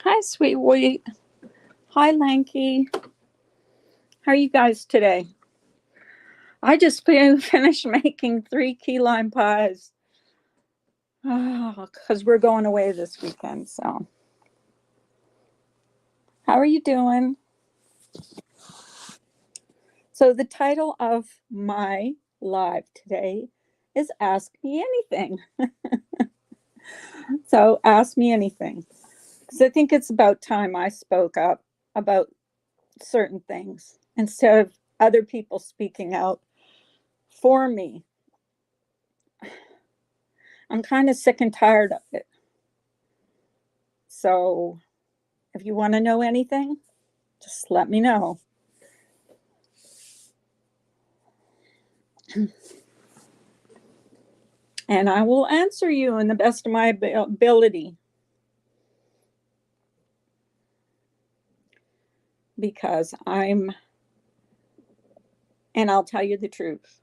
Hi, sweet wheat. Hi, Lanky. How are you guys today? I just finished making 3 key lime pies. Because we're going away this weekend. So, how are you doing? So, the title of my live today is Ask Me Anything. So, ask me anything. Because I think it's about time I spoke up about certain things instead of other people speaking out for me. I'm kind of sick and tired of it. So if you want to know anything, just let me know. And I will answer you in the best of my ability. Because and I'll tell you the truth.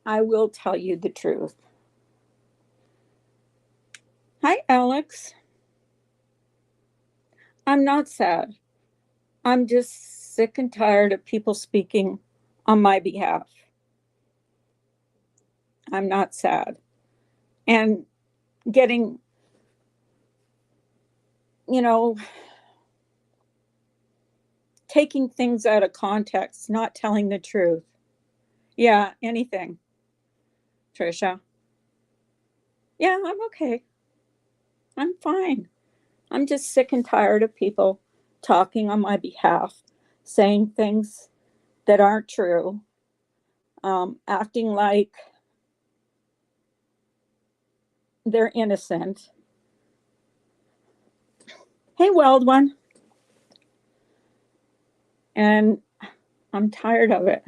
I will tell you the truth. Hi, Alex. I'm not sad. I'm just sick and tired of people speaking on my behalf. I'm not sad. And getting, taking things out of context, not telling the truth. Yeah, anything. Trisha. Yeah, I'm okay. I'm fine. I'm just sick and tired of people talking on my behalf, saying things that aren't true, acting like they're innocent. Hey, Wild One. And I'm tired of it.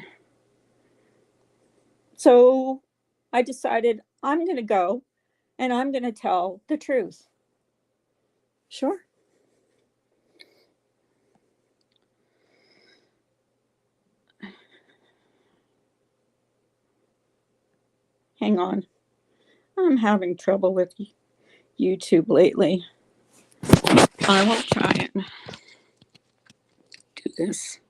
So I decided I'm going to go and I'm going to tell the truth. Sure. Hang on. I'm having trouble with YouTube lately. I will try and do this.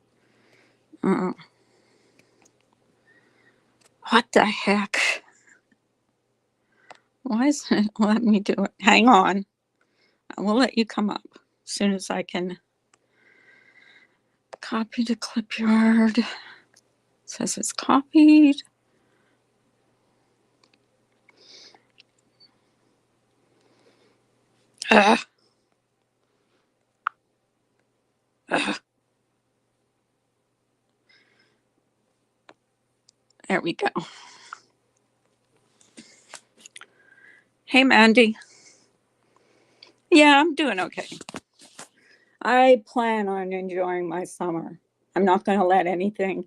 What the heck? Why isn't it letting me do it? Hang on. I will let you come up as soon as I can copy to clipyard. It says it's copied. Ugh. There we go. Hey, Mandy. Yeah, I'm doing okay. I plan on enjoying my summer. I'm not going to let anything.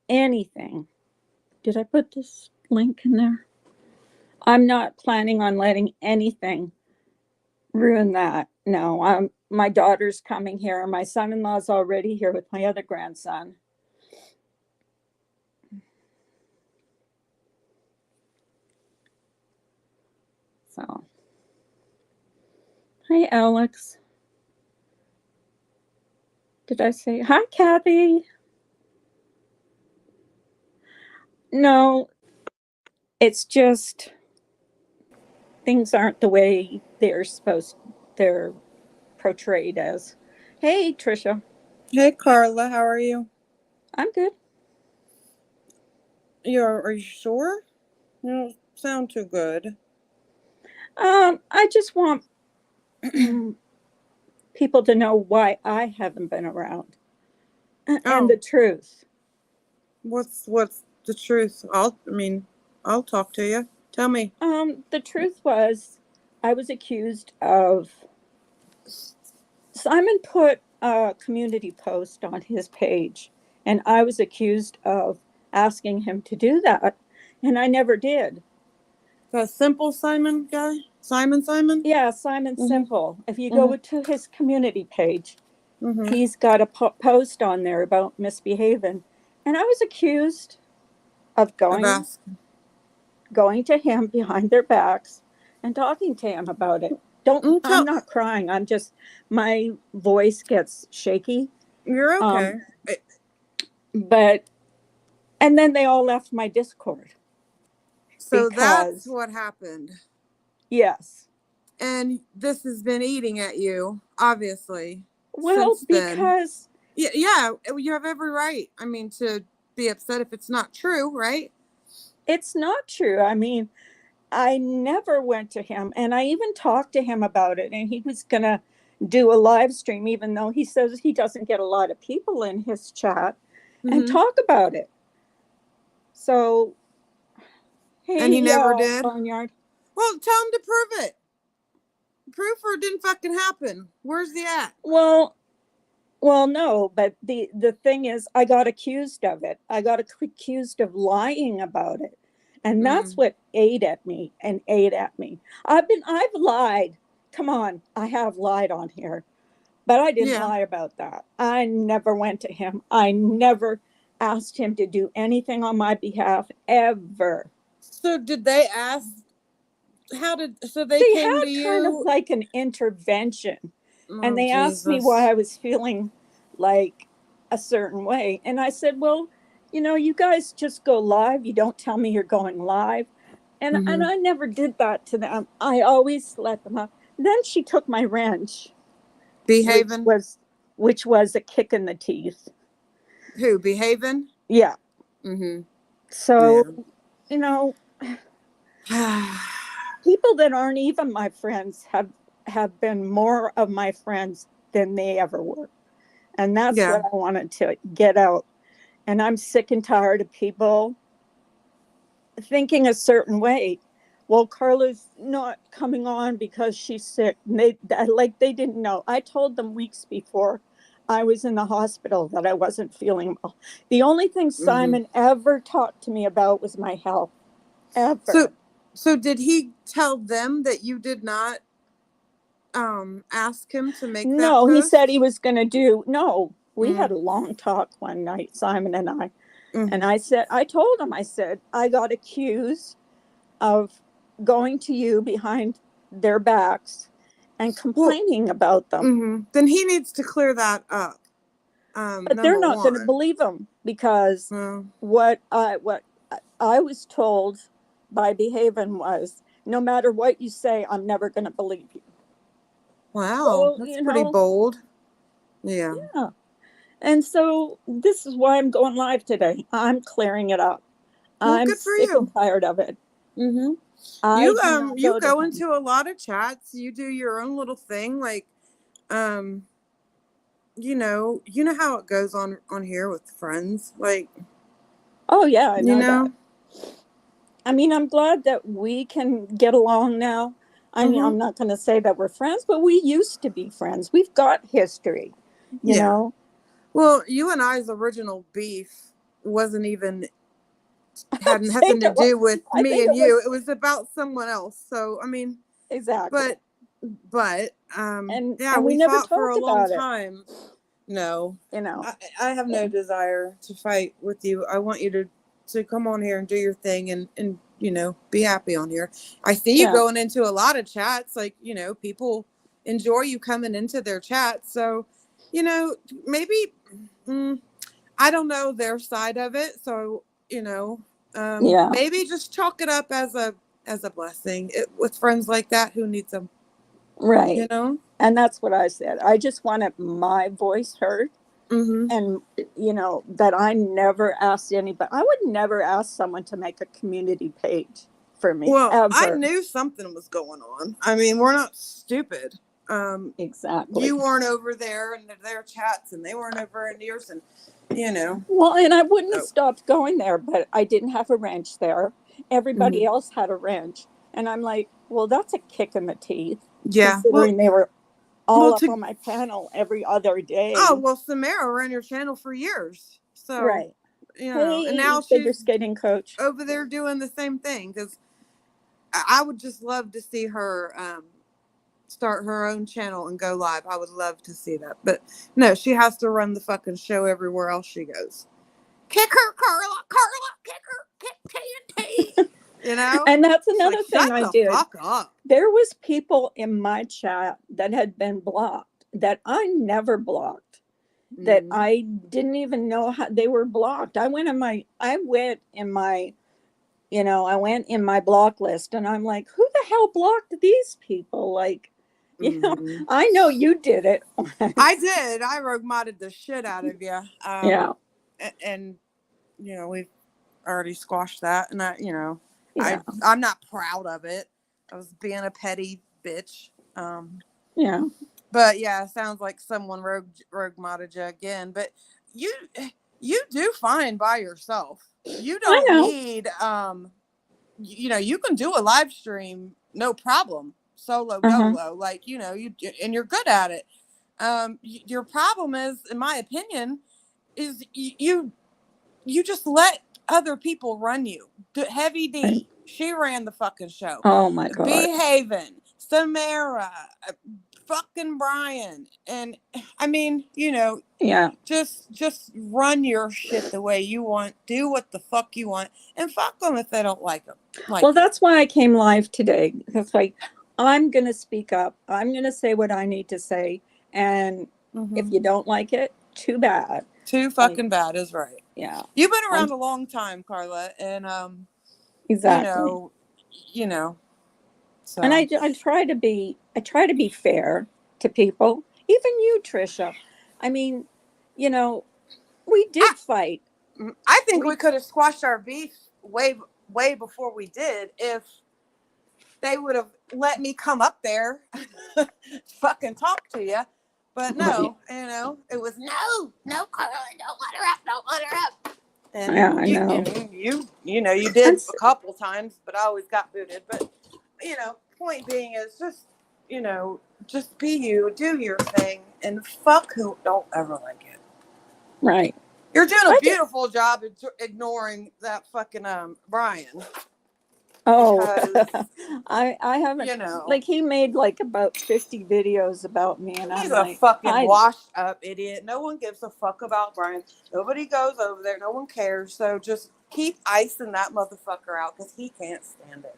Did I put this link in there? I'm not planning on letting anything ruin that. No, my daughter's coming here. My son-in-law's already here with my other grandson. So, hi, Alex. Did I say hi, Kathy? No, it's just things aren't the way they're portrayed as. Hey, Trisha. Hey Carla, how are you? I'm good. Are you sure? You don't sound too good. I just want people to know why I haven't been around and the Oh, truth. what's the truth? I'll talk to you. Tell me. The truth was, I was accused of. Simon put a community post on his page, and I was accused of asking him to do that, and I never did. The simple Simon guy? Simon? Yeah, Simon Mhm. Simple. If you go Mhm. to his community page, Mhm. he's got a post on there about misbehaving, and I was accused of Ask. going to him behind their backs and talking to him about it. Don't I'm Tell. not crying. I'm just my voice gets shaky. You're Um okay. Eh, but and then they all left my Discord So that's because what happened, yes. and this has been eating at you, obviously, Well, since then. because Yeah, yeah. You have every right. To be upset if it's not true, right? it's not true. I mean, I never went to him and I even talked to him about it and he was going to do a live stream even though he says he doesn't get a lot of people in his chat and Mm-hmm. talk about it. So, And he hey, never did. Barnyard. Well, tell him to prove it. Proof or it didn't fucking happen. Where's the at? Well, well, no, but the thing is, I got accused of it. I got accused of lying about it, and that's Mm. what ate at me and ate at me. I've lied. Come on, I have lied on here, but I didn't Yeah. lie about that. I never went to him. I never asked him to do anything on my behalf ever. So did they ask? So they They came had to kind of you? like an intervention, and Oh they asked me why Jesus. I was feeling like a certain way. And I said, well, you guys just go live. You don't tell me you're going live. And Mm-hmm. I never did that to them. I always let them up. Then she took my wrench, which Behaving. was which was a kick in the teeth. Who behaving? Yeah. Mm-hmm. So, Yeah. you know, people that aren't even my friends have been more of my friends than they ever were. And that's Yeah. what I wanted to get out. And I'm sick and tired of people thinking a certain way. Well, Carla's not coming on because she's sick. And they didn't know. I told them weeks before I was in the hospital that I wasn't feeling well. The only thing Mm-hmm. Simon ever talked to me about was my health. So, Ever. so did he tell them that you did not ask him to make that No, he said he post? was going to do. No, we Mm. had a long talk one night, Simon and I. Mm. And I told him, I said, I got accused of going to you behind their backs and Well, complaining about them. then he needs to clear that up. But they're Number not going to one. believe him because Well, what I was told by Behaven was, no matter what you say, I'm never going to believe you. wow, So, that's pretty bold. Yeah. yeah. And so this is why I'm going live today. I'm clearing it up. Well, I'm good for sick and you. tired of it. Mm-hmm. I do not You go to go him. into a lot of chats. You do your own little thing, like, um, you know how it goes on here with friends, like, Oh, yeah, I you know that. know. I mean, I'm glad that we can get along now. I mean, Mm-hmm. I'm not going to say that we're friends, but we used to be friends. We've got history, you Yeah. know? Well, you and I's original beef wasn't even I had think nothing to it was, do with I me think and it you. was It was about someone else. So exactly. but but yeah, And we we never fought for talked a long about it, time. No, you know? I have no desire to fight with you. I want you to come on here and do your thing and be happy on here. I see you Yeah. going into a lot of chats, like people enjoy you coming into their chats. So maybe I don't know their side of it. So Yeah. maybe just chalk it up as a as a blessing. With friends like that, who needs them, Right. you know? And that's what I said. I just wanted my voice heard. Mm-hmm. And, that I never asked anybody. I would never ask someone to make a community page for me, Well, I ever. knew something was going on. I mean, we're not stupid. Exactly. You weren't over there in their chats, and they weren't over in yours, and Well, and I wouldn't have stopped going there, but I didn't have a wrench there. Everybody Mhm. else had a wrench. And I'm like, well, that's a kick in the teeth, Yeah. considering they were all Well, up on my panel every other day. Samara ran your channel for years, so Right. and Hey, now figure she's skating coach. over there doing the same thing. Because I would just love to see her start her own channel and go live. I would love to see that, but no, she has to run the fucking show everywhere else she goes. Kick her, Carla, kick her, kick TNT. And that's another like, thing shut I the did. fuck up. There was people in my chat that had been blocked that I never blocked, that I didn't even know how they were blocked. I went in my block list, and I'm like, who the hell blocked these people? Like, I know you did it. I did. I rogue modded the shit out of you. Yeah. And we've already squashed that, and Yeah. I'm not proud of it. I was being a petty bitch. Yeah. But yeah, it sounds like someone rogue modded you again. But you do fine by yourself. You don't need you can do a live stream, no problem, solo dolo, like and you're good at it. Your problem is, in my opinion, is you just let other people run you. Heavy D, Right. she ran the fucking show. Oh my God. Behaven, Samara, fucking Brian, and I mean, Yeah. just run your shit the way you want. Do what the fuck you want, and fuck them if they don't like them. Well, that's why I came live today. It's like, I'm going to speak up. I'm going to say what I need to say. And if you don't like it, too bad. Too fucking bad is right. Yeah. You've been around a long time, Carla, and exactly. So. And I try to be fair to people. Even you, Trisha. I mean, we did fight. I think we could have squashed our beef way before we did if they would have let me come up there fucking talk to you. But no, it was no, Carla, don't let her up. And yeah, I know. You did a couple times, but I always got booted. But point being is just be you, do your thing, and fuck who don't ever like it. Right. You're doing a beautiful job ignoring that fucking Brian. Oh, I haven't. Like, he made like about 50 videos about me, and he's I'm a fucking washed up idiot. No one gives a fuck about Brian. Nobody goes over there. No one cares. So just keep icing that motherfucker out, because he can't stand it.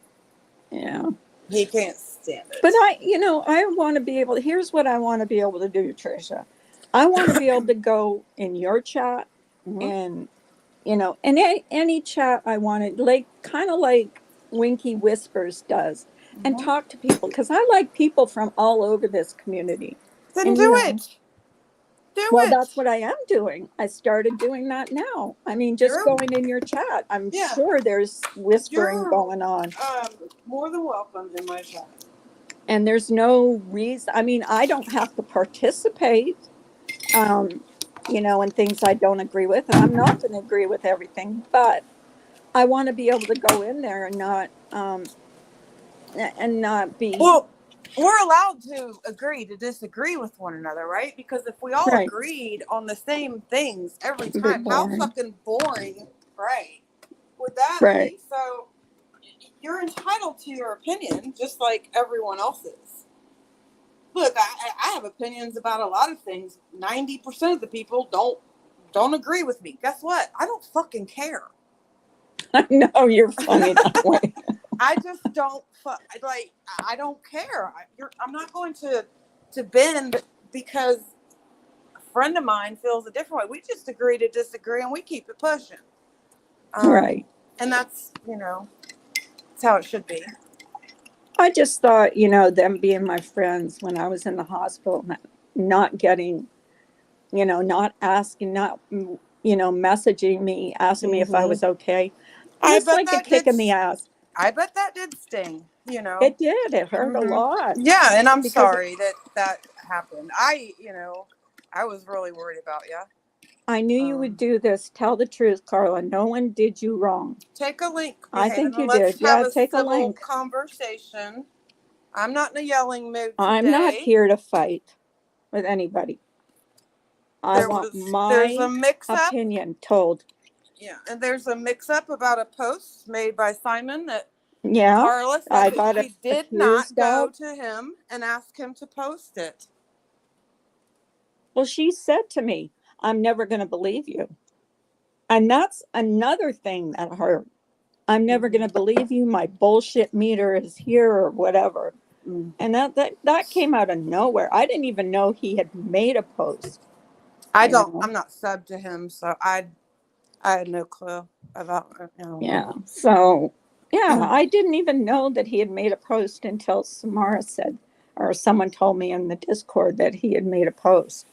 Yeah. He can't stand it. But I want to be able to, here's what I want to be able to do, Trisha. I want to be able to go in your chat and, in any chat I wanted, like, kind of like Winky Whispers does, and talk to people, because I like people from all over this community. Then do it. Well, that's what I am doing. I started doing that now. I mean, just going in your chat. I'm sure there's whispering going on. More than welcome in my chat. And there's no reason. I mean, I don't have to participate, in things I don't agree with. And I'm not going to agree with everything, but I want to be able to go in there and not be. Well, we're allowed to agree to disagree with one another, right? Because if we all agreed on the same things every time, how fucking boring, right, would that be? So you're entitled to your opinion, just like everyone else's. Look, I have opinions about a lot of things. 90% of the people don't agree with me. Guess what? I don't fucking care. I know, you're funny that way. I just don't I don't care. I'm not going to bend because a friend of mine feels a different way. We just agree to disagree, and we keep it pushing. Right. And that's That's how it should be. I just thought, them being my friends when I was in the hospital, not getting, not asking, not, messaging me, asking me if I was okay. I Just bet like a that kick did. in the ass. I bet that did sting. It did. It hurt a lot. Yeah, and I'm because sorry that happened. I was really worried about you. I knew you would do this. Tell the truth, Carla. No one did you wrong. Take a link, I think you let's did. have Yeah, a take a civil link. conversation. I'm not in a yelling mood today. I'm not here to fight with anybody. There's a mix-up. Opinion told. Yeah, and there's a mix-up about a post made by Simon that Yeah, Carla said I that got she did not accused go of. to him and ask him to post it. Well, she said to me, I'm never going to believe you. And that's another thing that hurt. I'm never going to believe you. My bullshit meter is here or whatever. And that came out of nowhere. I didn't even know he had made a post. I'm not subbed to him, so I had no clue about it. Yeah. So, yeah, I didn't even know that he had made a post until Samara said, or someone told me in the Discord that he had made a post.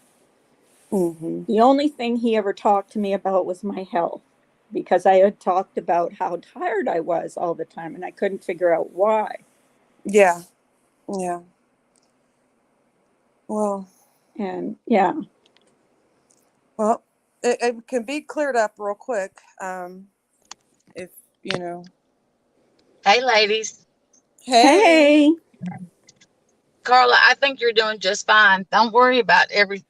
The only thing he ever talked to me about was my health, because I had talked about how tired I was all the time and I couldn't figure out why. Yeah. Yeah. Well. And yeah. Well, it can be cleared up real quick. If Hey, ladies. Hey. Carla, I think you're doing just fine. Don't worry about it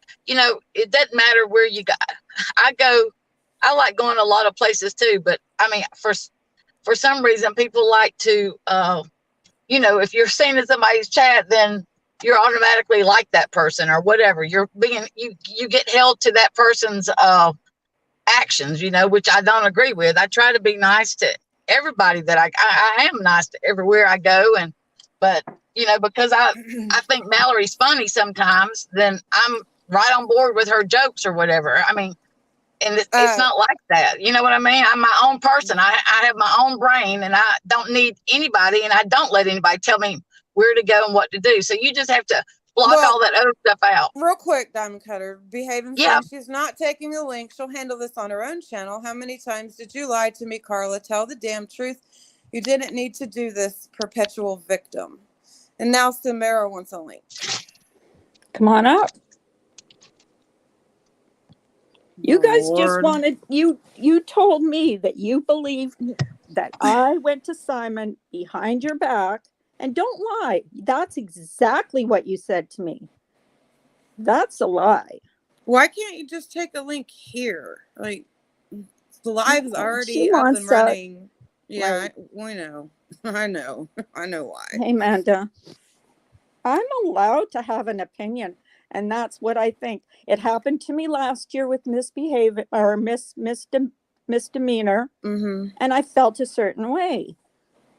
doesn't matter where you go. I like going a lot of places too, but I mean, for some reason, people like to, if you're seeing in somebody's chat, then you're automatically like that person or whatever. You get held to that person's actions, which I don't agree with. I try to be nice to everybody that I am nice to everywhere I go. But because I think Mallory's funny sometimes, then I'm right on board with her jokes or whatever. I mean, and it's not like that. You know what I mean? I'm my own person. I have my own brain and I don't need anybody, and I don't let anybody tell me where to go and what to do. So you just have to block all that other stuff out. Real quick, Diamond Cutter, behaving. Yeah. She's not taking a link. She'll handle this on her own channel. How many times did you lie to me, Carla? Tell the damn truth. You didn't need to do this, perpetual victim. And now Samara wants a link. Come on up. You guys just wanted, you told me that you believed that I went to Simon behind your back. And don't lie. That's exactly what you said to me. That's a lie. Why can't you just take a link here? Like, the live's already up and running. Yeah, we know. I know why. Hey, Amanda. I'm allowed to have an opinion, and that's what I think. It happened to me last year with misdemeanor, and I felt a certain way.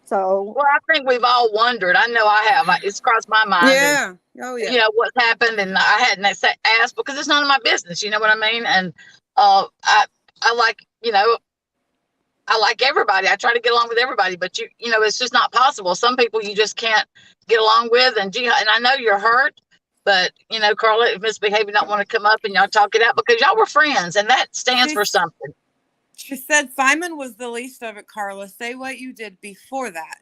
So, well, I think we've all wondered. I know I have. It's crossed my mind. Yeah. And, what's happened, and I hadn't asked because it's none of my business. You know what I mean? And I like, I like everybody. I try to get along with everybody, but it's just not possible. Some people you just can't get along with. And I know you're hurt, but Carla, if misbehaving, don't want to come up and y'all talk it out because y'all were friends, and that stands for something. She said Simon was the least of it, Carla. Say what you did before that.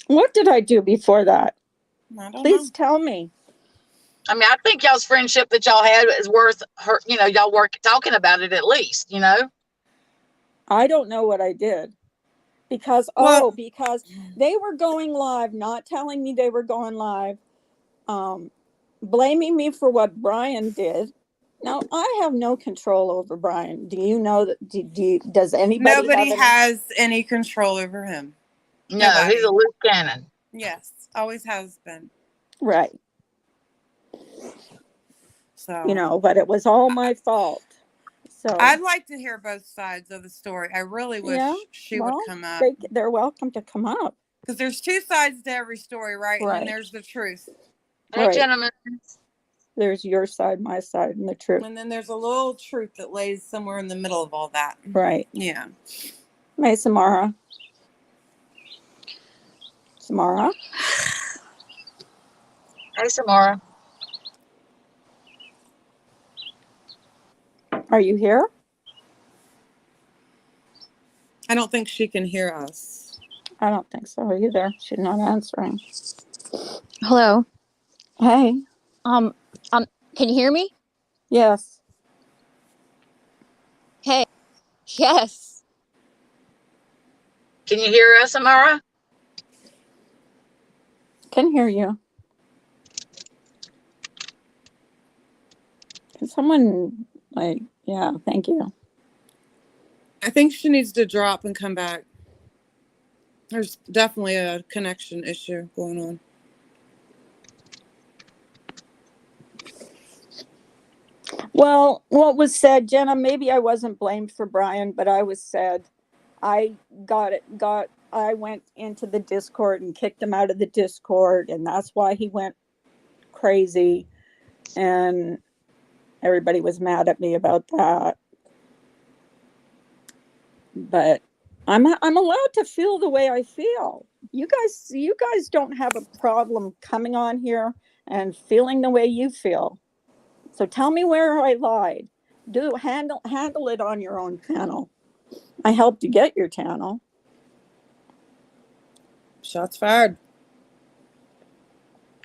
What did I do before that? Please tell me. I mean, I think y'all's friendship that y'all had is worth her, y'all work talking about it at least, I don't know what I did because they were going live, not telling me they were going live, blaming me for what Brian did. Now, I have no control over Brian. Do you know that? Does anybody? Nobody has any control over him. No, Nobody. He's a loose cannon. Yes, always has been. Right. So but it was all my fault. So I'd like to hear both sides of the story. I really wish she would come up. They're welcome to come up because there's two sides to every story, right? And then there's the truth. Hey, gentlemen. There's your side, my side, and the truth. And then there's a little truth that lays somewhere in the middle of all that. Right. Yeah. Hey, Samara. Samara? Hey, Samara. Are you here? I don't think she can hear us. I don't think so either. She's not answering. Hello. Hey. Um, can you hear me? Yes. Hey. Yes. Can you hear us, Samara? Can hear you. Can someone, yeah, thank you. I think she needs to drop and come back. There's definitely a connection issue going on. Well, what was said, Jenna, maybe I wasn't blamed for Brian, but I was said, I went into the Discord and kicked him out of the Discord, and that's why he went crazy, and everybody was mad at me about that. But I'm allowed to feel the way I feel. You guys don't have a problem coming on here and feeling the way you feel. So tell me where I lied. Handle it on your own channel. I helped you get your channel. Shots fired.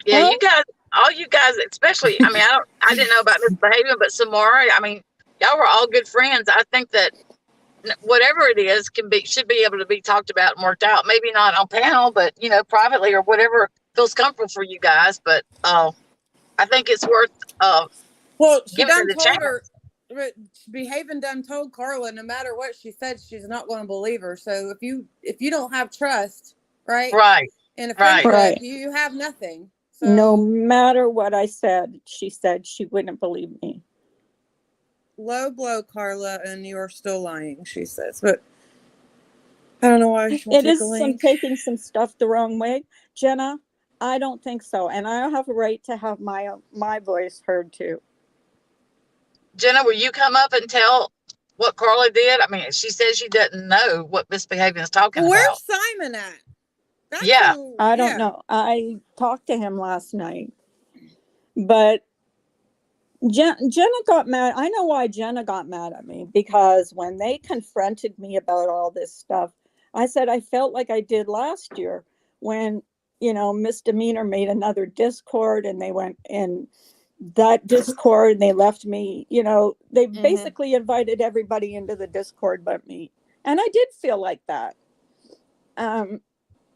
Yeah, Huh? you guys, all you guys, especially, I mean, I didn't know about misbehaving, but Samara, I mean, y'all were all good friends. I think that whatever it is should be able to be talked about and worked out. Maybe not on panel, but privately or whatever feels comfortable for you guys. But I think it's worth Well, she giving done it a told chance. her, Behaving done told Carla, no matter what she said, she's not going to believe her. So if you don't have trust, right? Right. In a Right. friendship, Right. you have nothing. So No matter what I said, she said she wouldn't believe me. low blow, Carla, and you are still lying, she says. But I don't know why she won't It take is a link. taking some stuff the wrong way, Jenna. I don't think so, and I have a right to have my voice heard too. Jenna, will you come up and tell what Carla did? I mean, she says she doesn't know what misbehaving is talking Well, about. where's Simon at? That's Yeah. I don't know. I talked to him last night, but Jenna got mad. I know why Jenna got mad at me, because when they confronted me about all this stuff, I said I felt like I did last year when, Misdemeanor made another Discord and they went in that Discord and they left me, they basically invited everybody into the Discord but me. And I did feel like that.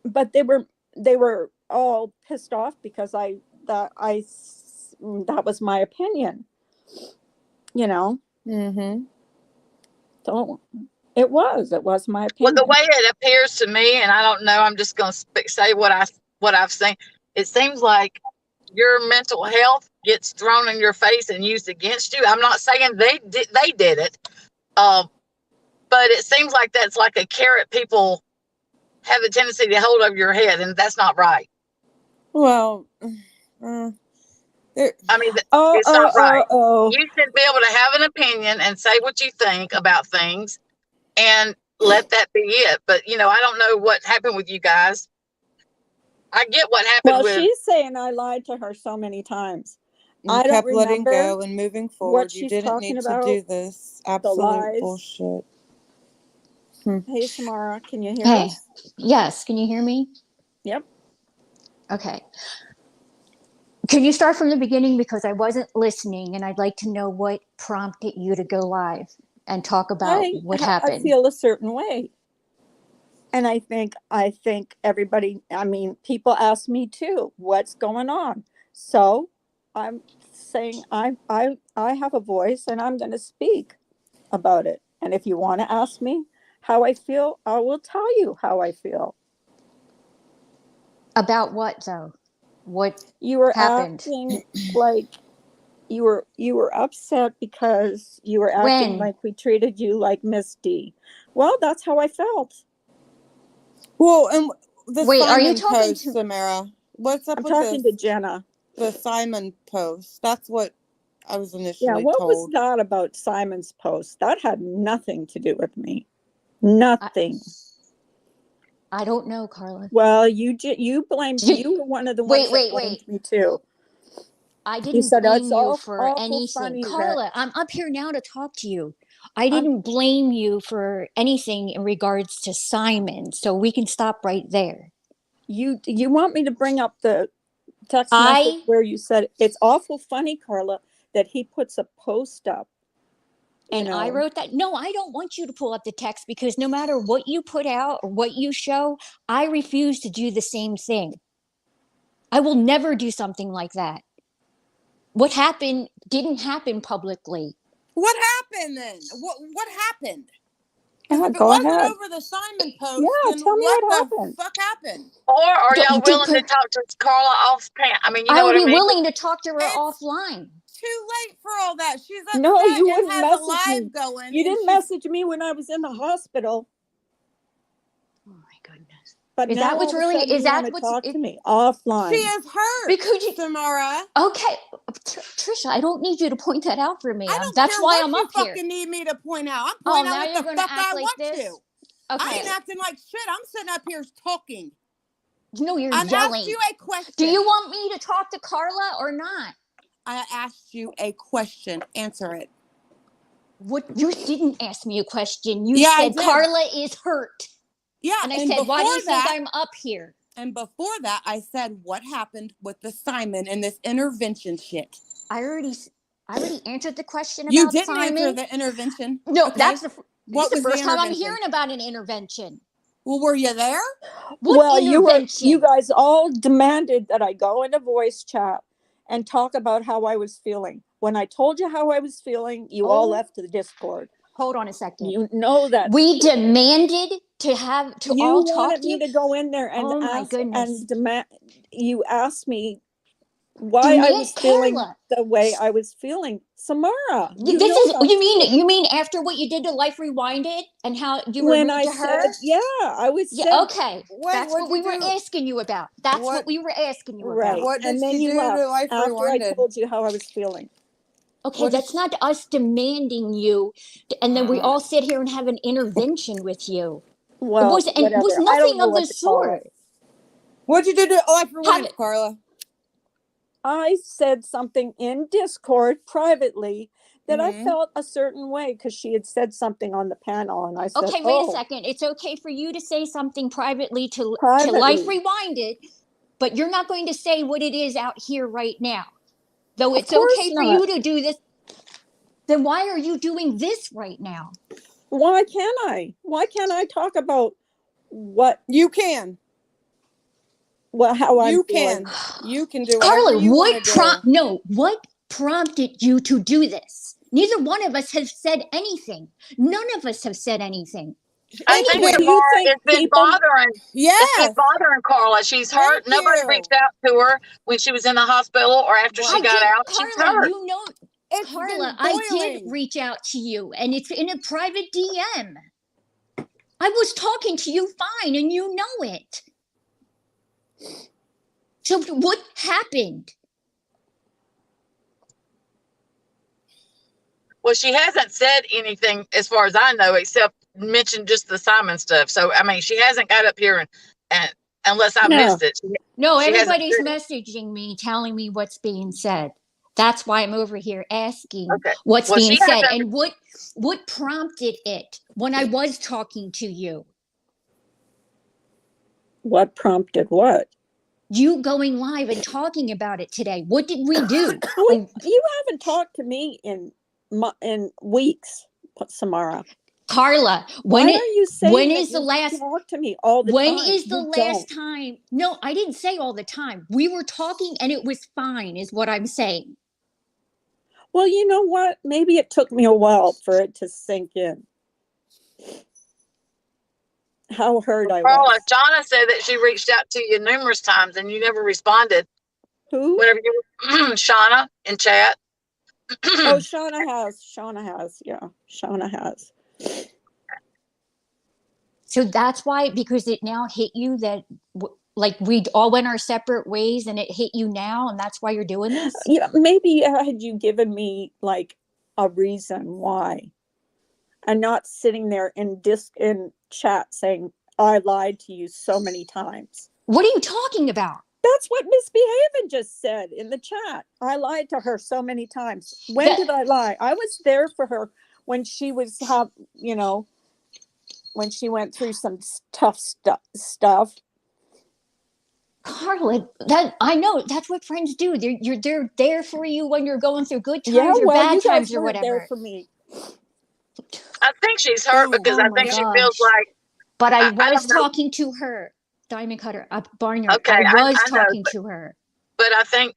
But they were all pissed off because that was my opinion, Mm-hmm. So it was my opinion. Well, the way it appears to me, and I don't know, I'm just going to say what I've seen. It seems like your mental health gets thrown in your face and used against you. I'm not saying they did it, but it seems like that's like a carrot people have a tendency to hold over your head, and that's not right. Well, I mean, it's not right. You should be able to have an opinion and say what you think about things and let that be it. But, I don't know what happened with you guys. I get what happened with. She's saying I lied to her so many times. I kept letting go and moving forward. You didn't need to do this. Absolute bullshit. Hey, Samara, can you hear us? Yes. Can you hear me? Yep. Okay. Can you start from the beginning, because I wasn't listening and I'd like to know what prompted you to go live and talk about what happened. I feel a certain way. And I think everybody, people ask me too, what's going on? So I'm saying I have a voice and I'm going to speak about it. And if you want to ask me how I feel, I will tell you how I feel. About what, though? What you were happened? Acting like you were upset because you were acting like we treated you like Miss D. Well, that's how I felt. Well, and the Wait, Simon are you talking post, to Samara? What's up I'm with talking this? to Jenna. The Simon post. That's what I was initially told. Yeah, what was that about Simon's post? That had nothing to do with me. Nothing. I don't know, Carla. Well, you blamed, you were one of the ones that blamed me too. I You didn't said blame it's you for awful anything. funny that Carla, I'm up here now to talk to you. I didn't blame you for anything in regards to Simon, so we can stop right there. you want me to bring up the text message where you said it's awful funny, Carla, that he puts a post up. And I wrote that. No, I don't want you to pull up the text, because no matter what you put out or what you show, I refuse to do the same thing. I will never do something like that. What happened didn't happen publicly. What happened then? What happened? Go if it wasn't ahead. over the Simon post, Yeah, then tell me what what the happened. fuck happened? Or are y'all willing to talk to Carla off pan? I mean, you know I what would I be mean? willing to talk to her offline. Too late for all that. She's upset No, you and wouldn't has a message live me. going. You didn't message me when I was in the hospital. Oh my goodness. But Is now that what's all of a really, sudden is you that want to what's, talk to me offline. She is hurt. Because you, Samara. okay, Trisha, I don't need you to point that out for me. I don't That's care why what I'm you up here. fucking need me to point out. I'm pointing now out you're what the gonna fuck act I like want this? to. Okay. I ain't acting like shit. I'm sitting up here talking. No, you're I yelling. asked you a question. Do you want me to talk to Carla or not? I asked you a question. Answer it. What? You didn't ask me a question. You Yeah, said Carla is hurt. Yeah, and I said, why do you think I'm up here? And before that, I said, what happened with the Simon and this intervention shit? I already answered the question about You didn't Simon. answer the intervention. No, okay? that's the first time I'm intervention? hearing about an intervention. Well, were you there? What intervention? you guys all demanded that I go into voice chat and talk about how I was feeling. When I told you how I was feeling, you all left the Discord. Hold on a second. You know that we demanded to have to you all talk wanted to you. me to go in there and oh my ask goodness. and demand. You asked me why I was feeling the way I was feeling. Samara, you mean after what you did to Life Rewinded and how you were rude to her? Yeah, I was. Yeah, okay. That's what we were asking you about. That's what we were asking you about. What did and then you do to Life after Rewinded? I told you how I was feeling. Okay, that's not us demanding you, and then we all sit here and have an intervention with you. Well, it was nothing of the sort. What'd you do to Life Rewinded, Carla? I said something in Discord privately that I felt a certain way because she had said something on the panel, and I said, "Okay, wait a second. It's okay for you to say something privately to Life Rewinded, but you're not going to say what it is out here right now. Though it's okay for you to do this, then why are you doing this right now? Why can't I? Why can't I talk about what you can? Well, how I'm feeling? You can do Carla, whatever you want to do. What prompted you to do this? Neither one of us has said anything. None of us have said anything. I think it's been bothering. Yes. It's been bothering Carla. She's hurt. Nobody reached out to her when she was in the hospital or after she got out. She's hurt. You know, Carla, I did reach out to you, and it's in a private DM. I was talking to you fine, and you know it. So what happened? Well, she hasn't said anything as far as I know, except mentioned just the Simon stuff. So, I mean, she hasn't got up here and unless I missed it. No, everybody's messaging me, telling me what's being said. That's why I'm over here asking what's being said and what prompted it when I was talking to you. What prompted what? You going live and talking about it today. What did we do? You haven't talked to me in weeks, Samara. Carla, when is the last talk to me all the when time? is the last time? No, I didn't say all the time. We were talking and it was fine, is what I'm saying. Well, you know what? Maybe it took me a while for it to sink in. How hurt I was. Shauna said that she reached out to you numerous times and you never responded. Who? Whenever you Shauna in chat. Oh, Shauna has. Yeah, Shauna has. So that's why, because it now hit you that like we all went our separate ways and it hit you now, and that's why you're doing this? Yeah, maybe had you given me like a reason why, and not sitting there in chat saying, I lied to you so many times. What are you talking about? That's what Misbehaving just said in the chat. I lied to her so many times. When did I lie? I was there for her when she was, when she went through some tough stuff. Carla, that I know that's what friends do. They're there for you when you're going through good times or bad times or whatever. There for me. I think she's hurt because I think she feels like. But I was talking to her, Diamond Cutter, Barnyard. Okay, I was I know, talking to her. But I think,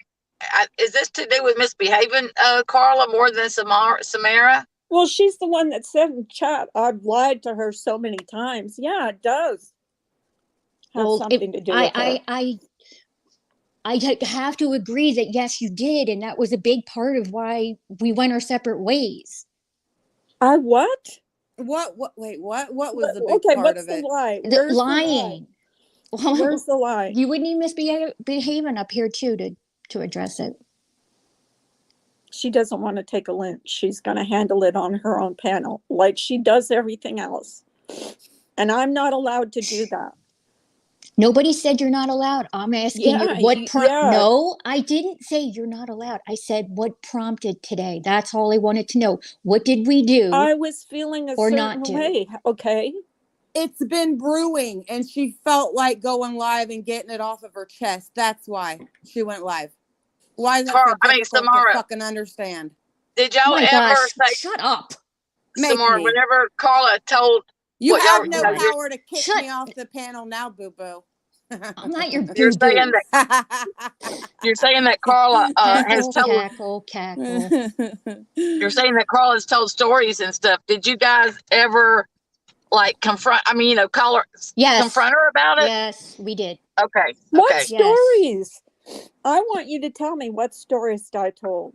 is this to do with Misbehaving, Carla, more than Samara? Well, she's the one that said in chat, I've lied to her so many times. Yeah, it does have something to do with her. I have to agree that yes, you did, and that was a big part of why we went our separate ways. I what? What? Wait, what? What was the big part of it? Lie? The lying. Where's the lie? You wouldn't even misbehaving up here too to address it. She doesn't want to take a lynch. She's going to handle it on her own panel, like she does everything else. And I'm not allowed to do that. Nobody said you're not allowed. I'm asking you what No, I didn't say you're not allowed. I said what prompted today. That's all I wanted to know. What did we do? I was feeling a certain way. Okay. It's been brewing and she felt like going live and getting it off of her chest. That's why she went live. Why is that so difficult Samara, to fucking understand? Did y'all ever say, shut up? Samara, whenever Carla told you have no power to kick me off the panel now, boo-boo. I'm not your boo-boo. You're saying that Carla has told cackle. You're saying that Carla has told stories and stuff. Did you guys ever confront? Call her, confront her about it? Yes, we did. Okay. What stories? I want you to tell me what stories I told.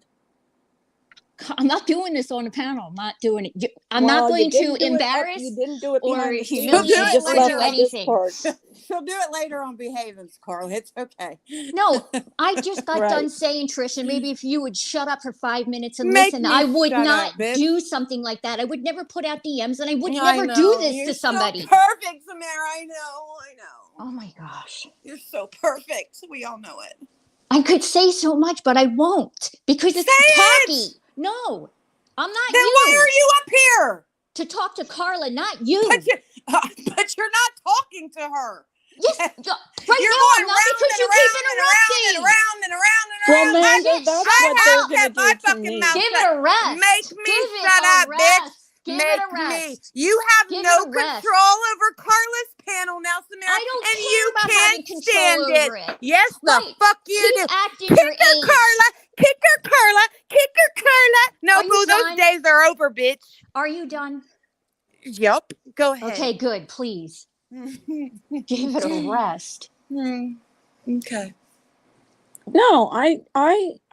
I'm not doing this on a panel. I'm not doing it. I'm not going to embarrass you didn't do it or humiliate or do anything. She'll do it later on Behaving, Carla. It's okay. No, I just got done saying, Trisha, maybe if you would shut up for 5 minutes and listen, I would not do something like that. I would never put out DMs and I would never do this to somebody. So perfect, Samara. I know. Oh my gosh. You're so perfect. We all know it. I could say so much, but I won't because it's tacky. No, I'm not. Then why are you up here? To talk to Carla, not you. But you're not talking to her. Yes, right you're now I'm going not because you keep interrupting. And around. Well, Amanda, that's what they're going to do to me. Give it a rest. Make me shut up, bitch. Make me. You have no control over Carla's panel now, Samara. I don't care about having control over it. Yes, the fuck you do. Kick her, Carla. Kick her, Carla. No, boo, those days are over, bitch. Are you done? Yep. Go ahead. Okay, good. Please. Give it a rest. Okay. No,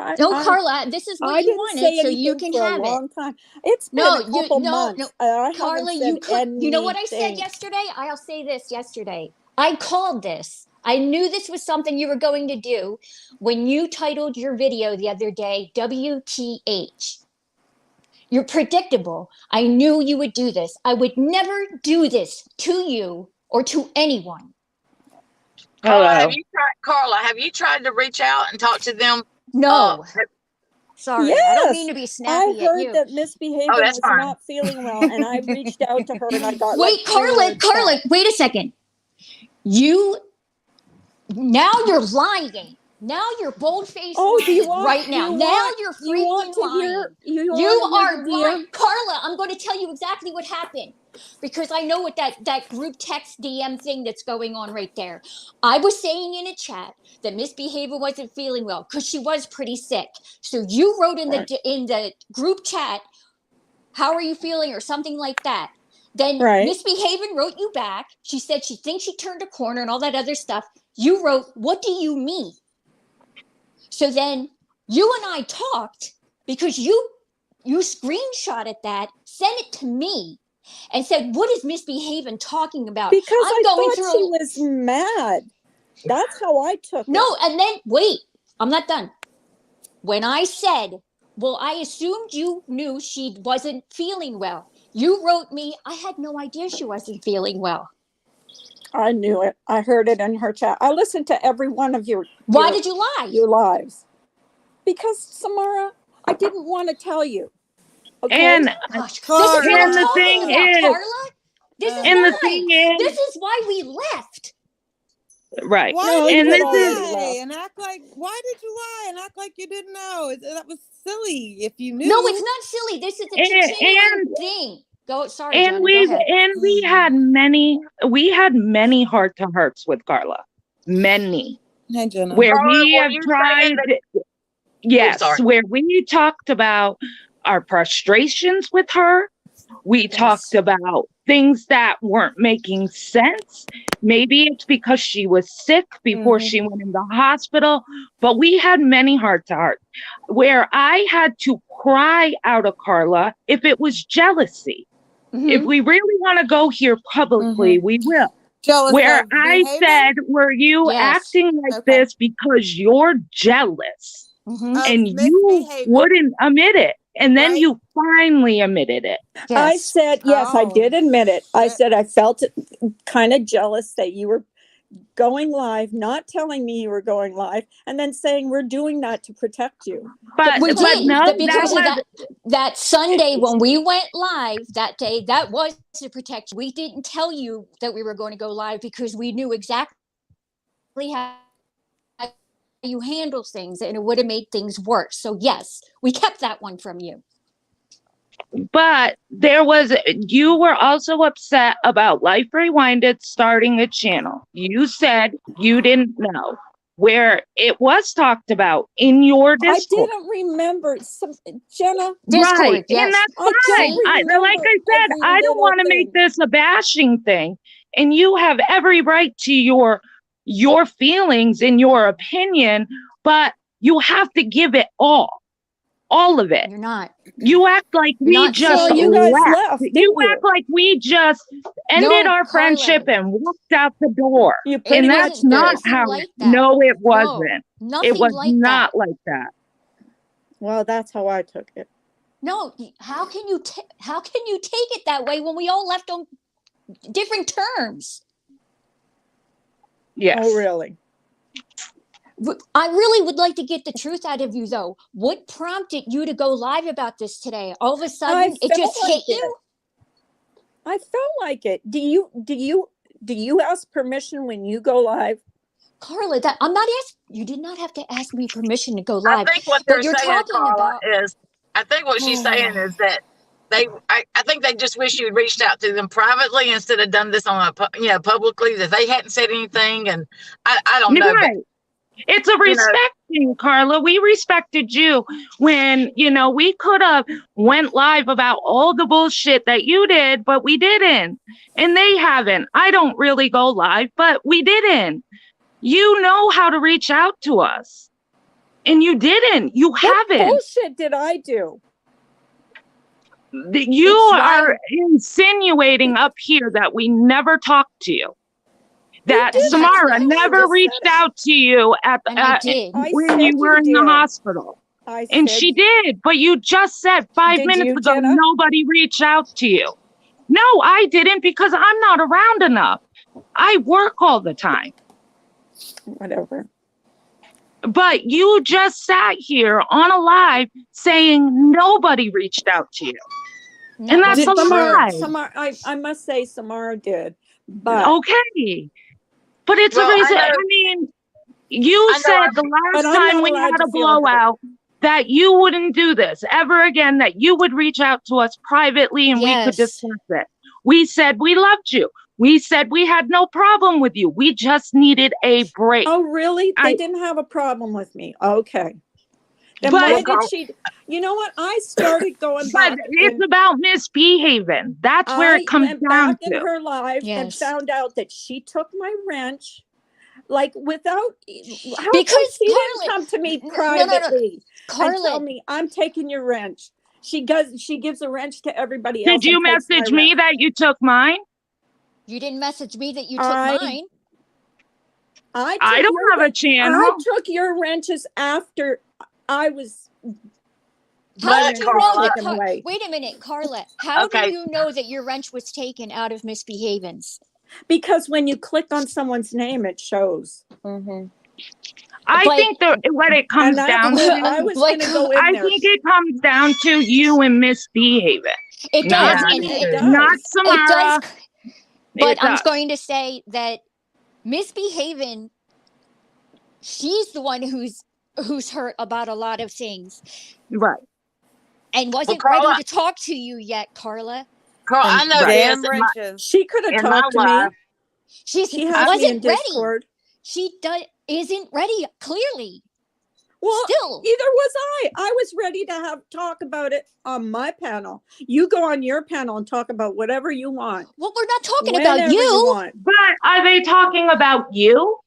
Carla, this is what you wanted, so you can have it. Time. It's been a couple months. Carla, you know what I said yesterday? I'll say this yesterday. I called this. I knew this was something you were going to do when you titled your video the other day, WTH. You're predictable. I knew you would do this. I would never do this to you or to anyone. Carla, have you tried to reach out and talk to them? No. Sorry, yes. I don't mean to be snappy at you. I heard that Misbehaving was not feeling well, and I reached out to her, and I got Carla, wait a second. Now you're lying. Now you're bold-faced lying right now. Now you're freaking lying. You are lying. Carla, I'm going to tell you exactly what happened because I know what that group text DM thing that's going on right there. I was saying in a chat that Misbehavior wasn't feeling well because she was pretty sick. So you wrote in the group chat, how are you feeling or something like that. Then Misbehaving wrote you back. She said she thinks she turned a corner and all that other stuff. You wrote, what do you mean? So then you and I talked because you screenshotted that, sent it to me, and said, what is Misbehaving talking about? Because I thought she was mad. That's how I took it. No, and then, wait, I'm not done. When I said, well, I assumed you knew she wasn't feeling well. You wrote me, I had no idea she wasn't feeling well. I knew it. I heard it in her chat. I listened to every one of Why did you lie? your lives. Because, Samara, I didn't want to tell you. Okay? And Gosh, Carla. this is what I'm And the talking thing about, is- Carla. This is and why. the thing is, This is why we left. right. Why No, did and you this lie is- and act like? Why did you lie and act like you didn't know? That was silly. If you knew, No, it's not silly. This is a And- continuing thing. Go. Sorry, And Jenna, go we ahead. had many heart to hearts with Carla. Many. Hey, Jenna. Where Carla, we were have you tried, saying that- yes, sorry. where we talked about our frustrations with her. We Yes. talked about things that weren't making sense. Maybe it's because she was sick before she went in the hospital, but we had many heart to heart where I had to cry out of Carla if it was jealousy. Mhm. If we really want to go here publicly, we will. Jealous Where of I behaving? said, were you Yes. acting like Okay. this because you're jealous Mhm. Of and you misbehaving. wouldn't admit it? And then Right. you finally admitted it. I Yes. said, yes, I Oh, did admit it. I shit. said I felt kind of jealous that you were going live, not telling me you were going live, and then saying we're doing that to protect you. But, We but did no, that because of was, that Sunday when we went live that day. That was to protect you. We didn't tell you that we were going to go live because we knew exactly how you handle things, and it would have made things worse. So yes, we kept that one from you. but you were also upset about Life Rewinded starting a channel. You said you didn't know where it was talked about in your I Discord. didn't remember. Jenna, Discord, Right. yes. And that's I don't fine. Like I said, remember I every don't want to little make thing. this a bashing thing. And you have every right to your feelings and your opinion, but you have to give it all of it. You're not. You act like You're we not just saying- you guys left. left, You didn't you? act like we just ended No, our friendship Carla. and walked out the door. You It pretty And much that's wasn't did. not nothing how. like that. No, it No, wasn't. nothing It was like not that. like that. Well, that's how I took it. No, how can you take it that way when we all left on different terms? Yes. Oh, really? I really would like to get the truth out of you, though. What prompted you to go live about this today? All of a sudden, it felt just like hit you. I felt like it. Do you ask permission when you go live? Carla, that I'm not asking. You did not have to ask me permission to go I live. think what But they're you're saying, talking Carla, about- is I think what she's saying is that I think they just wish you had reached out to them privately instead of done this on publicly, that they hadn't said anything. And I don't know. Right. It's a respect thing, Carla. We respected you when, we could have went live about all the bullshit that you did, but we didn't. And they haven't. I don't really go live, but we didn't. You know how to reach out to us. And you didn't. You What haven't. bullshit did I do? You It's are insinuating up here that we never talked to you. That did. Samara That's not- I never just reached said it. out to you And I did. I when said you were in the did. hospital. I And said, she did, but you just said 5 Did minutes you, ago Jenna? nobody reached out to you. No, I didn't, because I'm not around enough. I work all the time. whatever. But you just sat here on a live saying nobody reached out to you. And that's Did a lie. Samara, I must say Samara did, but Okay. But it's Well, a I reason. know- I mean, you I know said the but last I'm time not we allowed had to a feel hurt. blowout that you wouldn't do this ever again, that you would reach out to us privately and we could Yes. discuss it. We said we loved you. We said we had no problem with you. We just needed a break. oh, really? They I- didn't have a problem with me. Okay. Then But- why did she? You know what? I started going But back. it's and about misbehaving. That's where I it comes went down back in to. her live and Yes. found out that she took my wrench, like without. How come Because, she Carla, didn't come to me no, no, no. privately and tell Carla, me I'm taking your wrench? She gives a wrench to everybody else. Did you and takes my message me wrench. that you took mine? you didn't message me that you took I- mine. I I took don't your have a wren- channel. I took your wrenches after I was. How letting did you her know take that? them away. Wait a minute, Carla. How Okay. do you know that your wrench was taken out of misbehavings? Because when you click on someone's name, it shows. Mm-hmm. I But- think what it comes And down I to, was Like, going to go in I there. think it comes down to you and misbehaving. It Not does. Yeah, and it it, does. Not it Samara. does. But It I'm does. going to say that misbehaving, she's the one who's hurt about a lot of things Right. and wasn't Carla- ready to talk to you yet, Carla. Carl, I know Damn this. wrenches. She could have In my talked to me. life, She She has me in wasn't ready. Discord. She isn't ready, clearly. Well, Still. either was I. I was ready to talk about it on my panel. You go on your panel and talk about whatever you want. Well, we're not talking about whenever you. want. But are they talking about you?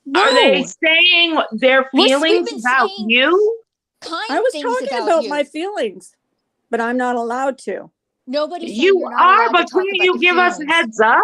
No. Are they saying their We've feelings been about saying you? kind I was things talking about about you. my feelings, but I'm not allowed to. Nobody's saying You you're not are, allowed but to talk couldn't about you your give us feelings. heads up?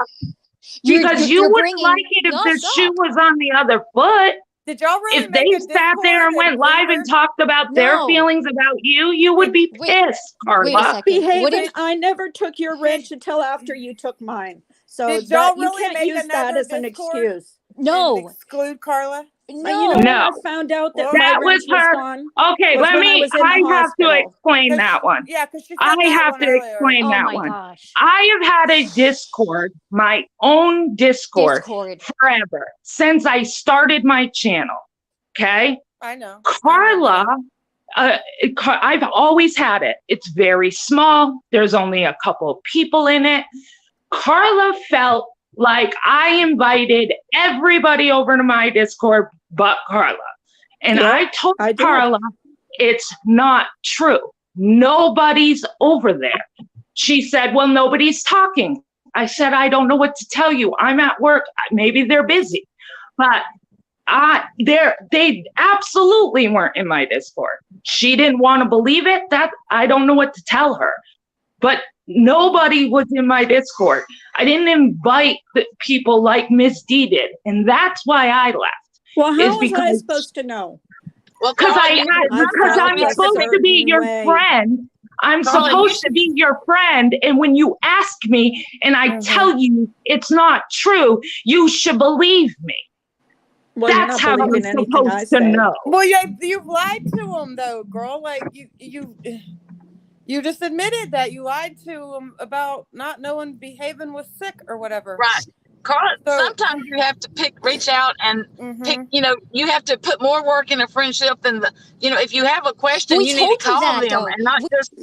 You're- Because you're you wouldn't bringing like it if the us shoe up. was on the other foot. Did y'all really If make they a sat there and Discord went live rumor? and talked about their No. feelings about you, you would be Wait, pissed, wait a Carla. second. Behaving, Wouldn't- I never took your wrench until after you took mine. So Did y'all that, you really can't make use that another as an Discord? excuse. And No, exclude Carla? You no. know, No. when I found out that Well, my That wrench was her- gone. Okay, was when I was in the I have to hospital. explain that one. Yeah, because she said I that have one to earlier. explain Oh that my one. gosh. I have had a Discord, my own Discord, forever since I started my channel. Okay? I know. Carla, I've always had it. It's very small. There's only a couple of people in it. Carla felt like I invited everybody over to my Discord but Carla. And Yeah, I told I did. Carla, it's not true. Nobody's over there. She said, well, nobody's talking. I said, I don't know what to tell you. I'm at work. Maybe they're busy. But they absolutely weren't in my Discord. She didn't want to believe it. That I don't know what to tell her. But nobody was in my Discord. I didn't invite the people like Miss D did, and that's why I left. Well, how Is was I because- supposed to know? well, Because Carla, because I'm felt a supposed to be certain your way. friend. I'm Carla, supposed to be your friend, and when you ask me and I tell you it's not true, you should believe me. Well, you're That's not how you're believing anything I supposed to say. know. Well, you lied to him though, girl. Like you just admitted that you lied to him about not knowing behaving was sick or whatever. right. Carla, So- sometimes you have to reach out and Mhm. pick, you have to put more work in a friendship than if you have a question, We you need to told you call that, them though. and not just.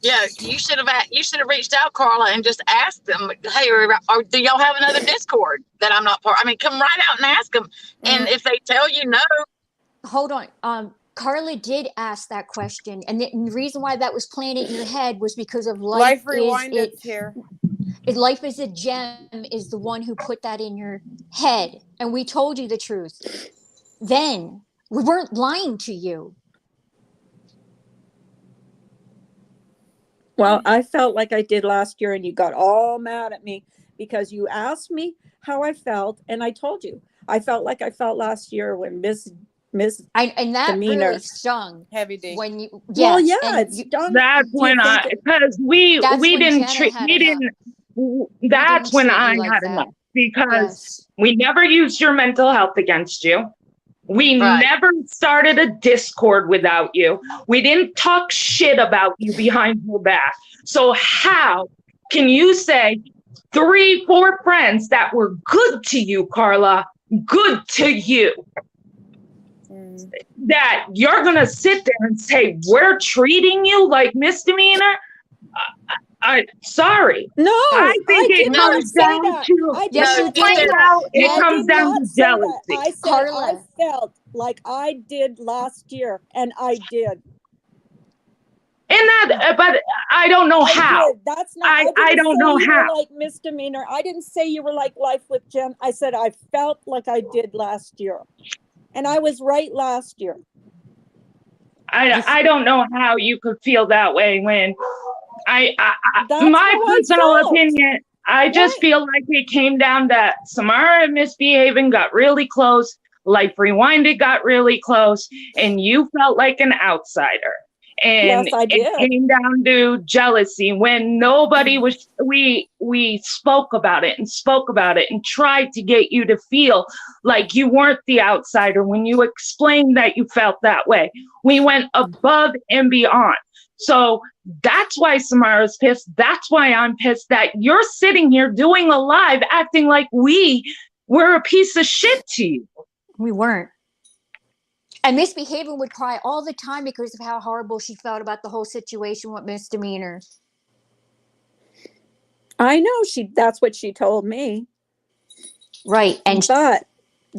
Yeah, you should have reached out, Carla, and just asked them, hey, or do y'all have another Discord that I'm not part? I mean, come right out and ask them. And if they tell you no, Hold on. Carla did ask that question, and the reason why that was planted in your head was because of Life Rewinded here. Life is a Gem is the one who put that in your head, and we told you the truth. Then we weren't lying to you. Well, I felt like I did last year, and you got all mad at me because you asked me how I felt, and I told you I felt like I felt last year when Miss. And that Demeanor. really stung Heavy D. when you. Well, yes, yeah, and it's you- done. That's Do you when think it- because we That's when didn't Jenna treat had we enough. didn't. That's when treat you I like had that. enough because Yes. we never used your mental health against you. We Right. never started a Discord without you. We didn't talk shit about you behind your back. So how can you say 3-4 friends that were good to you, Carla, good to you, that you're going to sit there and say, we're treating you like misdemeanor? Sorry. No, I think did it not comes say down that. to I Yes, did you not did. say that. it I comes did down not to say that. jealousy. I said Carla. I felt like I did last year, and I did. And that, but I don't know I how. did. That's not. I didn't don't say know you were how. like misdemeanor. I didn't say you were like Life with Jen. I said I felt like I did last year, and I was right last year. I don't know how you could feel that way when That's my how I personal felt. opinion, I just Right. feel like it came down to Samara misbehaving, got really close, Life Rewinded got really close, and you felt like an outsider. And Yes, I it did. came down to jealousy when nobody was, we spoke about it and tried to get you to feel like you weren't the outsider when you explained that you felt that way. We went above and beyond. So that's why Samara's pissed. That's why I'm pissed that you're sitting here doing a live acting like we were a piece of shit to you. We weren't. And Misbehaving would cry all the time because of how horrible she felt about the whole situation with Misdemeanor. I know that's what she told me. Right. And But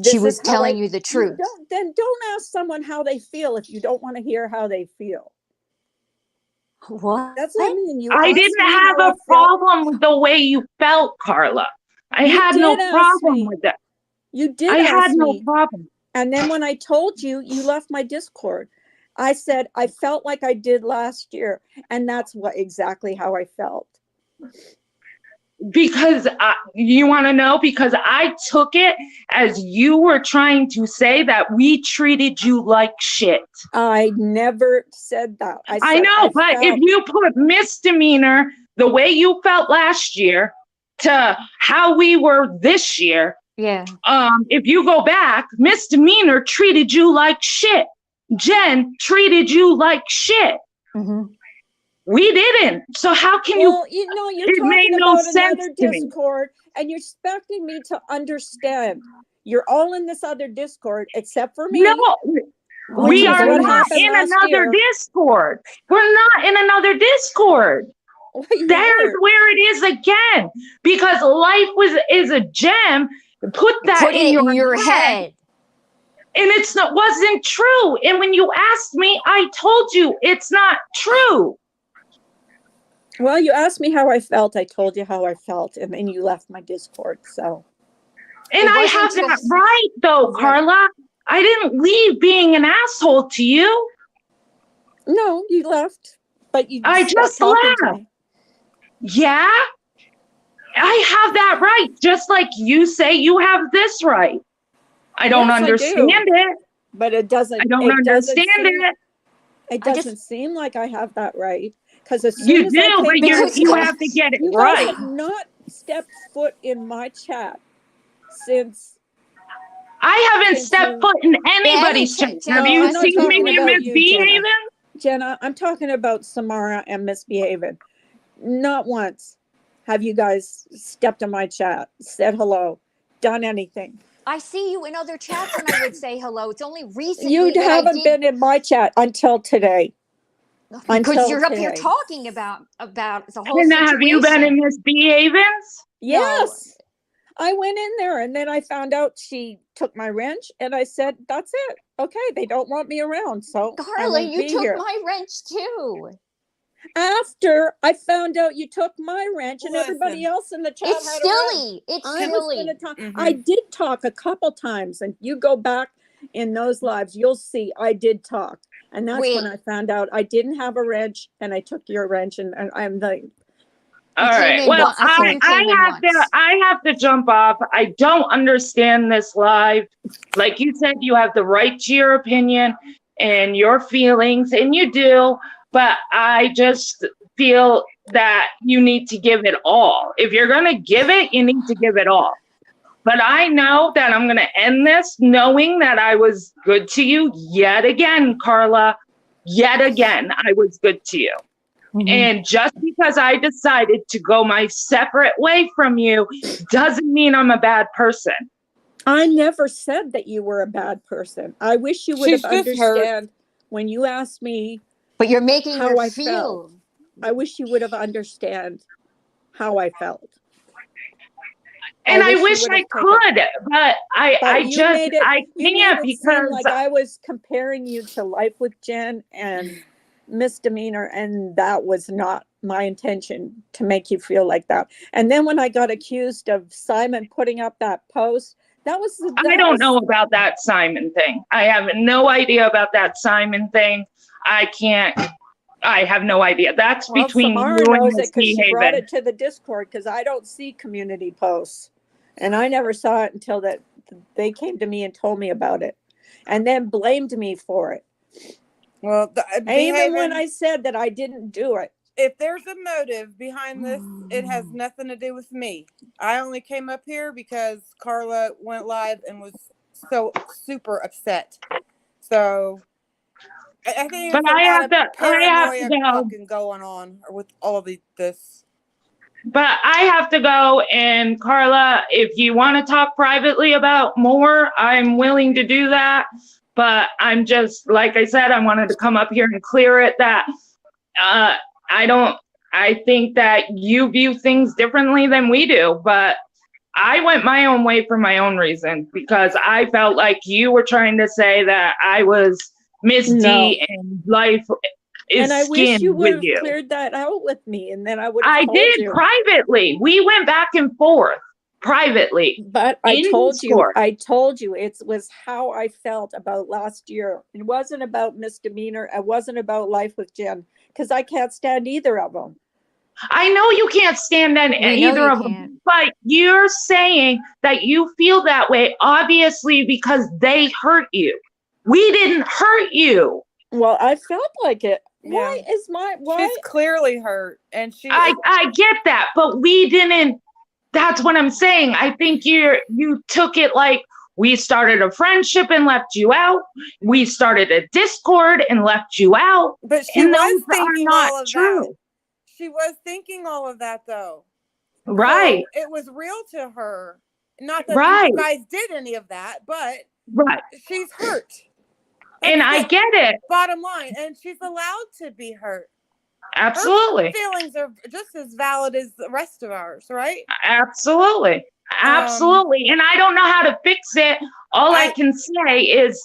she was telling you the truth. Then don't ask someone how they feel if you don't want to hear how they feel. What? That's what I mean. I didn't have a problem with the way you felt, Carla. I had no problem with that. You did. I had no problem. And then when I told you, you left my Discord. I said, I felt like I did last year. And that's exactly how I felt. Because you want to know? Because I took it as you were trying to say that we treated you like shit. I never said that. I know, but if you put Misdemeanor, the way you felt last year, to how we were this year, yeah. If you go back, Misdemeanor treated you like shit. Jen treated you like shit. Mm-hmm. We didn't. So how can you? You're it made talking no about sense another to me. Discord, and you're expecting me to understand. You're all in this other Discord, except for me. No, we is are what not happened in last another year. Discord. We're not in another Discord. There's where it is again. Because life is a gem. Put that in your head. And wasn't true. And when you asked me, I told you it's not true. Well, you asked me how I felt. I told you how I felt, and then you left my Discord. So, and I have that right, though, Carla. I didn't leave being an asshole to you. No, you left, but you. I just left. Yeah, I have that right. Just like you say, you have this right. I don't understand it. But it doesn't. I don't understand it. It doesn't seem like I have that right. Because you do, but you have to get it right. You have not stepped foot in my chat since. I haven't stepped foot in anybody's chat. Have you seen me misbehaving? Jenna, I'm talking about Samara and Misbehaving. Not once have you guys stepped in my chat, said hello, done anything. I see you in other chats and I would say hello. It's only recently you haven't been in my chat until today. Because you're up here talking about the whole and situation. Have you been in Misbehaving? Yes. No. I went in there and then I found out she took my wrench and I said, that's it. Okay, they don't want me around. So Carla, you took my wrench too. After I found out you took my wrench and everybody else in the chat it's had silly. It's silly. I did talk a couple times, and you go back in those lives, you'll see I did talk. And that's when I found out I didn't have a wrench and I took your wrench and I'm like, all right. Well, I have to jump off. I don't understand this live. Like you said, you have the right to your opinion and your feelings, and you do. But I just feel that you need to give it all. If you're going to give it, you need to give it all. But I know that I'm going to end this knowing that I was good to you yet again, Carla. Yet again, I was good to you. Mm-hmm. And just because I decided to go my separate way from you doesn't mean I'm a bad person. I never said that you were a bad person. I wish you would have understood when you asked me. But you're making how I feel. Felt. I wish you would have understood how I felt. And I wish I could, but I can't because like I was comparing you to Life with Jen and Misdemeanor, and that was not my intention to make you feel like that. And then when I got accused of Simon putting up that post, I don't know about that Simon thing. I have no idea about that Simon thing. I have no idea. That's between Samara you knows and it because she brought Misbehaving. it to the Discord because I don't see community posts. And I never saw it until that they came to me and told me about it and then blamed me for it. Well, Even when I said that I didn't do it. If there's a motive behind this, it has nothing to do with me. I only came up here because Carla went live and was so super upset. So I think But it's a I lot have of to paranoia go. fucking going on with all of this. But I have to go, and Carla, if you want to talk privately about more, I'm willing to do that. But I'm just, like I said, I wanted to come up here and clear it that I think that you view things differently than we do, but I went my own way for my own reason because I felt like you were trying to say that I was Miss D and life is and I wish you would have you. cleared that out with me, and then I would have I told did you. privately. We went back and forth privately. But I told you it was how I felt about last year. It wasn't about misdemeanor. It wasn't about life with Jen, because I can't stand either of them. I know you can't stand either of them, but you're saying that you feel that way, obviously, because they hurt you. We didn't hurt you. Well, I felt like it. Yeah. Why? She's clearly hurt, and I get that, but we didn't. That's what I'm saying. I think you took it like we started a friendship and left you out. We started a Discord and left you out. But she was thinking all of that. She was thinking all of that, though. Right. So it was real to her. Not that you guys did any of that, but she's hurt. And I get it. Bottom line. And she's allowed to be hurt. Absolutely. Her feelings are just as valid as the rest of ours, right? Absolutely. Absolutely. And I don't know how to fix it. All I can say is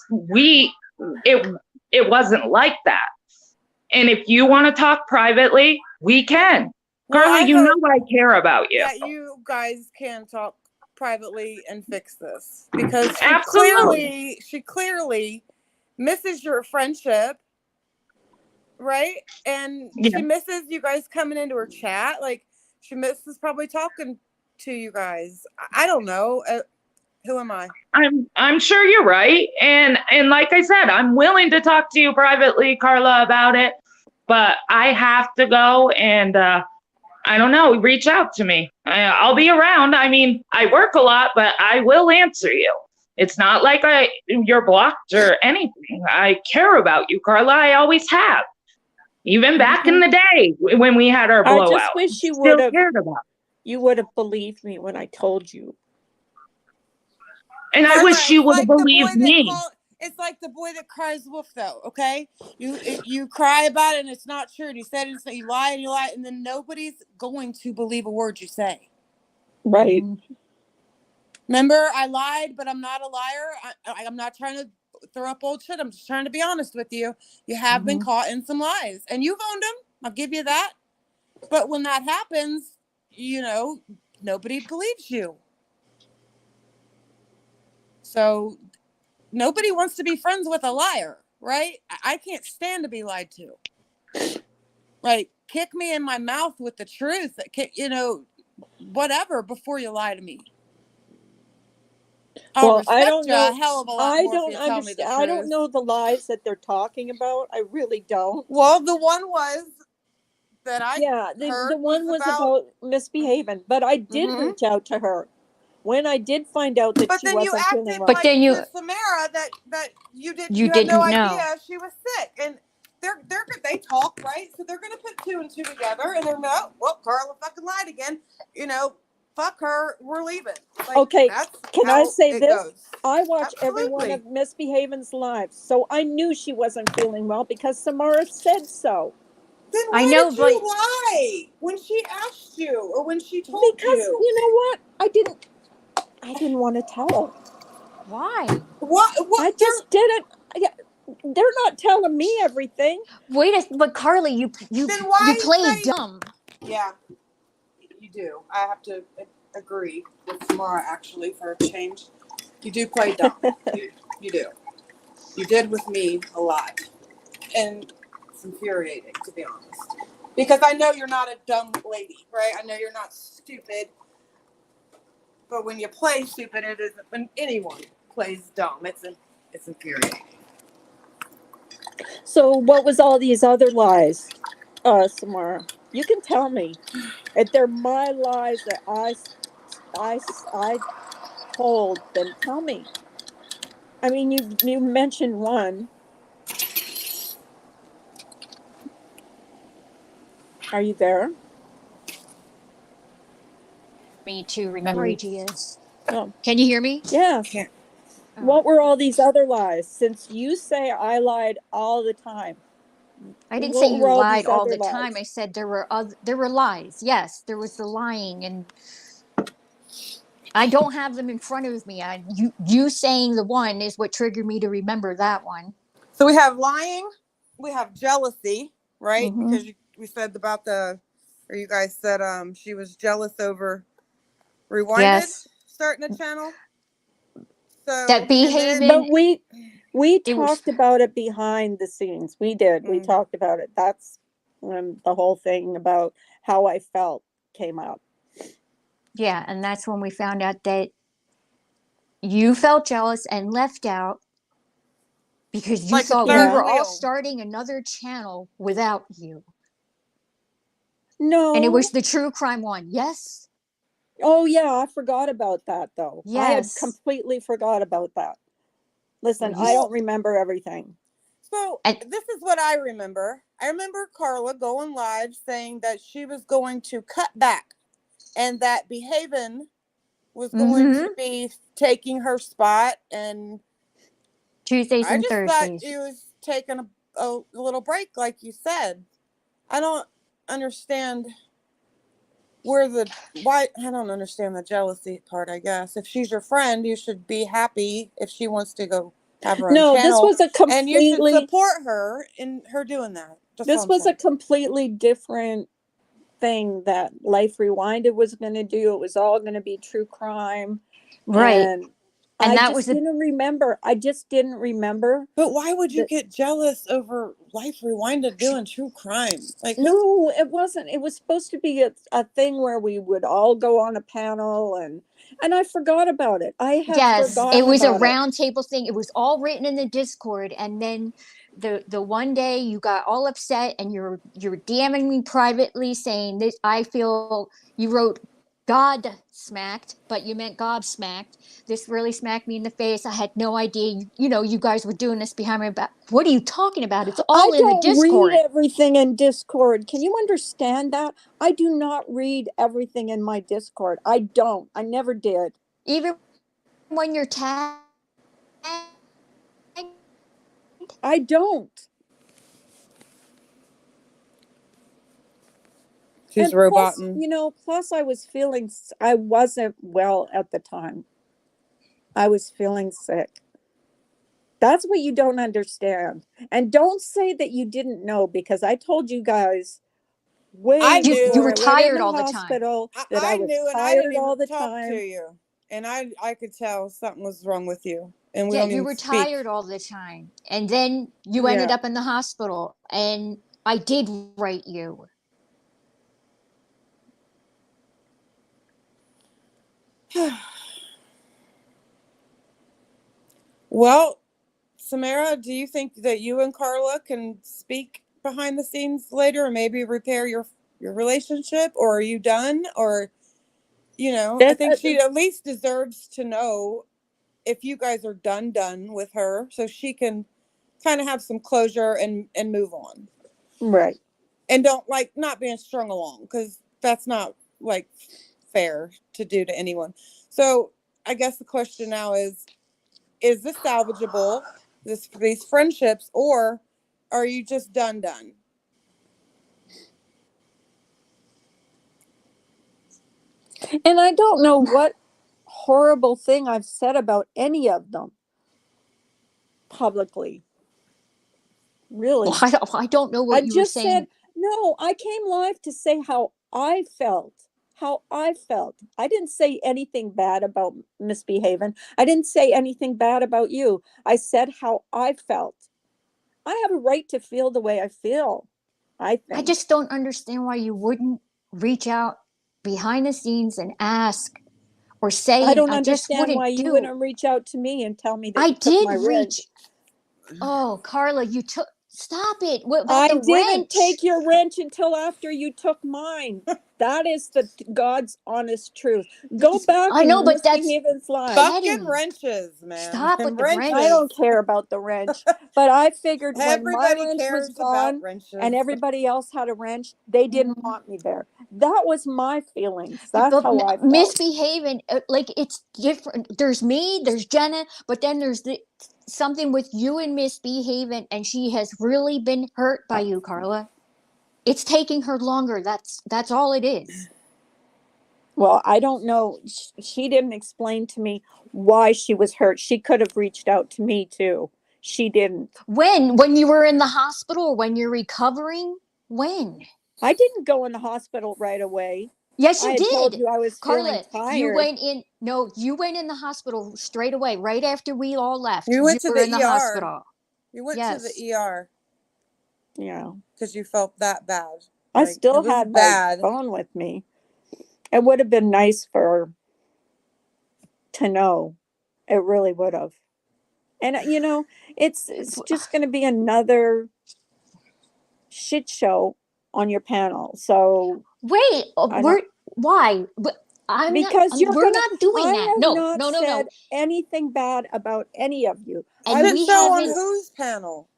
it wasn't like that. And if you want to talk privately, we can. Carla, you know I care about you. Yeah, you guys can talk privately and fix this. Because she clearly misses your friendship. Right? And she misses you guys coming into her chat. Like, she misses probably talking to you guys. I don't know. Who am I? I'm sure you're right. And like I said, I'm willing to talk to you privately, Carla, about it. But I have to go and I don't know, reach out to me. I'll be around. I mean, I work a lot, but I will answer you. It's not like you're blocked or anything. I care about you, Carla. I always have. Even back in the day when we had our blowout. I just wish you would have believed me when I told you. And I wish you would have believed me. It's like the boy that cries wolf, though. Okay, you cry about it and it's not true. And you said it, you lie, and then nobody's going to believe a word you say. Right. Remember, I lied, but I'm not a liar. I'm not trying to throw up old shit. I'm just trying to be honest with you. You have been caught in some lies, and you've owned them. I'll give you that. But when that happens, nobody believes you. So nobody wants to be friends with a liar, right? I can't stand to be lied to. Right? Kick me in my mouth with the truth. Whatever before you lie to me. Well, I don't know. A hell of a lot I more don't understand. I don't know the lies that they're talking about. I really don't. Well, the one was that the one was about misbehaving, but I did reach out to her when I did find out that she wasn't feeling well. But then you Samara that you had no idea she was sick, and they talk, right? So they're gonna put two and two together, and they're Carla fucking lied again. Fuck her, we're leaving. Like, okay, can I say this? Goes. I watch every one of Misbehaving's lives, so I knew she wasn't feeling well because Samara said so. Then why did you lie when she asked you or when she told you? Because you know what? I didn't want to tell her. Why? What? I just didn't. They're not telling me everything. But Carly, you play dumb. Yeah. You do. I have to agree with Samara, actually, for a change. You do play dumb. you do. You did with me a lot. And it's infuriating, to be honest. Because I know you're not a dumb lady, right? I know you're not stupid. But when you play stupid, it isn't. When anyone plays dumb, it's infuriating. So what was all these other lies, Samara? You can tell me. If they're my lies that I told, then tell me. I mean, you mentioned one. Are you there? Me to remember Um, ideas. Oh, Can you hear me? yes. Can't. Oh. What were all these other lies? Since you say I lied all the time. I didn't say What you were all lied these all other the time. lies? I said there were lies. Yes, there was the lying, and I don't have them in front of me. You saying the one is what triggered me to remember that one. So we have lying, we have jealousy, right? Mm-hmm. Because we said about or you guys said she was jealous over Rewinded Yes, starting a channel. that So and then behaving. But we It was talked about it behind the scenes. We did. We Mm. talked about it. That's when the whole thing about how I felt came up. yeah, and that's when we found out that you felt jealous and left out because you Like a thought we third were Yeah. all wheel. starting another channel without you. No. And it was the true crime one. Yes. Oh yeah, I forgot about that though. I had Yes. completely forgot about that. Listen, Well, I don't remember everything. So And- this is what I remember. I remember Carla going live saying that she was going to cut back and that Behavin was going to Mhm. be taking her spot. And Tuesdays I and just thought Thursdays. she was taking a little break, like you said. I don't understand why. I don't understand the jealousy part, I guess. If she's your friend, you should be happy if she wants to go have her own No, this channel. was a And you should completely support her in her doing that. That's all this I'm was a saying. completely different thing that Life Rewinded was going to do. It was all going to be true crime. Right. And And I that just was a didn't remember. I just didn't remember. But why would you The- get jealous over Life Rewinded doing true crime? Like, No, it wasn't. It was supposed to be a thing where we would all go on a panel and I forgot about it. I had yes, it forgotten was a about it. round table thing. It was all written in the Discord, and then the one day you got all upset and you're DMing me privately saying this. I feel you wrote God smacked, but you meant gobsmacked. This really smacked me in the face. I had no idea. You guys were doing this behind my back. What are you talking about? It's all I in the don't Discord. read everything in Discord. Can you understand that? I do not read everything in my Discord. I don't. I never did. Even when you're tagged. I don't. she's And plus, roboting. plus I wasn't well at the time. I was feeling sick. That's what you don't understand. And don't say that you didn't know, because I told you guys way I You knew. before were I went in tired the all the time. hospital that I I was knew, and I didn't tired all even the talk to time. you. And I could tell something was wrong with you. And we Yeah, don't you even were speak. tired all the time. And then you ended Yeah. up in the hospital, and I did write you. Well, Samara, do you think that you and Carla can speak behind the scenes later and maybe repair your relationship? Or are you done? Or, I think she at least deserves to know if you guys are done with her, so she can kind of have some closure and move on. Right. And don't not being strung along, because that's not fair to do to anyone. So I guess the question now is this salvageable, these friendships, or are you just done? And I don't know what horrible thing I've said about any of them publicly. Really. Well, I don't know what I you were just saying. said, no, I came live to say how I felt. I didn't say anything bad about Misbehaving. I didn't say anything bad about you. I said how I felt. I have a right to feel the way I feel, I think. I just don't understand why you wouldn't reach out behind the scenes and ask or say, I don't I just understand why wouldn't you do. wouldn't reach out to me and tell me that I you took did my rig. reach. Oh, Carla, you took Stop it. What about I the didn't wrench? take your wrench until after you took mine. That is the God's honest truth. Go back I know, and but that's misbehave and fly. Fucking petty. wrenches, man. Stop with the wrench. I don't care about the wrench, but I figured when my Everybody wrench was cares about gone wrenches. and everybody else had a wrench, they didn't want me there. That was my feelings. That's But how I felt. misbehaving, like it's different. There's me, there's Jenna, but then there's something with you and misbehaving, and she has really been hurt by you, Carla. It's taking her longer. That's all it is. Well, I don't know. She didn't explain to me why she was hurt. She could have reached out to me too. She didn't. When you were in the hospital, or when you're recovering, when? I didn't go in the hospital right away. Yes, you I had told did. you I was Carla, feeling tired. you went in. No, you went in the hospital straight away, right after we all left. You went to were the in the ER. hospital. You went Yes. to the ER Yeah. because you felt that bad. I Like, still it was had bad. my phone with me. It would have been nice for her to know. It really would have. And it's just going to be another shit show on your panel. So Wait, why? But because we're not doing I that. have No, not no, no, said no. anything bad about any of you. And I Shit we show on haven't- whose panel?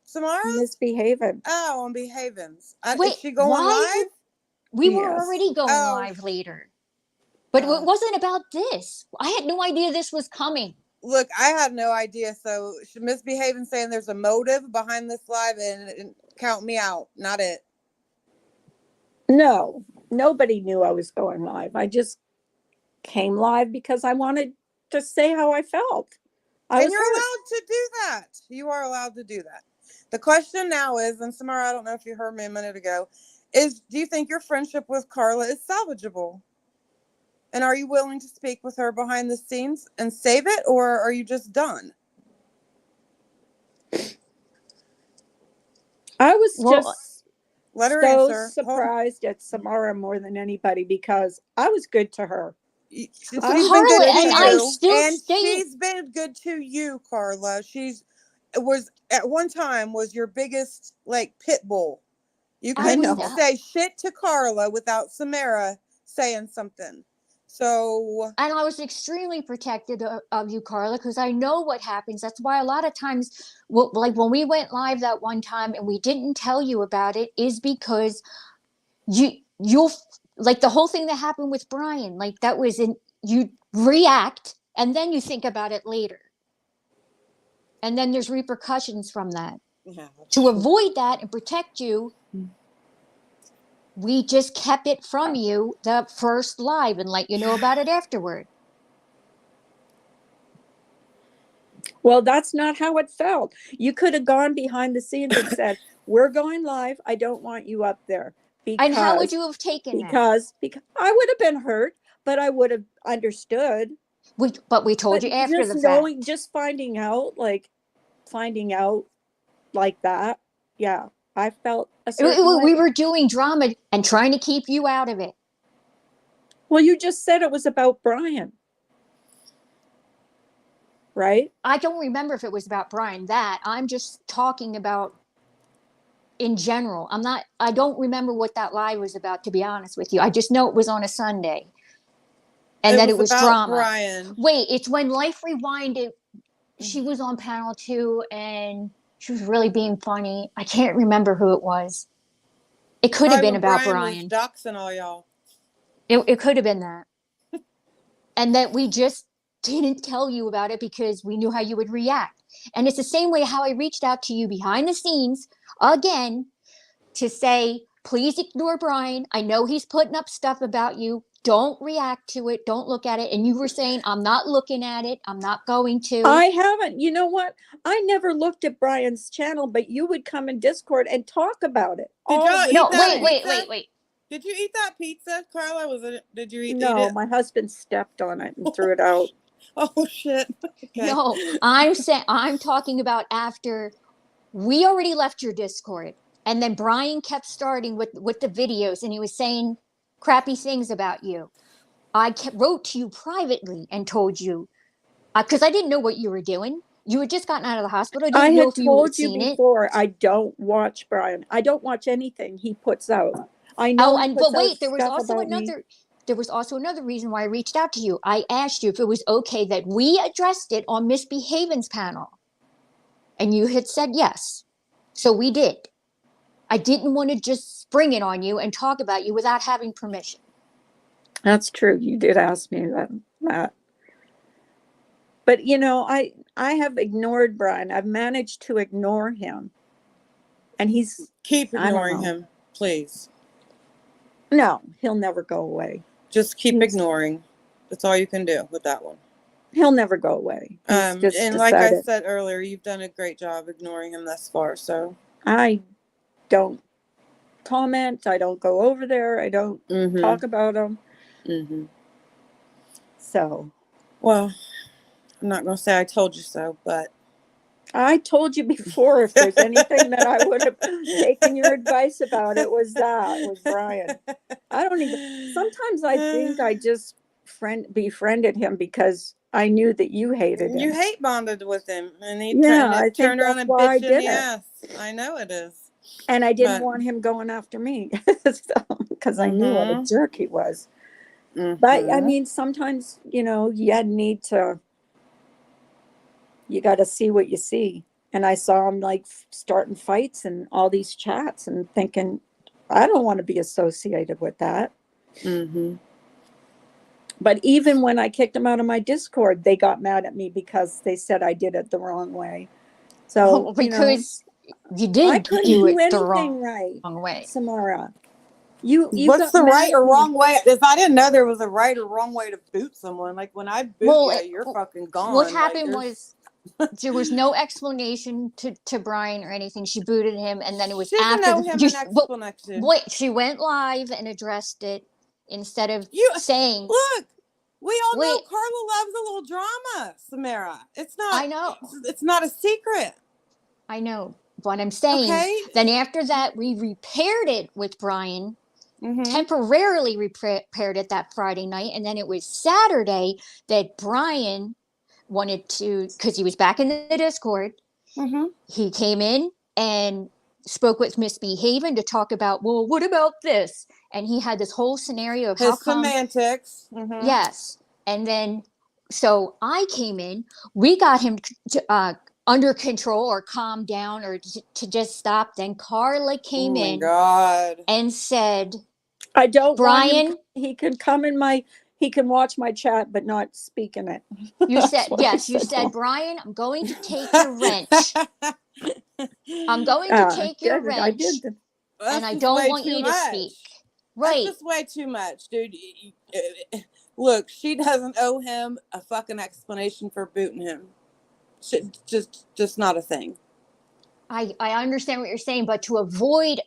Samara's? misbehaving. Oh, on Behavens. Wait, Is she going why? live? We were Yes. already going Oh. live later. But Oh. it wasn't about this. I had no idea this was coming. Look, I had no idea. So Misbehaving saying there's a motive behind this live and count me out. Not it. No, nobody knew I was going live. I just came live because I wanted to say how I felt. And you're allowed to do that. You are allowed to do that. The question now is, and Samara, I don't know if you heard me a minute ago, is do you think your friendship with Carla is salvageable? And are you willing to speak with her behind the scenes and save it, or are you just done? I was Well, just Let her so answer. surprised at Samara more than anybody because I was good to her. She's I- been Carla, good to and you, I still and stay- she's been good to you, Carla. Was at one time was your biggest like pit bull. You I couldn't know. say shit to Carla without Samara saying something. So And I was extremely protected of you, Carla, because I know what happens. That's why a lot of times, like when we went live that one time and we didn't tell you about it, is because you'll like the whole thing that happened with Brian. Like that was you react and then you think about it later, and then there's repercussions from that. yeah. To avoid that and protect you, we just kept it from you the first live and let you know about it afterward. Well, that's not how it felt. You could have gone behind the scenes and said, "We're going live. I don't want you up there." And how would you have taken that? Because I would have been hurt, but I would have understood. But we told But you after just the fact. just finding out like that, yeah, I felt a certain We way. were doing drama and trying to keep you out of it. Well, you just said it was about Brian, right? I don't remember if it was about Brian. I'm just talking about in general. I don't remember what that live was about, to be honest with you. I just know it was on a Sunday. And that it was about drama. Brian. Wait, it's when Life Rewinded. She was on panel 2 and she was really being funny. I can't remember who it was. It could have been about Brian. Was doxing all y'all. It could have been that. And that we just didn't tell you about it because we knew how you would react. And it's the same way how I reached out to you behind the scenes again to say, please ignore Brian. I know he's putting up stuff about you. Don't react to it. Don't look at it. And you were saying, I'm not looking at it. I'm not going to. I haven't. You know what? I never looked at Brian's channel, but you would come in Discord and talk about it. Did y'all eat No, that wait. Did you eat that pizza, Carla? Did you eat No, it? my husband stepped on it and threw it out. Oh shit. Okay. No, I'm talking about after we already left your Discord. And then Brian kept starting with the videos and he was saying crappy things about you. I wrote to you privately and told you, because I didn't know what you were doing. You had just gotten out of the hospital. I I didn't know had if you had told you seen it. before, I don't watch Brian. I don't watch anything he puts out. I know Oh, he and puts but out wait, stuff about me. there was also another reason why I reached out to you. I asked you if it was okay that we addressed it on Misbehaven's panel. And you had said yes. So we did. I didn't want to just spring it on you and talk about you without having permission. That's true. You did ask me that. But you know, I have ignored Brian. I've managed to ignore him. And he's Keep I don't ignoring know. him, please. No, he'll never go away. Just keep He's- ignoring. That's all you can do with that one. He'll never go away. He's just And like I decided. said earlier, you've done a great job ignoring him thus far. So I don't comment. I don't go over there. I don't talk about him. So, well, I'm not going to say I told you so, but I told you before, if there's anything that I would have taken your advice about, it was Brian. I don't even, sometimes I think I just befriended him because I knew that you hated him. You hate bonded with him, and he I think turned around that's and why I bitched in did the it. ass. I know it is. And I didn't want him going after me because I knew what a jerk he was. But I mean, sometimes, you know, you got to see what you see. And I saw him like starting fights and all these chats and thinking, I don't want to be associated with that. But even when I kicked him out of my Discord, they got mad at me because they said I did it the wrong way. So because you I did couldn't do do it the anything wrong way. Samara. You What's got the mad right at or me. wrong way? If I didn't know there was a right or wrong way to boot someone, like when I boot you, you're fucking gone. What happened was there was no explanation to Brian or anything. She booted him, and then it was she didn't after know him an explanation. Wait, she went live and addressed it instead of saying, "Look, we all know Carla loves a little drama, Samara. It's not. I know. It's not a secret. I know, but I'm saying then after that we repaired it with Brian. Temporarily repaired it that Friday night, and then it was Saturday that Brian wanted to, because he was back in the Discord. He came in and spoke with Misbehaving to talk about, well, what about this? And he had this whole scenario of his how come semantics. Yes, and then so I came in. We got him under control or calm down or to just stop. Then Carla came in and said, I don't Brian, want him, he can come in he can watch my chat, but not speak in it. You said, yes, you said, Brian, I'm going to take your wrench. I'm going to take your wrench. I did. And I don't want you to speak. Right. That's just way too much, dude. Look, she doesn't owe him a fucking explanation for booting him. Just not a thing. I understand what you're saying, but to avoid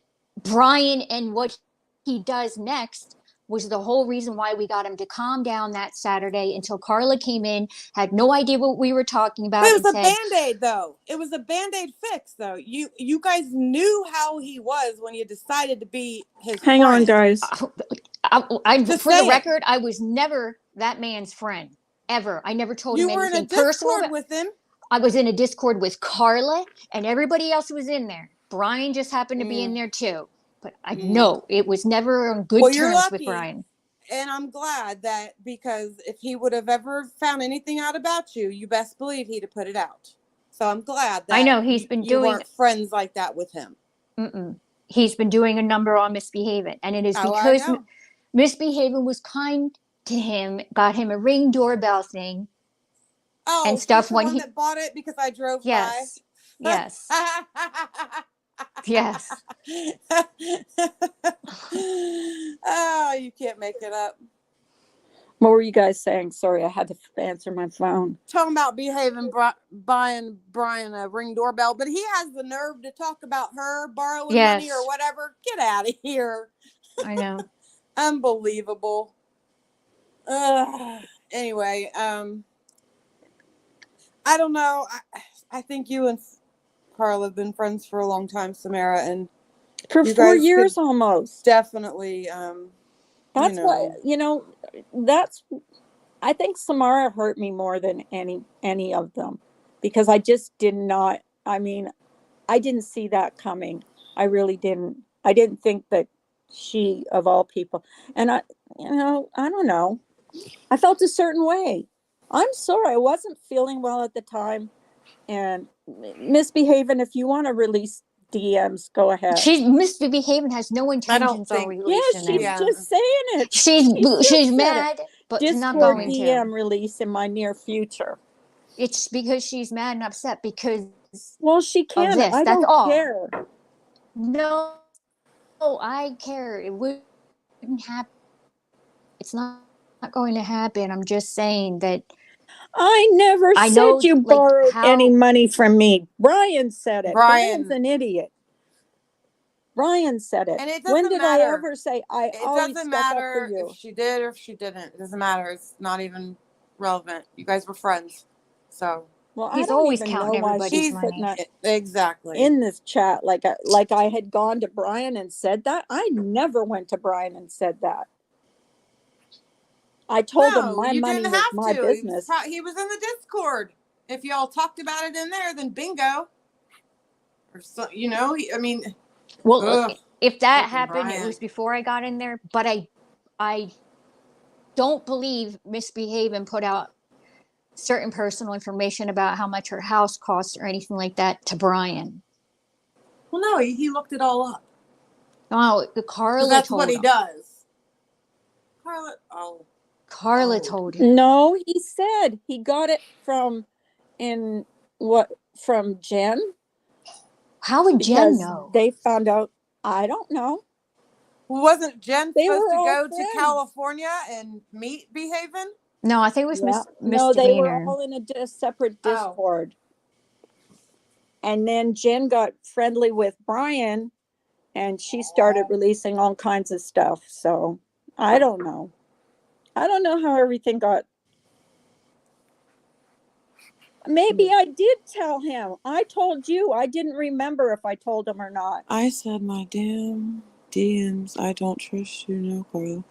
Brian and what he does next was the whole reason why we got him to calm down that Saturday until Carla came in, had no idea what we were talking about. It was a Band-Aid, though. It was a Band-Aid fix, though. You guys knew how he was when you decided to be his Hang friend. on, guys. For the record, I was never that man's friend, ever. I never told him anything personal. You were in a Discord with him. I was in a Discord with Carla, and everybody else was in there. Brian just happened to be in there, too. But I know it was never on good terms with Brian. And I'm glad that, because if he would have ever found anything out about you, you best believe he'd have put it out. So I'm glad that I know he's been you weren't friends like that with him. He's been doing a number on Misbehaving, and it is because Misbehaving was kind to him, got him a Ring doorbell thing, and stuff when he bought it because I drove by. Yes. Yes. Oh, you can't make it up. What were you guys saying? Sorry, I had to answer my phone. Talking about buying Brian a Ring doorbell, but he has the nerve to talk about her borrowing money or whatever. Get out of here. I know. Unbelievable. Anyway, I don't know. I think you and Carl have been friends for a long time, Samara, and for 4 years almost. Definitely. That's why, I think Samara hurt me more than any of them. because I just did not, I mean, I didn't see that coming. I really didn't. I didn't think that she, of all people, and I don't know. I felt a certain way. I'm sorry, I wasn't feeling well at the time. And misbehaving, if you want to release DMs, go ahead. She's misbehaving, has no intentions on think- releasing She's them. just saying it. She's just said mad, but she's not Discord going DM to. release in my near future. It's because she's mad and upset because Well, she can. this, I that's don't all. care. no, I care. It wouldn't happen. It's not going to happen. I'm just saying that I never I said know, you like, borrowed how- any money from me. Brian said it. Brian. Brian's an idiot. Brian said it. And it When doesn't did I matter. ever say I It always doesn't stuck up for matter you? if she did or if she didn't. It doesn't matter. It's not even relevant. You guys were friends. So Well, He's I don't always even counting know why everybody's she's money. putting that exactly. in this chat like I had gone to Brian and said that. I never went to Brian and said that. I told him my you money didn't was have my to. business. He was in the Discord. If y'all talked about it in there, then bingo. Or so, I mean, well, ugh, if that fucking happened, it Brian. was before I got in there. But I don't believe Misbehaving put out certain personal information about how much her house costs or anything like that to Brian. well, no, he looked it all up. Oh, 'Cause Carla that's told what he him. does. Carla Oh. told him. No, he said he got it from Jen. How would Jen Because know? they found out. I don't know. Well, wasn't Jen They supposed were to all go to friends. California and meet Behaving? No, I think it was Yeah. No, they were Misdemeanor. all in a separate Oh. Discord. And then Jen got friendly with Brian and she started releasing all kinds of stuff. So I don't know. I don't know how everything got. Maybe I did tell him. I told you. I didn't remember if I told him or not. I said my damn DMs. I don't trust you, no, Carla.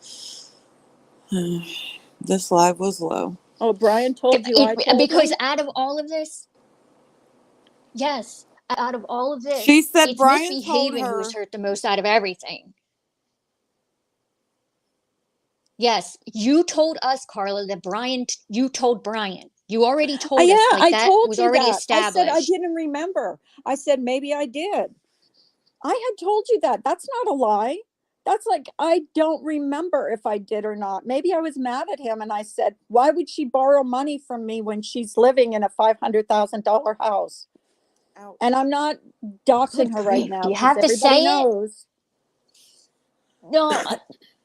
This live was low. Oh, Brian told you I told Because him? out of all of this, yes, out of all of this, She said it's Brian told Misbehaving her. who's hurt the most out of everything. Yes, you told us, Carla, that you told Brian. You already told Yeah, us, like I that told was you already that. established. I said I didn't remember. I said maybe I did. I had told you that. That's not a lie. That's like, I don't remember if I did or not. Maybe I was mad at him and I said, why would she borrow money from me when she's living in a $500,000 house? Ouch. And I'm not doxing Good her right grief. now. Do you 'cause have to everybody say it? knows. No,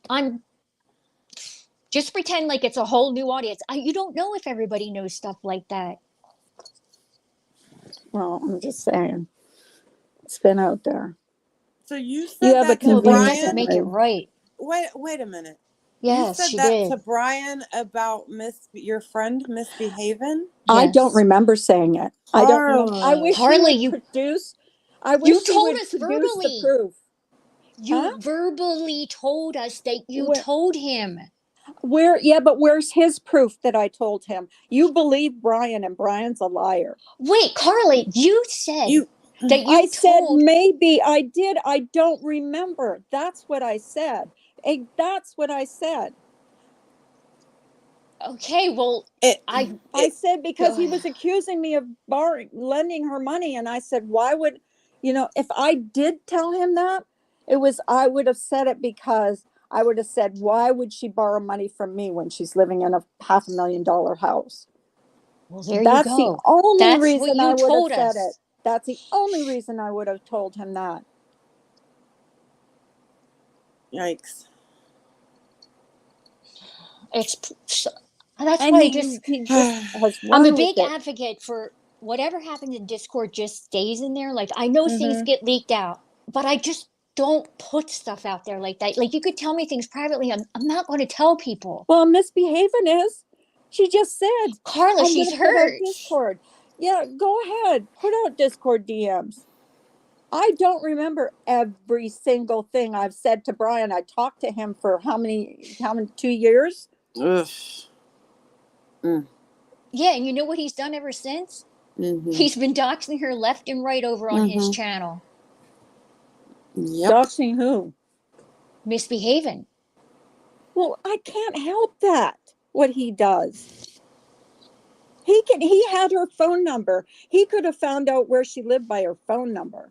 I'm just pretend like it's a whole new audience. You don't know if everybody knows stuff like that. Well, I'm just saying. It's been out there. So you said You have that a to No, but it convenience doesn't Brian? make it right. Wait a minute. Yes, you said she that did. to Brian about your friend Misbehaving? I don't Yes. remember saying it. I don't remember. I Carla. wish Carla, you you- would produce. I wish You you told would us produce the verbally. proof. You Huh? verbally told us that you Where- told him. Yeah, but where's his proof that I told him? You believe Brian and Brian's a liar. Wait, Carla, you said that you I said told. maybe I did. I don't remember. That's what I said. That's what I said. Okay, well, I said because he was accusing me of lending her money, and I said, why would, if I did tell him that, I would have said it because I would have said, why would she borrow money from me when she's living in a $500,000 house? Well, there That's you the go. only That's reason what you I would told have said us. it. That's the only reason I would have told him that. Yikes. That's And why he just has I'm run a with big it. advocate for whatever happens in Discord just stays in there. Like, I know things Mhm. get leaked out, but I just don't put stuff out there like that. Like, you could tell me things privately. I'm not going to tell people. Well, Misbehaving is. She just said, Carla, I'm she's gonna put out hurt. Discord. Yeah, go ahead. Put out Discord DMs. I don't remember every single thing I've said to Brian. I talked to him for how many 2 years? Ugh. Yeah, and you know what he's done ever since? Mm-hmm. He's been doxing her left and right over on his channel. Yep. Doxing who? Misbehaving. Well, I can't help that, what he does. He had her phone number. He could have found out where she lived by her phone number.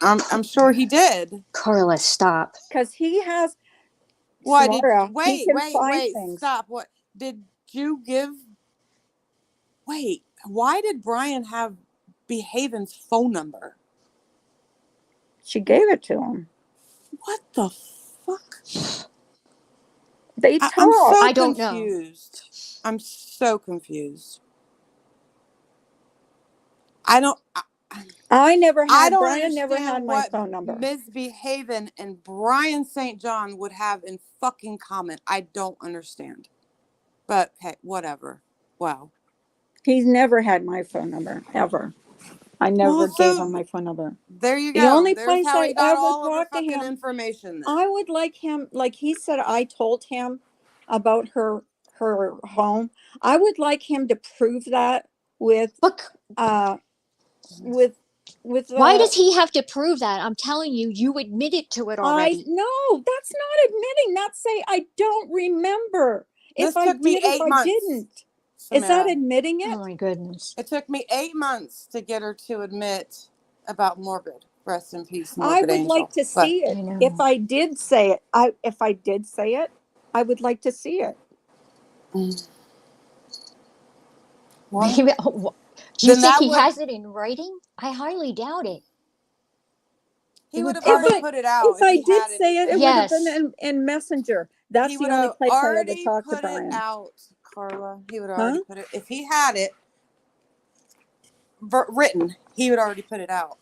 I'm sure he did. Carla, stop. Because he has Why Samara, did wait, he can wait, find wait, things. stop. What did you give? Wait, why did Brian have Behaven's phone number? She gave it to him. What the fuck? They I'm talk. so I don't know. confused. I'm so confused. I don't Brian never understand had my what phone number. Ms. Behaven and Brian St. John would have in fucking common. I don't understand. But hey, whatever. Wow. He's never had my phone number, ever. I never gave him my phone number. There you go. The only There's place how I he got ever all of her talked to fucking him, information. Then. I would like him, like he said, I told him about her home. I would like him to prove that with But why does he have to prove that? I'm telling you, you admitted to it already. No, that's not admitting. That's say I don't remember. This if I took me did, 8 if months. I didn't. Samara. Is that admitting it? Oh my goodness. It took me 8 months to get her to admit about Morbid. Rest in peace, I Morbid would Angel. like to see it. If I did say it, I would like to see it. What? Do you think he has it in writing? I highly doubt it. He would have already put it out. If I did say it, it would have been in Messenger. That's the only place I ever talked to Brian. He would have already put it out, Carla. He would have already put it. If he had it written, he would already put it out.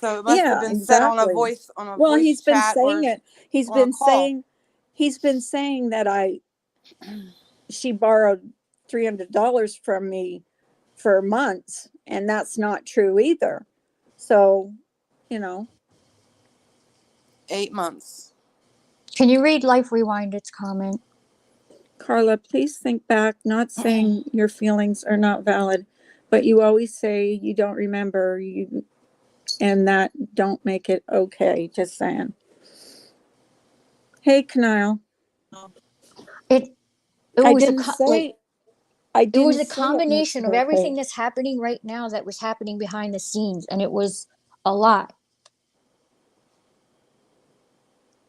So it must have been said on a voice well, he's been chat saying it. He's been saying that she borrowed $300 from me for months, and that's not true either. So, 8 months. Can you read Life Rewinded's comment? Carla, please think back, not saying your feelings are not valid, but you always say you don't remember, and that don't make it okay. Just saying. Hey, Kanile. It was a say combination of okay. everything that's happening right now that was happening behind the scenes, and it was a lot.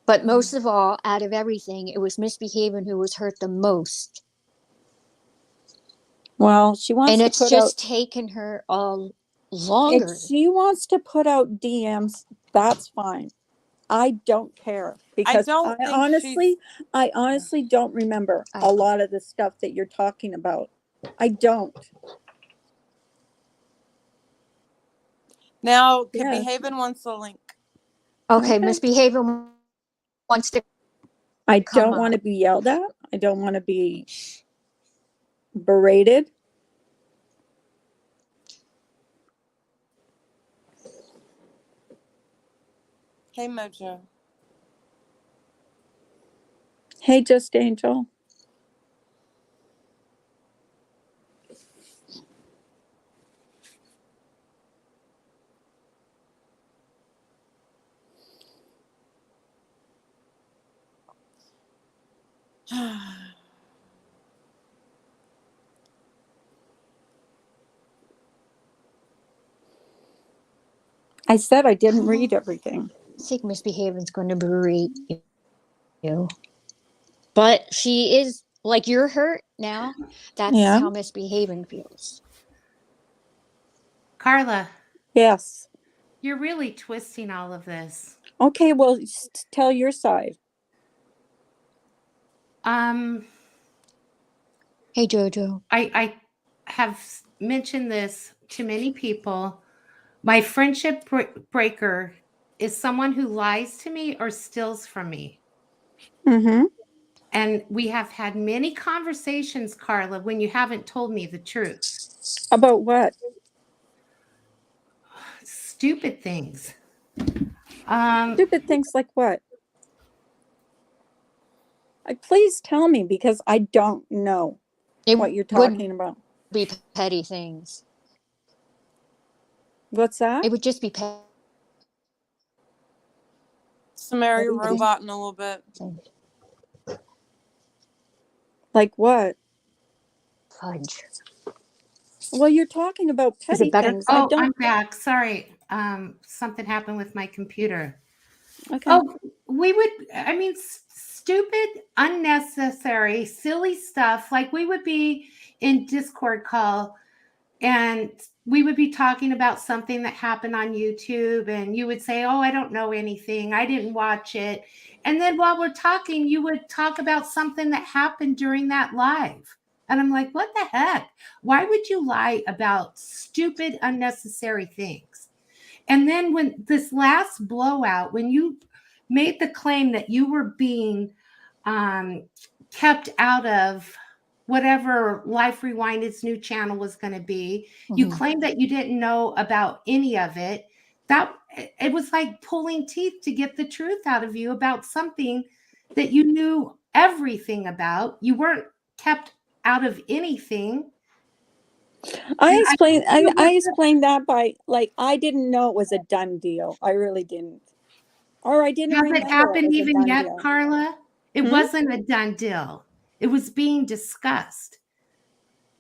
But most of all, out of everything, it was Misbehaving who was hurt the most. Well, she wants and to it's put just out, taken her longer. If she wants to put out DMs, that's fine. I don't care because I honestly don't remember a lot of the stuff that you're talking about. I don't. Now, Behaven wants a link. Okay, Misbehaving wants to. I don't want to be yelled at. I don't want to be berated. Hey, Mojo. Hey, Just Angel. I said I didn't read everything. I think Misbehaving's going to berate you. But she is, like, you're hurt now. That's how Misbehaving feels. Carla. Yes. You're really twisting all of this. Okay, well, tell your side. Hey, Jojo. I have mentioned this to many people. My friendship breaker is someone who lies to me or steals from me. Mm-hmm. And we have had many conversations, Carla, when you haven't told me the truth. About what? Stupid things. Stupid things like what? Please tell me, because I don't know. It what you're would talking about. be petty things. What's that? It would just be petty Samara, you're Petty things. roboting a little bit. things. Like what? Fudge. Well, you're talking about Is petty it better? things. I Oh, I'm don't. back. Sorry. Something happened with my computer. Okay. Oh, I mean, stupid, unnecessary, silly stuff. Like we would be in Discord call and we would be talking about something that happened on YouTube and you would say, oh, I don't know anything. I didn't watch it. And then while we're talking, you would talk about something that happened during that live. And I'm like, what the heck? Why would you lie about stupid, unnecessary things? And then when this last blowout, when you made the claim that you were being kept out of whatever Life Rewinded's new channel was going to be, you claimed that you didn't know about any of it. That it was like pulling teeth to get the truth out of you about something that you knew everything about. You weren't kept out of anything. I explained that by like I didn't know it was a done deal. I really didn't. Or I didn't Has remember it it happened was a even done yet, deal. Carla? It wasn't a done deal. It was being discussed.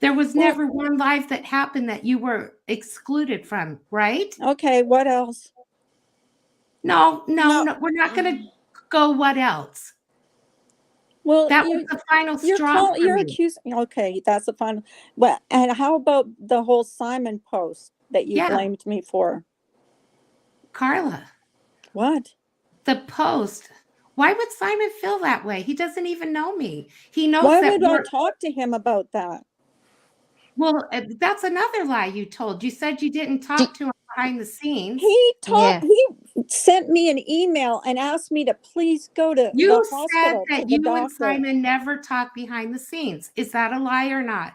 There was never one live that happened that you were excluded from, right? Okay, what else? No, we're not going to go what else. Well, That was the final straw. you're accusing. Okay, that's the final. Well, and how about the whole Simon post that you blamed me for? Carla. What? The post. Why would Simon feel that way? He doesn't even know me. He knows Why that would I talk to him about that? Well, that's another lie you told. You said you didn't talk to him behind the scenes. He sent me an email and asked me to please go to the hospital. Said that you and Simon never talk behind the scenes. Is that a lie or not?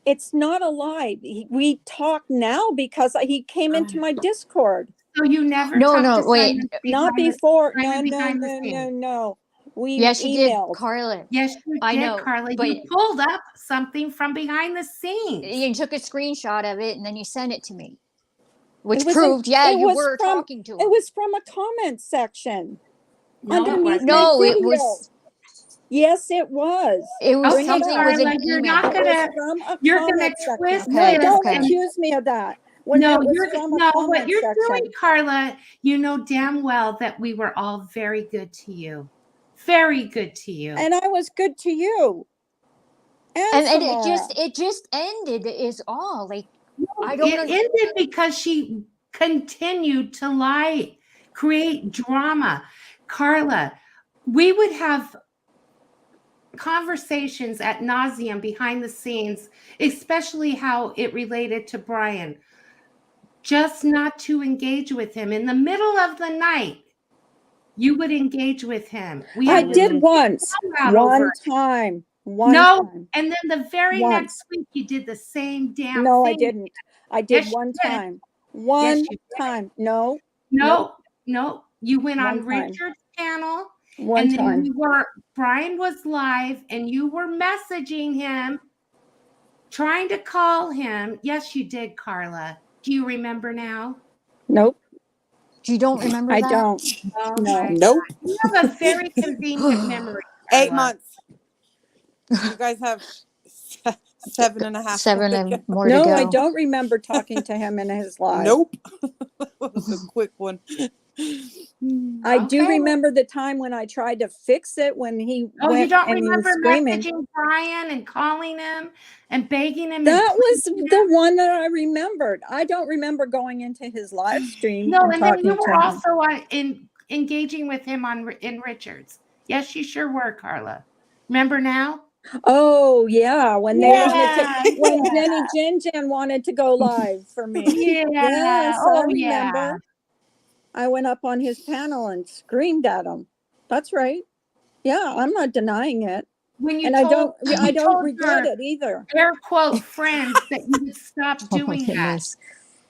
It's not a lie. We talk now because he came into my Discord. So you never No, to wait. Simon Not before. No. No. We yes, you emailed. did, Carla. Yes, you I did, know, Carla. but You pulled up something from behind the scenes. You took a screenshot of it and then you sent it to me, which was proved, you were talking to him. It was from a comment section. No, underneath it was. Yes, it was. It was Okay, something Carla, with an you're email. not gonna. You're gonna twist No, it. don't Okay. accuse me of that. What you're comment doing, Carla, you know damn well that we were all very good to you. Very good to you. And I was good to you. And it just ended is all. Like I don't know. It ended because she continued to lie, create drama. Carla, we would have conversations ad nauseum behind the scenes, especially how it related to Brian. Just not to engage with him. In the middle of the night, you would engage with him. I did once. One time. And then the very next week you did the same damn thing. No, I didn't. I did Yes, one you did. time. One time. No. You went One on time. Richard's panel. One and time. then Brian was live and you were messaging him, trying to call him. Yes, you did, Carla. Do you remember now? Nope. You don't remember that? I don't. Oh, No. Nope. You have a very convenient memory. 8 Carla. months. You guys have 7.5. 7 and more to No, go. I don't remember talking to him in his life. Nope. That was a quick one. I do Okay. remember the time when I tried to fix it when he Oh, went you don't and he was remember screaming. messaging Brian and calling him and begging him? That was the one that I remembered. I don't remember going into his live stream No, and and then talking you to were him. also engaging with him in Richards. Yes, you sure were, Carla. Remember now? Oh yeah, when they Yeah, when Jenny Jen Jen wanted to go live for me. Yeah. Yes, I Oh, remember. yeah. I went up on his panel and screamed at him. That's right. Yeah, I'm not denying it. When you And told, I don't told regret your it either. air quote friends that you would stop Oh my doing that. goodness.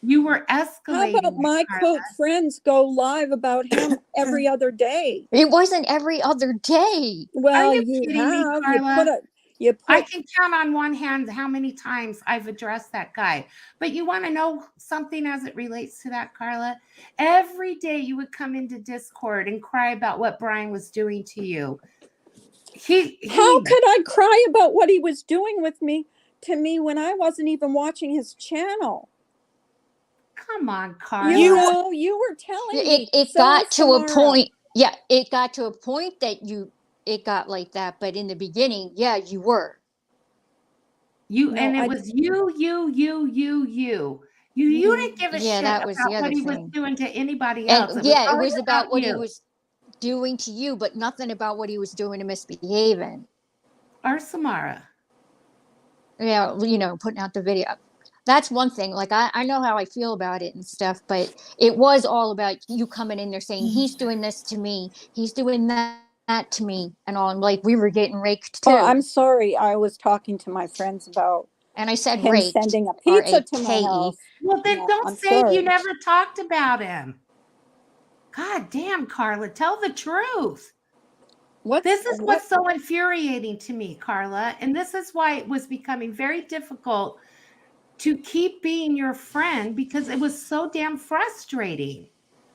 You were How escalating. about my it, Carla. quote friends go live about him every other day? It wasn't every other day. Well, you you kidding me, have. Carla? You put, I can count on one hand how many times I've addressed that guy. But you want to know something as it relates to that, Carla? Every day you would come into Discord and cry about what Brian was doing to you. How could I cry about what he was doing to me when I wasn't even watching his channel? Come on, Carla. You were telling me. It got to a point. Yeah, it got to a point that it got like that. But in the beginning, yeah, you were. And it was you. You didn't give a shit about what he was doing to anybody else. And it was about what he was doing to you, but nothing about what he was doing to Misbehaving. Or Samara. Yeah, putting out the video. That's one thing. Like, I know how I feel about it and stuff, but it was all about you coming in there saying, he's doing this to me, he's doing that to me, and all. And like, we were getting raked too. Oh, I'm sorry. I was talking to my friends about and I said him raked, sending a pizza to my house. Well, then don't say you never talked about him. God damn, Carla, tell the truth. This is what's so infuriating to me, Carla. And this is why it was becoming very difficult to keep being your friend, because it was so damn frustrating.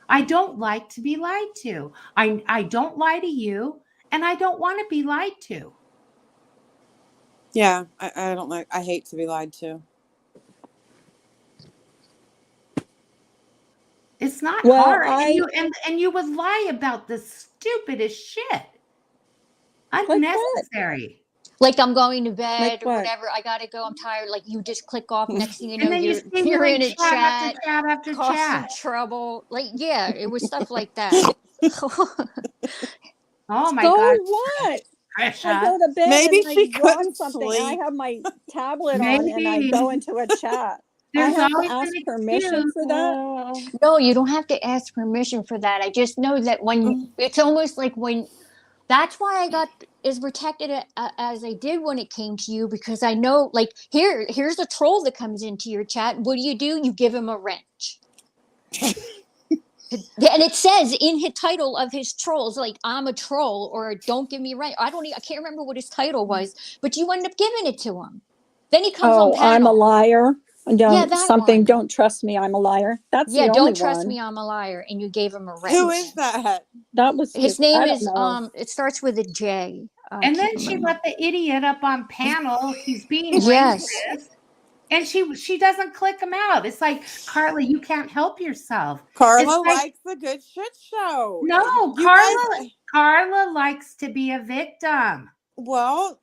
I don't like to be lied to. I don't lie to you, and I don't want to be lied to. Yeah, I hate to be lied to. It's not hard. And you would lie about the stupidest shit. Unnecessary. Like, I'm going to bed or whatever. I gotta go. I'm tired. Like, you just click off. Next thing you know, you're in a chat after chat. Trouble. Like, yeah, it was stuff like that. Oh my God. What? I go to bed. Maybe and she I draw couldn't something. sleep. I have my tablet on and I go into a chat. I have to ask permission for that. No, you don't have to ask permission for that. I just know that it's almost like when. That's why I got as protected as I did when it came to you, because I know, like, here's a troll that comes into your chat. What do? You give him a wrench. And it says in his title of his trolls, like, I'm a troll, or don't give me a wrench. I can't remember what his title was, but you end up giving it to him. Then he comes on panel. I'm a liar. Don't trust me, I'm a liar. That's the only don't trust one. me, I'm a liar. And you gave him a wrench. Who is that? That was his name is it starts with a J. And then she let the idiot up on panel. He's being racist. And she doesn't click him out. It's like, Carla, you can't help yourself. Carla likes a good shit show. No, Carla likes to be a victim. Well,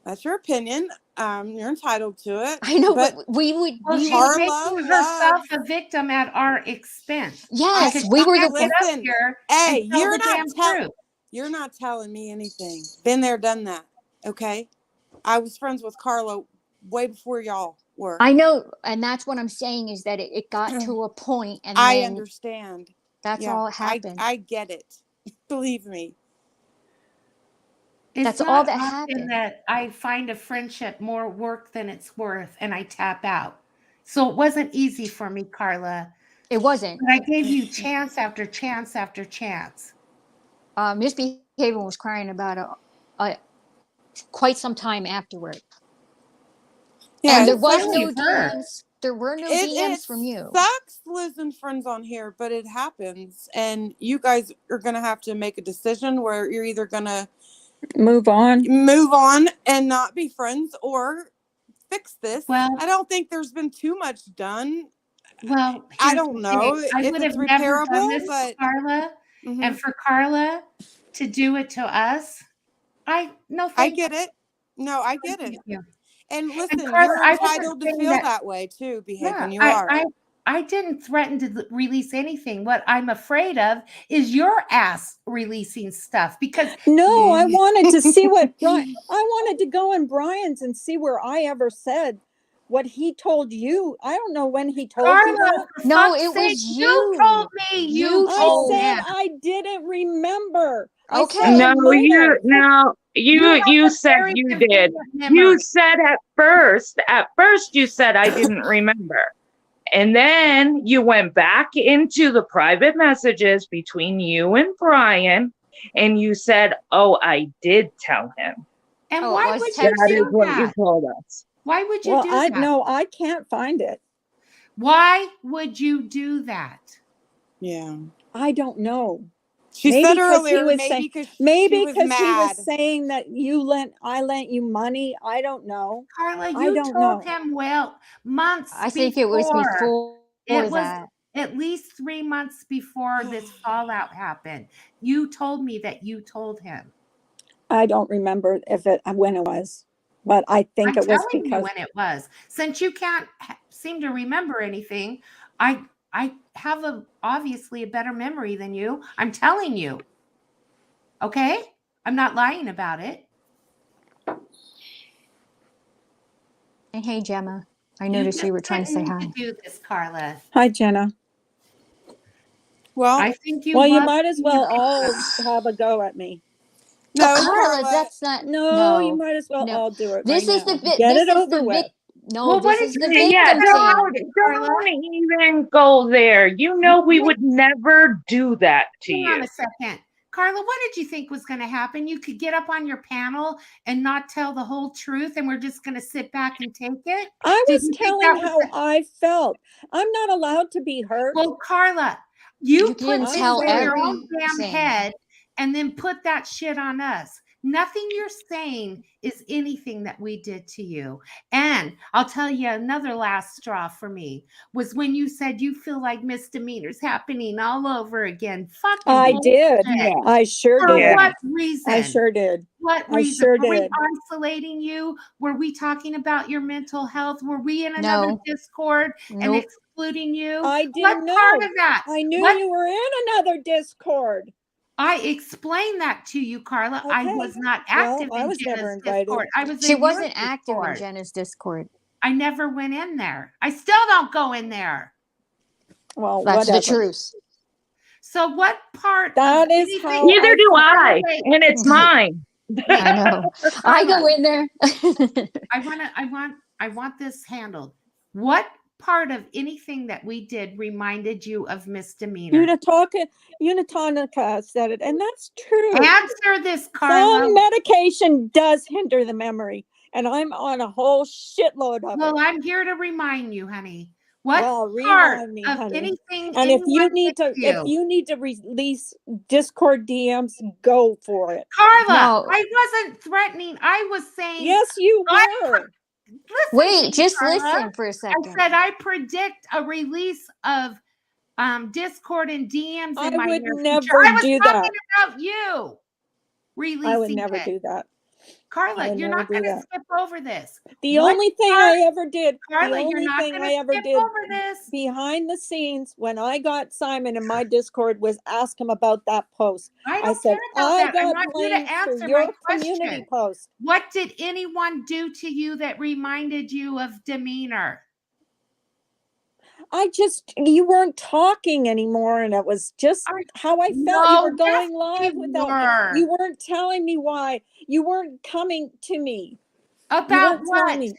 that's your opinion. You're entitled to it. I know, but we would. She's making herself a victim at our expense. Yes, we were listen. Hey, you're not telling me anything. Been there, done that. Okay, I was friends with Carla way before y'all were. I know, and that's what I'm saying is that it got to a point, and I understand. That's all it happened. I get it. Believe me. That's all that happened. That I find a friendship more work than it's worth, and I tap out. So it wasn't easy for me, Carla. It wasn't. But I gave you chance after chance after chance. Misbehaving was crying about it quite some time afterward. Yeah, and there was no DMs. There were no DMs from you. It sucks losing friends on here, but it happens, and you guys are gonna have to make a decision where you're either gonna move on and not be friends, or fix this. Well, I don't think there's been too much done. Well, I don't know I would have never done this, Carla, and for Carla to do it to us, I get it. No, I get it. You. And listen, and Carla, you're entitled to feel that way too, Behaving. You are. I didn't threaten to release anything. What I'm afraid of is your ass releasing stuff, because I wanted to see I wanted to go in Brian's and see where I ever said what he told you. I don't know when he told you that. No, it was you. You told me. You told me. I didn't remember. Okay. You said you did. You said at first you said I didn't remember. And then you went back into the private messages between you and Brian, and you said, oh, I did tell him. And Oh, it why was would you text. That is do what you that? told us. Why would you Well, do I that? no, I can't find it. Why would you do that? Yeah. I don't know. She Maybe said 'cause he earlier, was maybe saying- because Maybe she was because he was mad. saying that I lent you money. I don't know. Carla, I you don't told know. him months I think it was before It was that. at least 3 months before this fallout happened. You told me that you told him. I don't remember when it was, but I think I'm it was telling you because when it was. Since you can't seem to remember anything, I have obviously a better memory than you. I'm telling you. Okay? I'm not lying about it. And hey, Gemma, I You noticed just you were trying to say didn't hi. need to do this, Carla. hi, Jenna. Well, I think you Well, you love might as me. well all have a go at me. no, Oh, Carla, Carla. that's not. No, you No, might as well no. all do it This right is the now. Get this it is over the with. No, Well, what this is did the you say Yeah, victim about thing. don't even go there. You know we would never do that to Hang you. on a second. Carla, what did you think was going to happen? You could get up on your panel and not tell the whole truth, and we're just going to sit back and take it? I Did was you think telling that was how I felt. I'm not allowed to be hurt. Well, Carla, you You put didn't this tell in your own damn everything. head and then put that shit on us. Nothing you're saying is anything that we did to you. And I'll tell you another last straw for me was when you said you feel like misdemeanors happening all over again. Fucking I did. bullshit. I sure For did. what reason? I sure did. What I reason? sure Were we did. isolating you? Were we talking about your mental health? Were we in another No. Discord and Nope. excluding you? I What didn't part know. of that? I knew What- you were in another Discord. I explained that to you, Carla. I Okay. was not Well, active I in was never Jenna's invited. Discord. I was She in your wasn't active in Discord. Jenna's Discord. I never went in there. I still don't go in there. Well, That's whatever. the truth. So what part That of is anything- how Neither do I, Wait, and it's mine. I know. I go in there. I want this handled. What part of anything that we did reminded you of misdemeanor? Unitonica said it, and that's true. Answer this, Carla. Some medication does hinder the memory, and I'm on a whole shitload of Well, it. I'm here to remind you, honey. What Well, part remind me, of honey. anything And if you anyone need did to, if you need to release Discord DMs, go for it. Carla, No. I wasn't threatening. I was saying, Yes, you I- were. listen to Wait, me, just Carla. listen for a I second. said I predict a release of Discord and DMs I in my would near never future. I was do talking that. about you releasing I would never it. do that. I Carla, would you're never not do going to that. skip over this. The What only thing part- I ever did, Carla, the you're only not thing going I to ever skip did over this. behind the scenes when I got Simon in my Discord was ask him about that post. I I don't said, care about I that. I got want you to blamed for answer your my community question. post. What did anyone do to you that reminded you of demeanor? You weren't talking anymore, and it was just how I felt. No, You were going yes, live you without were. me. You weren't telling me why. You weren't coming to me. You About weren't telling what? me.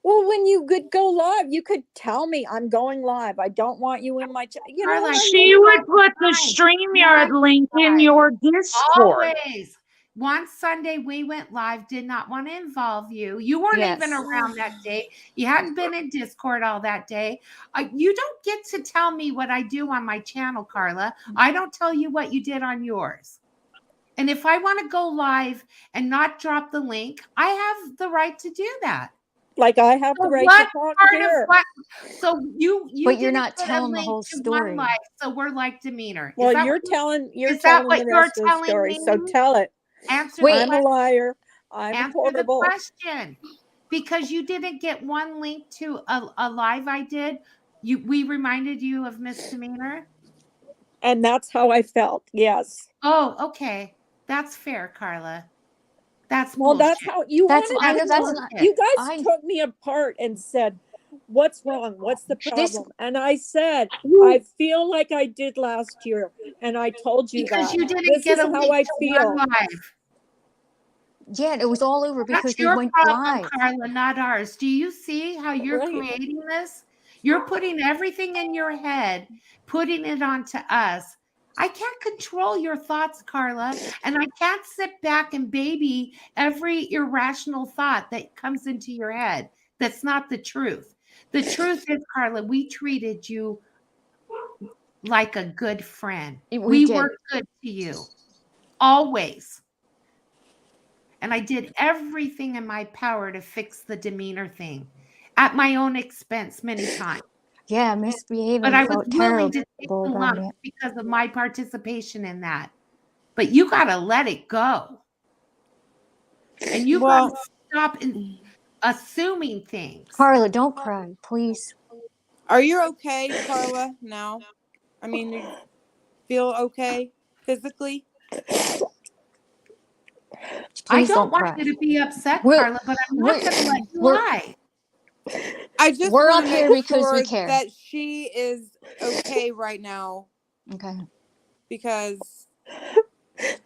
Well, when you could go live, you could tell me I'm going live. I don't want you in my chat. You know Carla, what I She mean? would put the Fine. StreamYard link in your Discord. Always. One Sunday we went live, did not want to involve you. You weren't even Yes. around that day. You hadn't been in Discord all that day. You don't get to tell me what I do on my channel, Carla. I don't tell you what you did on yours. And if I want to go live and not drop the link, I have the right to do that. Like I have the So right what to talk part here. of what? So you But you're didn't not put a telling the link whole to one story. live, so we're like demeanor. Well, Is that you're what telling is that the what you're rest of the telling story. So me? tell it. Answer Wait. the I'm a question. liar. I'm Answer horrible. the question. Because you didn't get one link to a live I did, we reminded you of misdemeanor. And that's how I felt. Yes. Oh, okay. That's fair, Carla. That's Well, bullshit. that's how you That's wanted I me know to that's know. not. You guys I took me apart and said, what's wrong? What's the This- problem? And I said, I feel like I did last year. And I told you because that. you didn't This get is a how link I to feel. one live. Yeah, it was all over because That's we your went problem, live. Carla, not ours. Do you see how you're Right. creating this? You're putting everything in your head, putting it onto us. I can't control your thoughts, Carla, and I can't sit back and baby every irrational thought that comes into your head. That's not the truth. The truth is, Carla, we treated you like a good friend. We did. were good to you, always. And I did everything in my power to fix the demeanor thing at my own expense many times. Yeah, misbehaving. But I was felt willing to take the terrible about lump it. because of my participation in that. But you got to let it go. And you got to stop assuming things. Carla, don't cry, please. Are you okay, Carla, now? I mean, you feel okay physically? I don't want you to be upset, Carla, but I'm not going to let you lie. I just we're want up to here make because sure we care. that she is okay right now. Okay. Because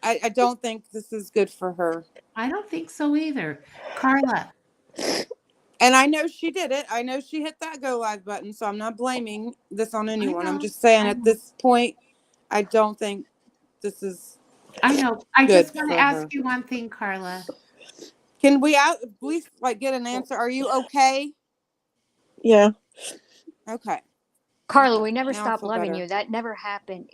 I don't think this is good for her. I don't think so either, Carla. And I know she did it. I know she hit that go live button, so I'm not blaming this on anyone. I'm just saying at this point, I don't think this is I know. I good just want for to ask her. you one thing, Carla. Can we at least like get an answer? Are you okay? Yeah. Okay. Carla, we never Now I stopped feel loving better. you. That never happened.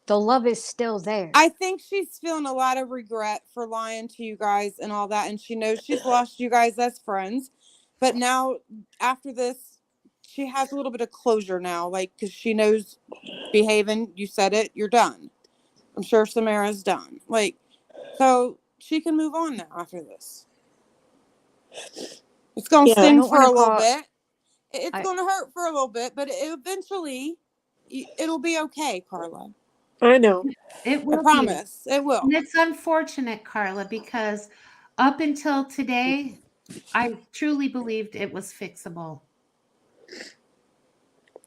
The love is still there. I think she's feeling a lot of regret for lying to you guys and all that, and she knows she's lost you guys as friends. But now, after this, she has a little bit of closure now, like, because she knows behaving. You said it. You're done. I'm sure Samara's done. Like, so she can move on now after this. It's going to sting for a little bit. It's going to hurt for a little bit, but eventually, it'll be okay, Carla. I know. It will. I promise. It will. And it's unfortunate, Carla, because up until today, I truly believed it was fixable.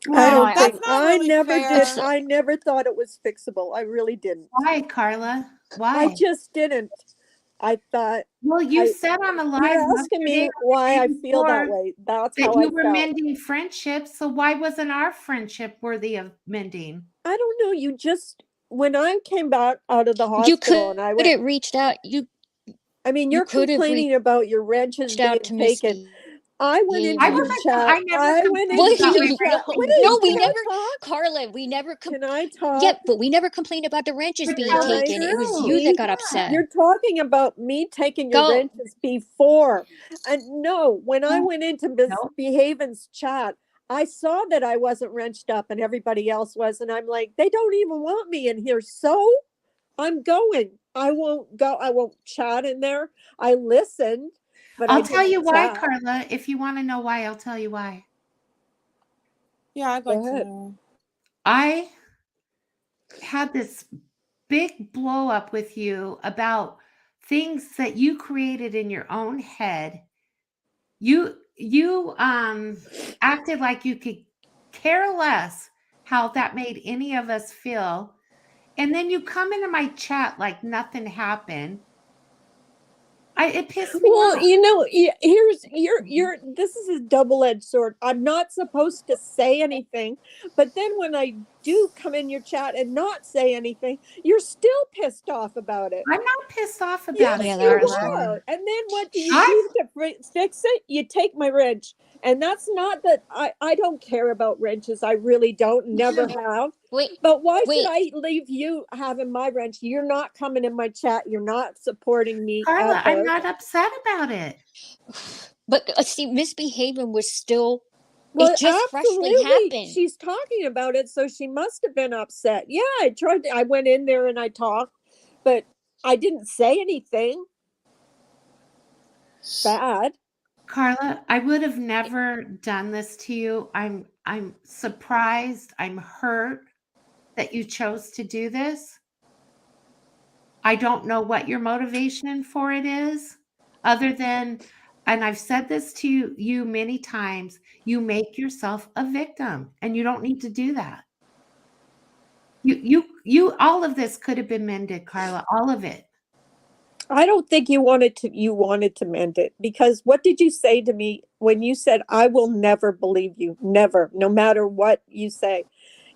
Well, I that's not really never fair. did. I never thought it was fixable. I really didn't. Why, Carla? Why? I just didn't. I thought. Well, you said on the live. You're asking me why I feel that way. That's how I you were felt. mending friendships. So why wasn't our friendship worthy of mending? I don't know. You just when I came back out of the hospital and I went, reached out. I mean, you're complaining about your wrenches being taken. I went into your chat. I went into your chat. No, we never, Carla, we never. Can I talk? Yeah, but we never complained about the wrenches being taken. It was you that got upset. You're talking about me taking your wrenches before. And no, when I went into Misbehaven's chat, I saw that I wasn't wrenched up and everybody else was. And I'm like, they don't even want me in here. So I'm going. I won't go. I won't chat in there. I listened. But I'll tell you why, Carla. If you want to know why, I'll tell you why. Yeah, I'd like to know. I had this big blow up with you about things that you created in your own head. You acted like you could care less how that made any of us feel. And then you come into my chat like nothing happened. It pissed me off. Well, you know, here's this is a double-edged sword. I'm not supposed to say anything, but then when I do come in your chat and not say anything, you're still pissed off about it. I'm not pissed off about it. You are. And then what do you do to fix it? You take my wrench. And that's not that I don't care about wrenches. I really don't, never have. But why should I leave you having my wrench? You're not coming in my chat. You're not supporting me. Carla, I'm not upset about it. But see, Misbehaving was still, it just freshly happened. She's talking about it, so she must have been upset. Yeah, I went in there and I talked, but I didn't say anything bad. Carla, I would have never done this to you. I'm surprised. I'm hurt that you chose to do this. I don't know what your motivation for it is, other than, and I've said this to you many times, you make yourself a victim, and you don't need to do that. You all of this could have been mended, Carla, all of it. I don't think you wanted to mend it, because what did you say to me when you said, I will never believe you? Never, no matter what you say.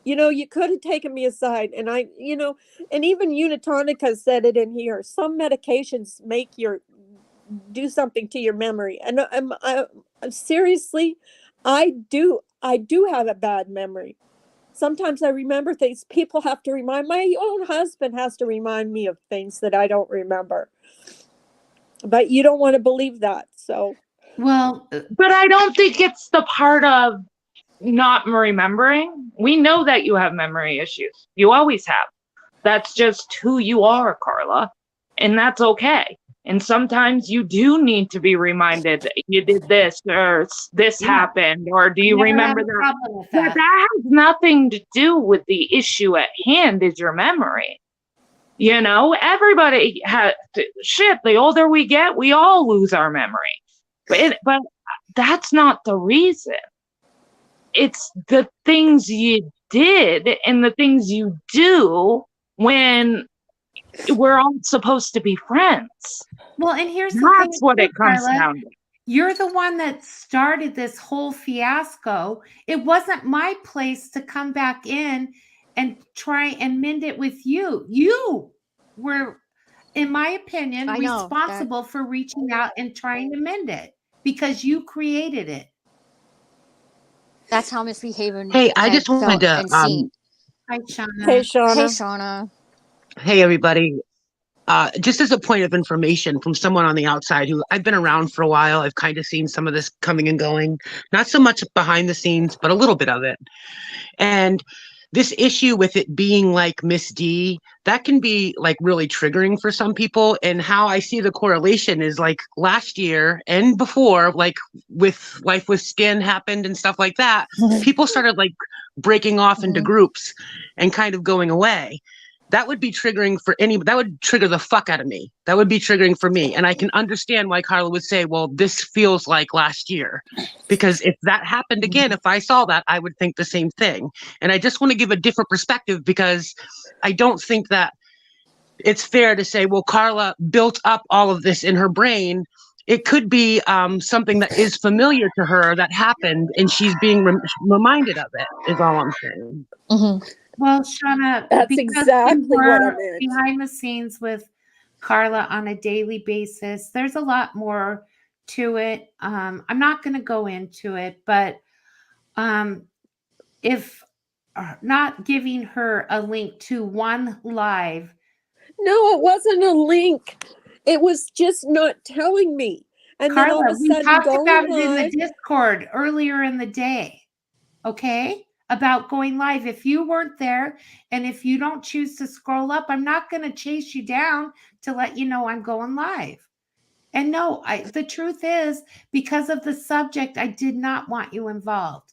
you could have taken me aside, and and even Unitonica said it in here. Some medications make do something to your memory. And seriously, I do have a bad memory. Sometimes I remember things. People have to remind, my own husband has to remind me of things that I don't remember. But you don't want to believe that. So, well, but I don't think it's the part of not remembering. We know that you have memory issues. You always have. That's just who you are, Carla. And that's okay. And sometimes you do need to be reminded that you did this or this happened, or do you remember that? But that has nothing to do with the issue at hand, is your memory. Everybody has shit. The older we get, we all lose our memory. But that's not the reason. It's the things you did and the things you do when we're all supposed to be friends. Well, and here's that's what it comes down to. You're the one that started this whole fiasco. It wasn't my place to come back in and try and mend it with you. You were, in my opinion, responsible for reaching out and trying to mend it because you created it. That's how Miss Behavior. Hey, I just wanted to. Hi, Shauna. Hey, Shauna. Hey, Shauna. Hey, everybody. Just as a point of information from someone on the outside who I've been around for a while, I've kind of seen some of this coming and going, not so much behind the scenes, but a little bit of it. And this issue with it being like Miss D, that can be like really triggering for some people. And how I see the correlation is like last year and before, like with Life with Skin happened and stuff like that, people started like breaking off into groups and kind of going away. That would be triggering for that would trigger the fuck out of me. That would be triggering for me. And I can understand why Carla would say, well, this feels like last year. Because if that happened again, if I saw that, I would think the same thing. And I just want to give a different perspective because I don't think that it's fair to say, well, Carla built up all of this in her brain. It could be something that is familiar to her that happened and she's being reminded of it, is all I'm saying. Mm-hmm. Well, Shauna, that's exactly what I meant. Behind the scenes with Carla on a daily basis, there's a lot more to it. I'm not going to go into it, but if not giving her a link to one live. No, it wasn't a link. It was just not telling me. And Carla, then all of a sudden, we talked about it in the Discord earlier in the day. Okay? About going live. If you weren't there and if you don't choose to scroll up, I'm not going to chase you down to let you know I'm going live. And no, the truth is, because of the subject, I did not want you involved.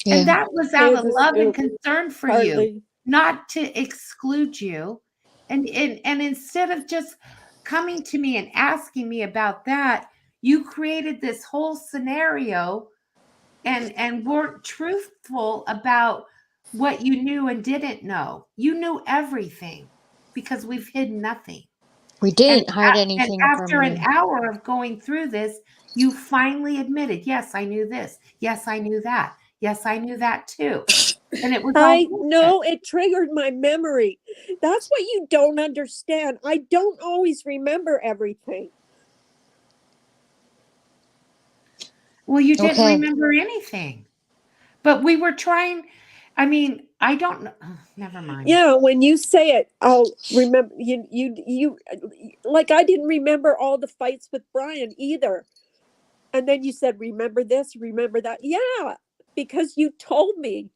Yeah. And that was out of love and concern for you, not to exclude you. And instead of just coming to me and asking me about that, you created this whole scenario and weren't truthful about what you knew and didn't know. You knew everything because we've hidden nothing. We didn't hide anything. And after an hour of going through this, you finally admitted, yes, I knew this. Yes, I knew that. Yes, I knew that too. And it was I know it triggered my memory. That's what you don't understand. I don't always remember everything. Well, you didn't remember anything, but we were trying. I mean, I don't know. Oh, never mind. Yeah, when you say it, I'll remember. You like I didn't remember all the fights with Brian either. And then you said, "Remember this, remember that." Yeah, because you told me.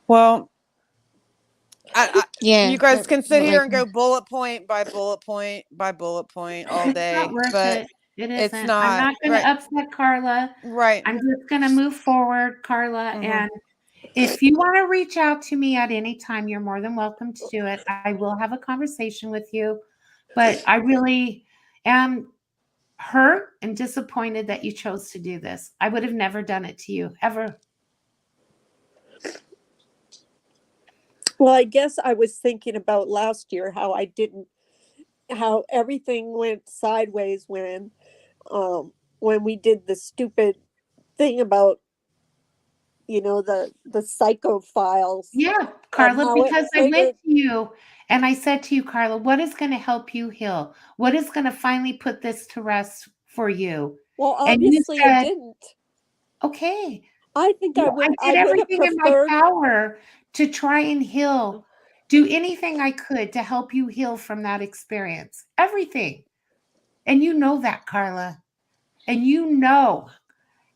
Well. You guys can sit here and go bullet point by bullet point by bullet point all day, but it's not. I'm not going to upset Carla. Right. I'm just going to move forward, Carla. And if you want to reach out to me at any time, you're more than welcome to do it. I will have a conversation with you, but I really am hurt and disappointed that you chose to do this. I would have never done it to you, ever. Well, I guess I was thinking about last year how everything went sideways when we did the stupid thing about, the psycho files. Yeah, Carla, how it because I triggered. went to you and I said to you, Carla, what is going to help you heal? What is going to finally put this to rest for you? Well, And you obviously it said, didn't. okay. I think I I did would have everything in my preferred. power to try and heal, do anything I could to help you heal from that experience. Everything. And you know that, Carla. And you know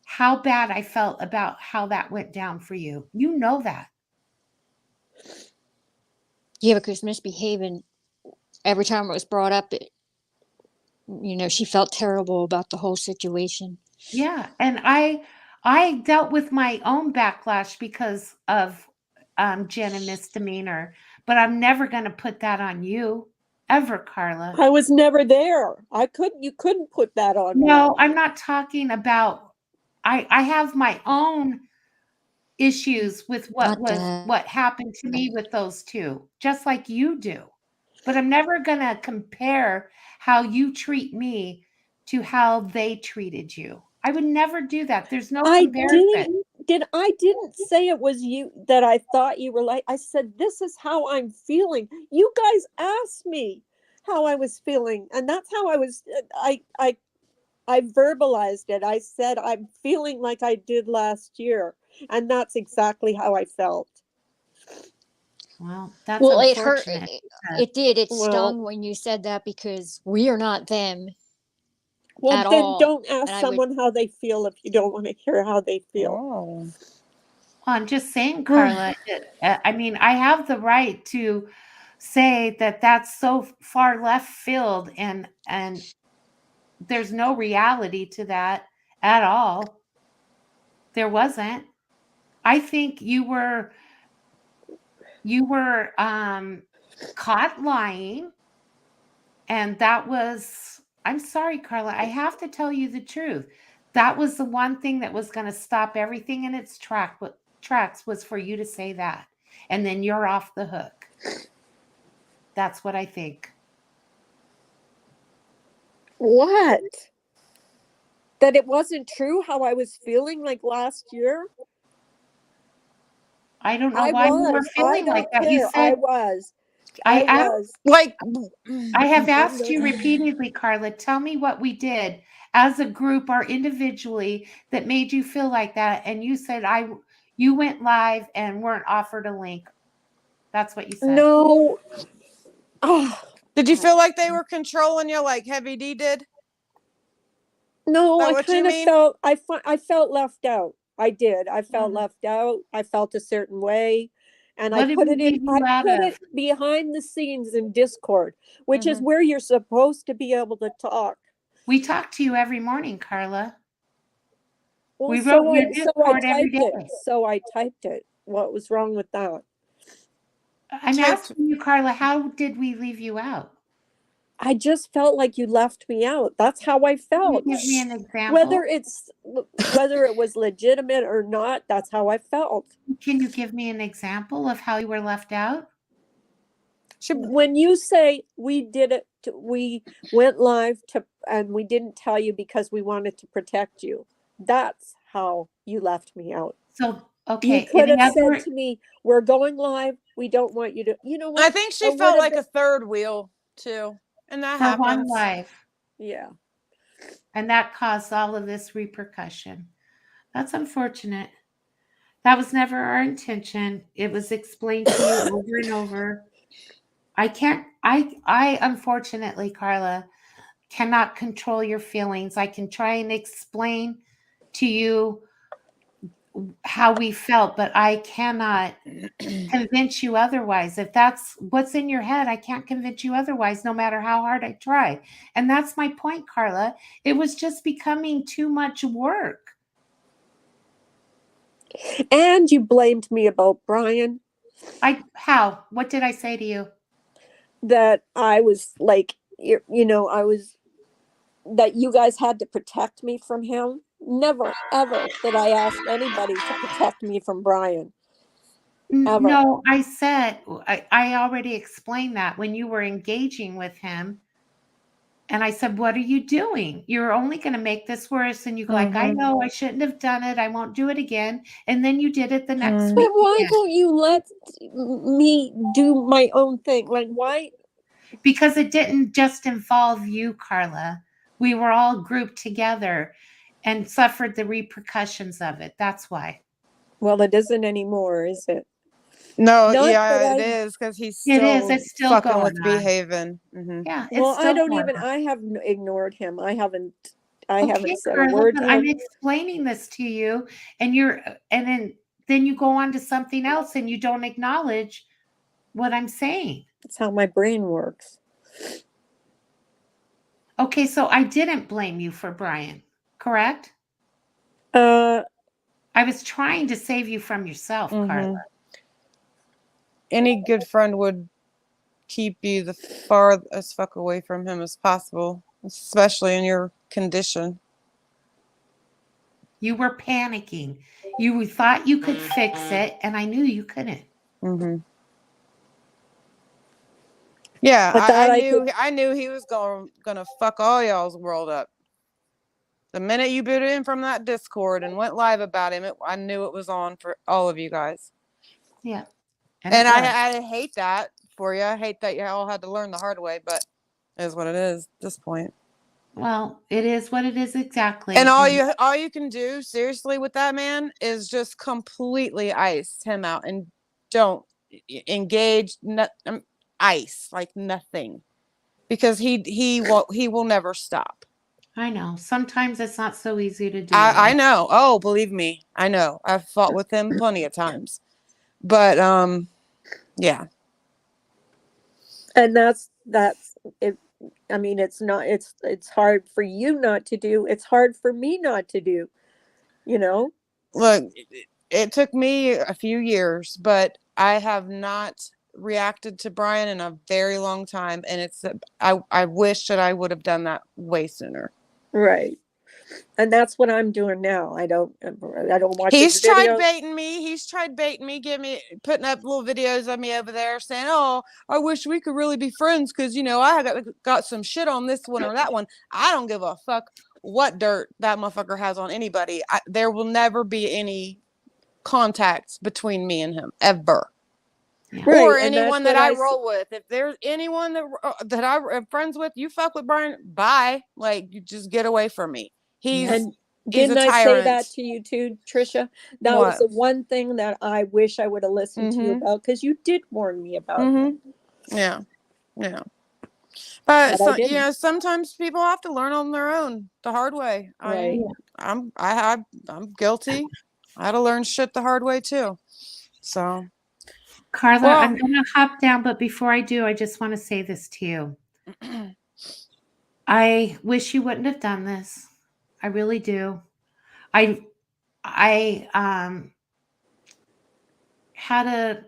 how bad I felt about how that went down for you. You know that. Yeah, because misbehaving every time it was brought up, she felt terrible about the whole situation. Yeah, and I dealt with my own backlash because of Jen and misdemeanor, but I'm never going to put that on you ever, Carla. I was never there. You couldn't put that on me. No, I'm not talking about. I have my own issues with what happened to me with those two, just like you do. But I'm never going to compare how you treat me to how they treated you. I would never do that. There's no comparison. I didn't say it was you that I thought you were like. I said, this is how I'm feeling. You guys asked me how I was feeling, and that's how I was. I verbalized it. I said, I'm feeling like I did last year. And that's exactly how I felt. Well, that's it hurt. unfortunate. It did. It stung when you said that, because we are not them. Well, at then all. don't ask someone how they feel if you don't want to hear how they feel. Oh. Well, I'm just saying, Carla, I mean, I have the right to say that that's so far left field, and there's no reality to that at all. There wasn't. I think you were caught lying, and that was, I'm sorry, Carla, I have to tell you the truth. That was the one thing that was going to stop everything in its tracks, was for you to say that, and then you're off the hook. That's what I think. What? That it wasn't true how I was feeling like last year? I don't know why you were feeling like that. You said I was. Like, I have asked you repeatedly, Carla, tell me what we did as a group or individually that made you feel like that. And you said you went live and weren't offered a link. That's what you said. No. Did you feel like they were controlling you like Heavy D did? No, I kind of felt, I felt left out. I did. I felt left out. I felt a certain way. And I put it behind the scenes in Discord, which is where you're supposed to be able to talk. We talk to you every morning, Carla. Well, we wrote your Discord every day. So I typed it. What was wrong with that? I'm asking you, Carla, how did we leave you out? I just felt like you left me out. That's how I felt. Can you give me an example? Whether it was legitimate or not, that's how I felt. Can you give me an example of how you were left out? When you say we did it, we went live and we didn't tell you because we wanted to protect you. That's how you left me out. So, okay. You could have said to me, we're going live. We don't want you to, you know what? I think she felt like a third wheel too. And that happens. One life. Yeah. And that caused all of this repercussion. That's unfortunate. That was never our intention. It was explained to you over and over. I unfortunately, Carla, cannot control your feelings. I can try and explain to you how we felt, but I cannot convince you otherwise. If that's what's in your head, I can't convince you otherwise, no matter how hard I try. And that's my point, Carla. It was just becoming too much work. And you blamed me about Brian. How? What did I say to you? That I was like, that you guys had to protect me from him. Never, ever did I ask anybody to protect me from Brian. Ever. No, I said, I already explained that when you were engaging with him, And I said, what are you doing? You're only going to make this worse. And you go like, I know I shouldn't have done it. I won't do it again. And then you did it the next But week. why don't you let me do my own thing? Like, why? Because it didn't just involve you, Carla. We were all grouped together and suffered the repercussions of it. That's why. Well, it isn't anymore, is it? No, Not yeah, that it I- is because he's It still is. It's still fucking going with on. behaving. Yeah. Well, it's I still don't going even. on. I have ignored him. I haven't said Carla, a word but to I'm him. explaining this to you, and then you go on to something else and you don't acknowledge what I'm saying. That's how my brain works. Okay, so I didn't blame you for Brian, correct? I was trying to save you from yourself, Carla. Any good friend would keep you the farthest fuck away from him as possible, especially in your condition. You were panicking. You thought you could fix it, and I knew you couldn't. Yeah, But that I knew he was gonna fuck all y'all's world up. The minute you booted him from that Discord and went live about him, I knew it was on for all of you guys. Yeah. And I hate that for you. I hate that you all had to learn the hard way, but it is what it is at this point. Well, it is what it is exactly. And all you can do seriously with that man is just completely ice him out and don't engage ice like nothing, because he will never stop. I know. Sometimes it's not so easy to do. I know. Oh, believe me, I know. I've fought with him plenty of times, but yeah. And that's it. I mean, it's hard for you not to do. It's hard for me not to do. You know. Look, it took me a few years, but I have not reacted to Brian in a very long time, and I wish that I would have done that way sooner. Right. And that's what I'm doing now. I don't watch He's his tried videos. baiting me, putting up little videos of me over there saying, "Oh, I wish we could really be friends because I got some shit on this one or that one." I don't give a fuck what dirt that motherfucker has on anybody. There will never be any contact between me and him ever. Right, Or and anyone that's that what I roll with. If there's anyone that I'm friends with, you fuck with Brian, bye. Like, you just get away from me. He's a didn't I say tyrant. that to you too, Trisha? That was the one thing that I wish I would have listened to you about, because you did warn me about it. Yeah. But I didn't. sometimes people have to learn on their own the hard way. Right. I'm guilty. I had to learn shit the hard way too. So, Carla, I'm going to hop down, but before I do, I just want to say this to you. I wish you wouldn't have done this. I really do. I had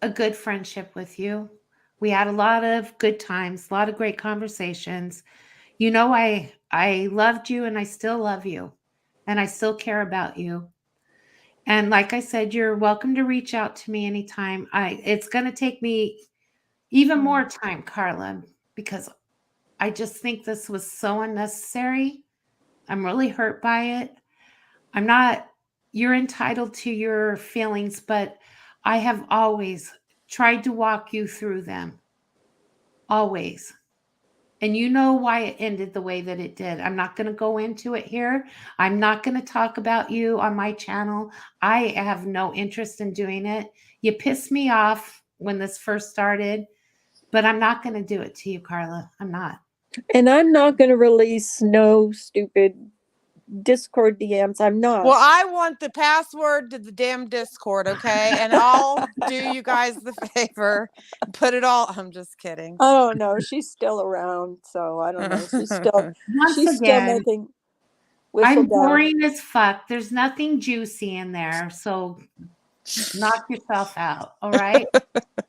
a good friendship with you. We had a lot of good times, a lot of great conversations. I loved you, and I still love you, and I still care about you. And like I said, you're welcome to reach out to me anytime. It's going to take me even more time, Carla, because I just think this was so unnecessary. I'm really hurt by it. You're entitled to your feelings, but I have always tried to walk you through them. Always. And you know why it ended the way that it did. I'm not going to go into it here. I'm not going to talk about you on my channel. I have no interest in doing it. You pissed me off when this first started, but I'm not going to do it to you, Carla. I'm not. And I'm not going to release no stupid Discord DMs. I'm not. Well, I want the password to the damn Discord, okay? And I'll do you guys the favor and put it all. I'm just kidding. I don't know. She's still around, so I don't know. She's still making. I'm boring as fuck. There's nothing juicy in there, so knock yourself out. All right,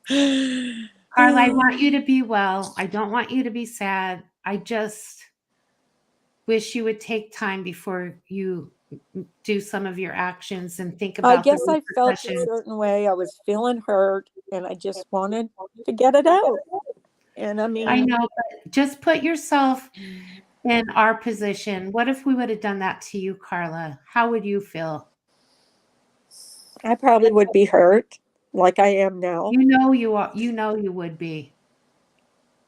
Carla. I want you to be well. I don't want you to be sad. I just wish you would take time before you do some of your actions and think about. I guess I felt a certain way. I was feeling hurt, and I just wanted to get it out. And I I mean, know, but just put yourself in our position. What if we would have done that to you, Carla? How would you feel? I probably would be hurt like I am now. You know you are. You know you would be.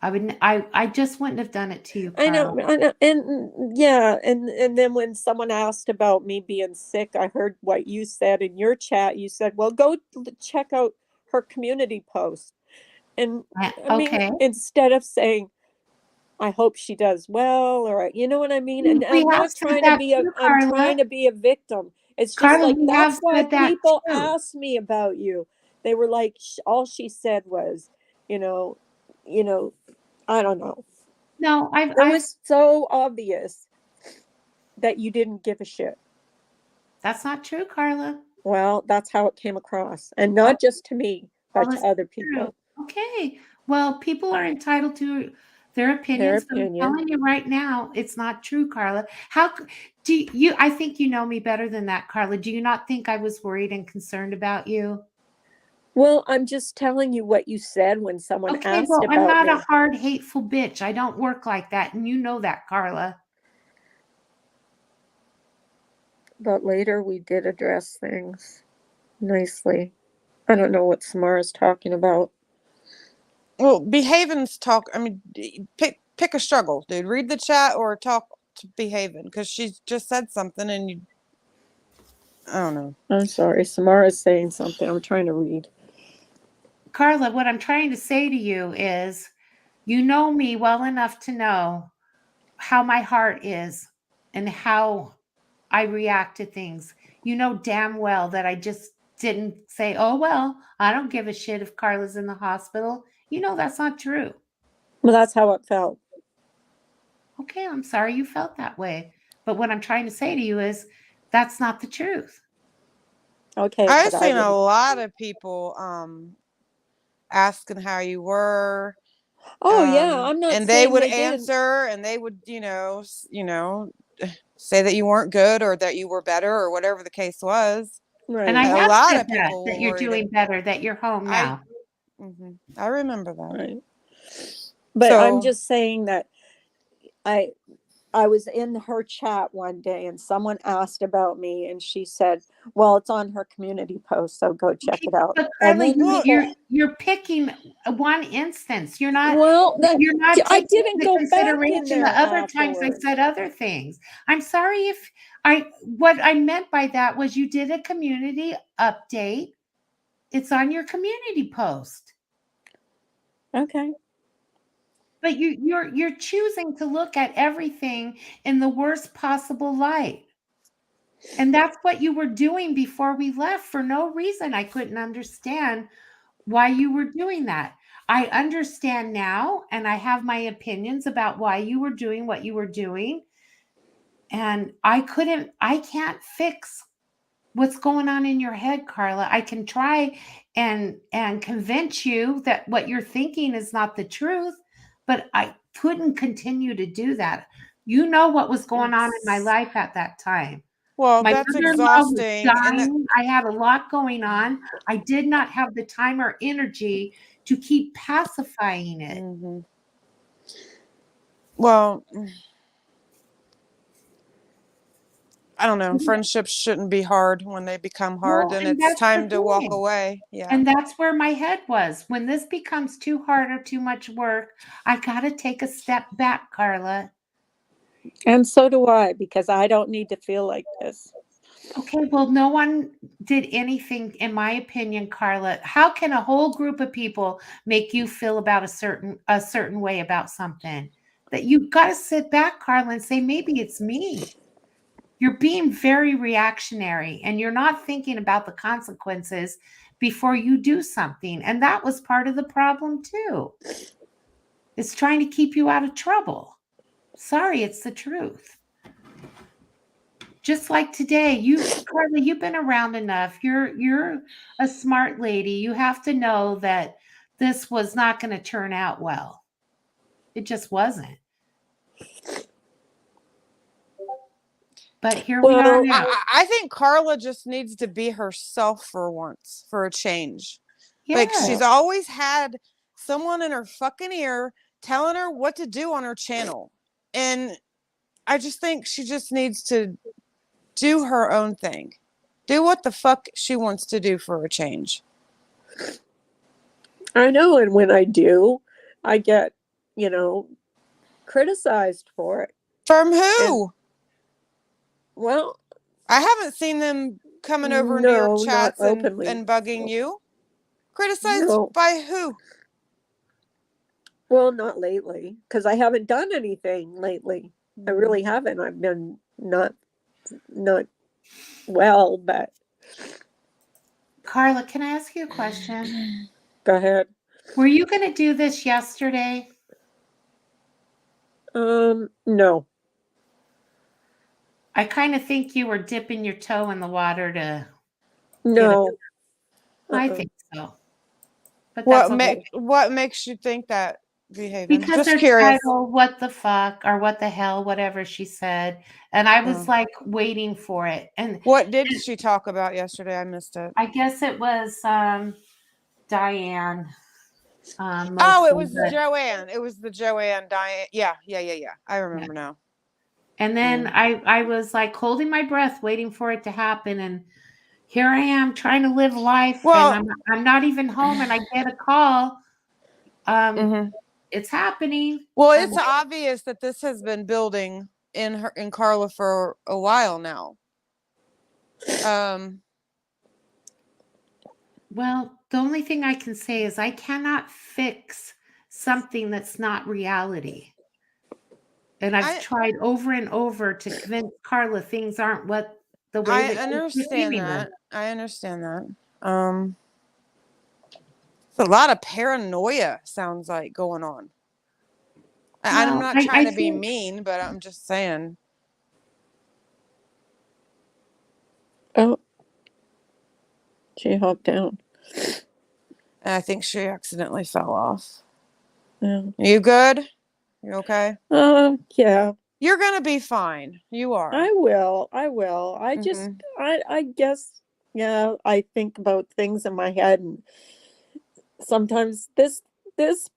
I would. I just wouldn't have done it to you, I Carla. know, I know, and yeah, and then when someone asked about me being sick, I heard what you said in your chat. You said, "Well, go check out her community post." And I mean, Okay. instead of saying, "I hope she does well," or you know what I mean? And We I'm have not said trying to that be a too, I'm Carla. trying to be a victim. It's just Carla, like we have that's why said that people too. ask me about you. They were like, all she said was, you know, you know, I don't know. No, It was so obvious that you didn't give a shit. That's not true, Carla. Well, that's how it came across. And not just to me, but Well, to other people. Okay. Well, people are entitled to their opinions, but I'm opinion. telling you right now, it's not true, Carla. Do you, I think you know me better than that, Carla. Do you not think I was worried and concerned about you? Well, I'm just telling you what you said when someone Okay, asked well, I'm about not me. a hard, hateful bitch. I don't work like that, and you know that, Carla. But later we did address things nicely. I don't know what Samara's talking about. Well, behaving's talk. I mean, pick a struggle, dude. Read the chat or talk to behaving because she just said something and you. I don't know. I'm sorry. Samara's saying something. I'm trying to read. Carla, what I'm trying to say to you is, you know me well enough to know how my heart is and how I react to things. You know damn well that I just didn't say, oh, well, I don't give a shit if Carla's in the hospital. You know that's not true. Well, that's how it felt. Okay, I'm sorry you felt that way. But what I'm trying to say to you is that's not the truth. Okay. I've seen a lot of people asking how you were. Oh yeah, I'm not and saying they would they didn't. answer and they would, say that you weren't good or that you were better or whatever the case was. Right. And I A have lot said of people that were you're worried. doing better, that you're home now. I remember that. Right. But I'm just saying that I was in her chat one day and someone asked about me and she said, well, it's on her community post, so go check it out. But And Carla, then you're picking one instance. You're not I taking didn't into go back in consideration there the other times I afterwards. said other things. I'm sorry if what I meant by that was you did a community update. It's on your community post. Okay. But you're choosing to look at everything in the worst possible light. And that's what you were doing before we left for no reason. I couldn't understand why you were doing that. I understand now, and I have my opinions about why you were doing what you were doing. And I can't fix what's going on in your head, Carla. I can try and convince you that what you're thinking is not the truth, but I couldn't continue to do that. You know what was going on in my life at that time. Well, My that's mother-in-law was exhausting. dying. I had a lot going on. I did not have the time or energy to keep pacifying it. Well, I don't know. Friendships shouldn't be hard when they become hard, Well, and and it's that's time the to walk thing. away. Yeah. And that's where my head was. When this becomes too hard or too much work, I got to take a step back, Carla. And so do I, because I don't need to feel like this. Okay, well, no one did anything, in my opinion, Carla. How can a whole group of people make you feel about a certain way about something? That you've got to sit back, Carla, and say, maybe it's me. You're being very reactionary and you're not thinking about the consequences before you do something. And that was part of the problem too. It's trying to keep you out of trouble. Sorry, it's the truth. Just like today, Carla, you've been around enough. You're a smart lady. You have to know that this was not going to turn out well. It just wasn't. But here we are now. I think Carla just needs to be herself for once, for a change. Yeah. Like she's always had someone in her fucking ear telling her what to do on her channel. And I just think she just needs to do her own thing. Do what the fuck she wants to do for a change. I know, and when I do, I get, criticized for it. From who? Well, I haven't seen them coming over into your chats and bugging you. Criticized by who? Well, not lately, because I haven't done anything lately. I really haven't. I've been not well, but. Carla, can I ask you a question? Go ahead. Were you going to do this yesterday? No. I kind of think you were dipping your toe in the water to. No. I think so. But what makes you think that, Behaven? Because just their title, what the fuck, or what the hell, whatever she said. And I was like waiting for it. And what did she talk about yesterday? I missed it. I guess it was Diane. It was Joanne. It was the Joanne Diane. Yeah. I remember now. And then I was like holding my breath, waiting for it to happen. And here I am trying to live life. Well, and I'm not even home, and I get a call. It's happening. Well, it's obvious that this has been building in Carla for a while now. Well, the only thing I can say is I cannot fix something that's not reality. And I've tried over and over to convince Carla things aren't what the way that I understand that. I understand that. It's a lot of paranoia sounds like going on. I'm not trying to be mean, but I'm just saying. Oh, she hopped down. And I think she accidentally fell off. Yeah. You good? You okay? Yeah. You're gonna be fine. You are. I will. I just, I guess, yeah, I think about things in my head, and sometimes this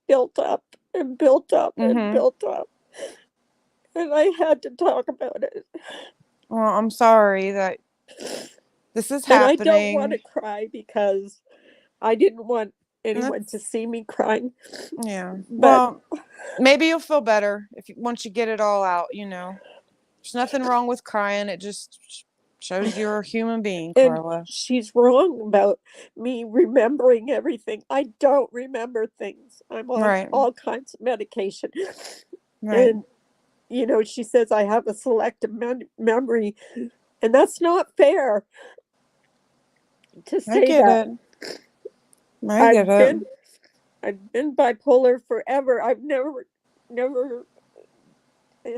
built up and built up and built up, and I had to talk about it. Well, I'm sorry that this is happening. And I don't want to cry because I didn't want anyone to see me crying. Yeah. Well, maybe you'll feel better once you get it all out, There's nothing wrong with crying. It just shows you're a human being, Carla. And she's wrong about me remembering everything. I don't remember things. I'm on all kinds of medication. Right. And, she says I have a selective memory, and that's not fair to say that. I get it. I've been bipolar forever. I've never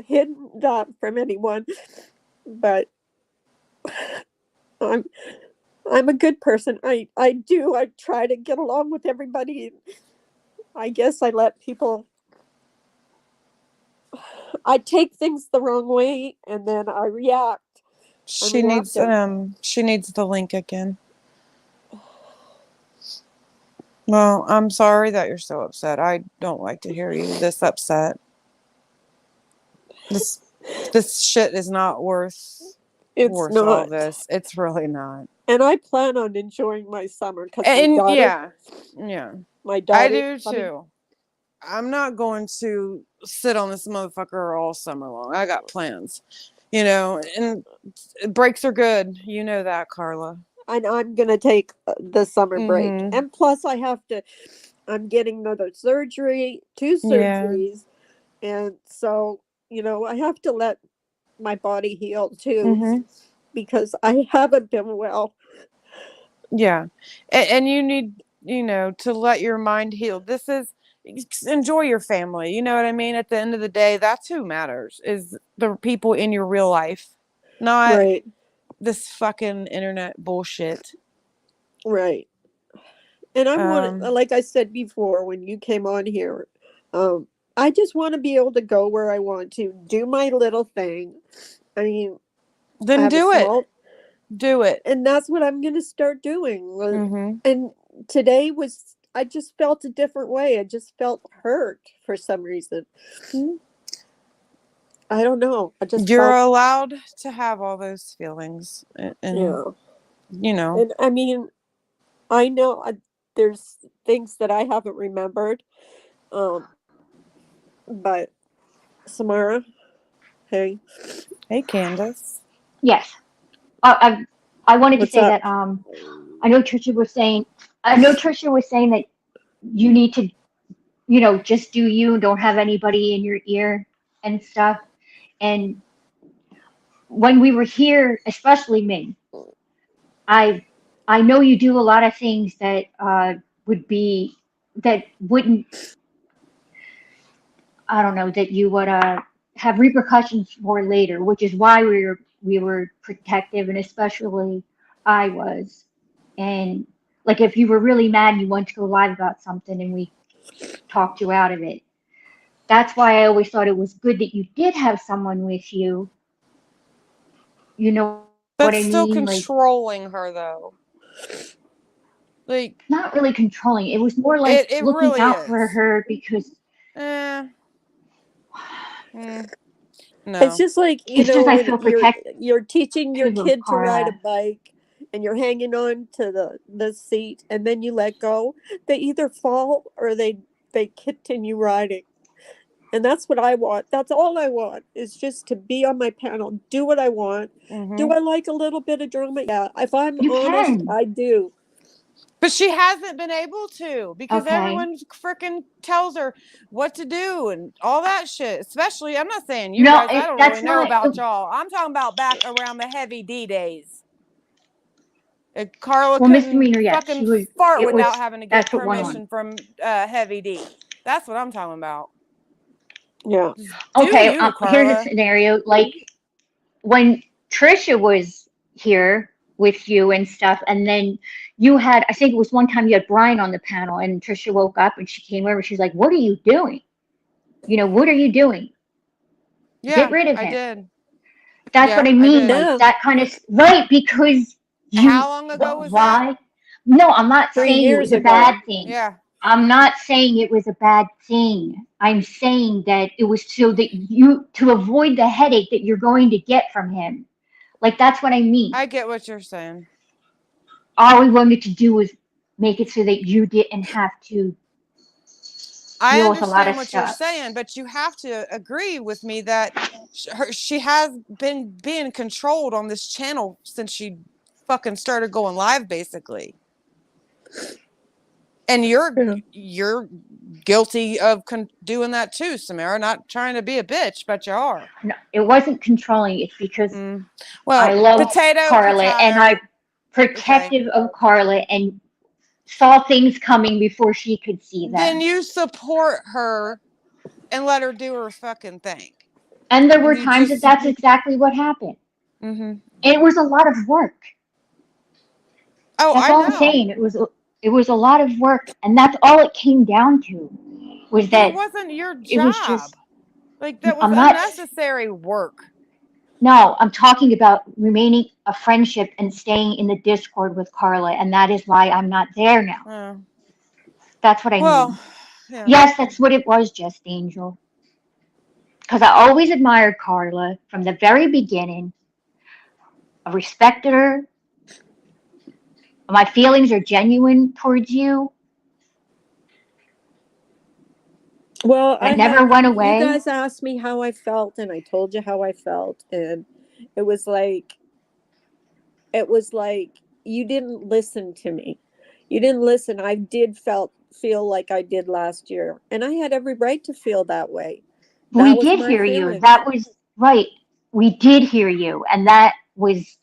hidden that from anyone, but I'm a good person. I try to get along with everybody. I guess I let people, I take things the wrong way, and then I react. She needs the link again. Well, I'm sorry that you're so upset. I don't like to hear you this upset. This shit is not worth all this. It's really not. And I plan on enjoying my summer because my daughter. Yeah. My daughter. I do too. I'm not going to sit on this motherfucker all summer long. I got plans, and breaks are good. You know that, Carla. And I'm going to take the summer break. And plus I'm getting another surgery, 2 surgeries. Yeah. And so, I have to let my body heal too, because I haven't been well. Yeah. And you need, to let your mind heal. Enjoy your family. You know what I mean? At the end of the day, that's who matters, is the people in your real life, not this fucking internet bullshit. Right. And I want, like I said before, when you came on here, I just want to be able to go where I want to, do my little thing. I mean, then do it. Do it. And that's what I'm going to start doing. And today was I just felt a different way. I just felt hurt for some reason. I don't know. I just You're felt, allowed to have all those feelings, and yeah. you know. And I mean, I know there's things that I haven't remembered. But Samara, hey, Hey, Candace. Yes. I wanted to what's say up? that I know Trisha was saying that you need to, just do you, don't have anybody in your ear and stuff. And when we were here, especially me, I know you do a lot of things that wouldn't, I don't know, that you would have repercussions for later, which is why we were protective, and especially I was. And like if you were really mad and you wanted to go live about something and we talked you out of it. That's why I always thought it was good that you did have someone with you. You know what But I still mean? Like, controlling her though. Like, not really controlling. It was more like it looking really out for is. her because No. It's just like, it's just I when feel protective you're teaching your of kid to ride a Carla. bike and you're hanging on to the seat and then you let go, they either fall or they continue riding. And that's what I want. That's all I want, is just to be on my panel, do what I want. Do I like a little bit of drama? Yeah. If I'm You honest, can. I do. But she hasn't been able to because Okay. everyone freaking tells her what to do and all that shit. Especially, I'm not saying you No, guys. I don't that's really know not. about y'all. I'm talking about back around the Heavy D days. Carla Well, couldn't Misdemeanor, yes, fucking she was. fart It was. without having to get That's what went on. permission from Heavy D. That's what I'm talking about. Yeah. Okay. You, Here's a Carla. scenario. Like when Trisha was here with you and stuff, and then you had, I think it was one time you had Brian on the panel, and Trisha woke up and she came over. She's like, "What are you doing? What are you doing? Yeah, Get rid of I him." did. That's what I mean. did. Like Yeah. that kind of right, because How long ago was why? that? No, I'm not 3 saying it years was a ago. bad thing. Yeah. I'm not saying it was a bad thing. I'm saying that it was so that to avoid the headache that you're going to get from him. Like, that's what I mean. I get what you're saying. All we wanted to do was make it so that you didn't have to I deal with a lot understand of what you're stuff. saying, but you have to agree with me that she has been being controlled on this channel since she fucking started going live, basically. And you're guilty of doing that too, Samara. Not trying to be a bitch, but you are. No, it wasn't controlling. It's because Well, I love potato, Carla, and I'm protective of Carla and saw things coming before she could see them. Then you support her and let her do her fucking thing. And there were times that that's exactly what happened. Mm-hmm. And it was a lot of work. Oh, that's all I'm saying. It was a lot of work, and that's all it came down to. Was that it wasn't your job? It was just like that was unnecessary work. No, I'm talking about remaining a friendship and staying in the Discord with Carla, and that is why I'm not there now. That's what I mean. Yeah. Yes, that's what it was, Just Angel. Because I always admired Carla from the very beginning. I respected her. My feelings are genuine towards you. Well, I never went away. You guys asked me how I felt, and I told you how I felt, and it was like you didn't listen to me. You didn't listen. I did feel like I did last year, and I had every right to feel that way. We did hear you. That was right. We did hear you, and that was.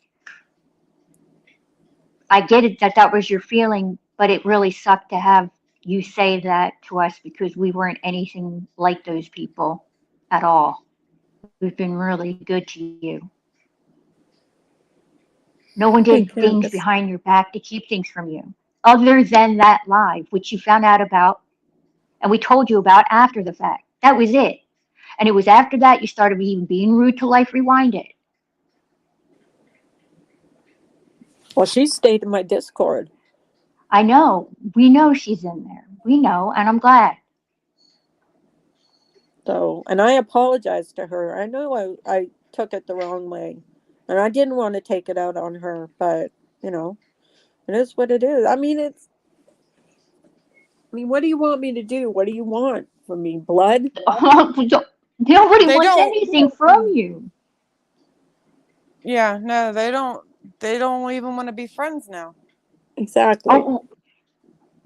I get it that was your feeling, but it really sucked to have you say that to us because we weren't anything like those people at all. We've been really good to you. No one did things behind your back to keep things from you, other than that live, which you found out about, and we told you about after the fact. That was it. And it was after that you started even being rude to Life Rewinded. Well, she stayed in my Discord. I know. We know she's in there. We know, and I'm glad. So, and I apologized to her. I know I took it the wrong way, and I didn't want to take it out on her, but you know, it is what it is. I mean, what do you want me to do? What do you want from me? Blood? Nobody They wants don't. anything from you. Yeah, no, they don't. They don't even want to be friends now. Exactly. Oh,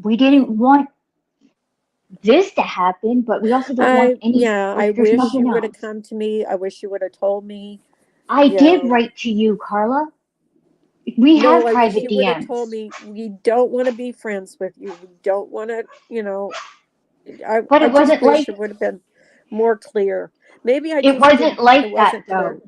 we didn't want this to happen, but we also don't want any. I There's wish nothing you would have else. come to me. I wish you would have told me. I You did know, write to you, Carla. We have no, I wish private you would have told DMs. me we don't want to be friends with you. We don't want to, But I it just wasn't wish like it would have been more clear. Maybe I it just wasn't didn't, it like that wasn't though. clear.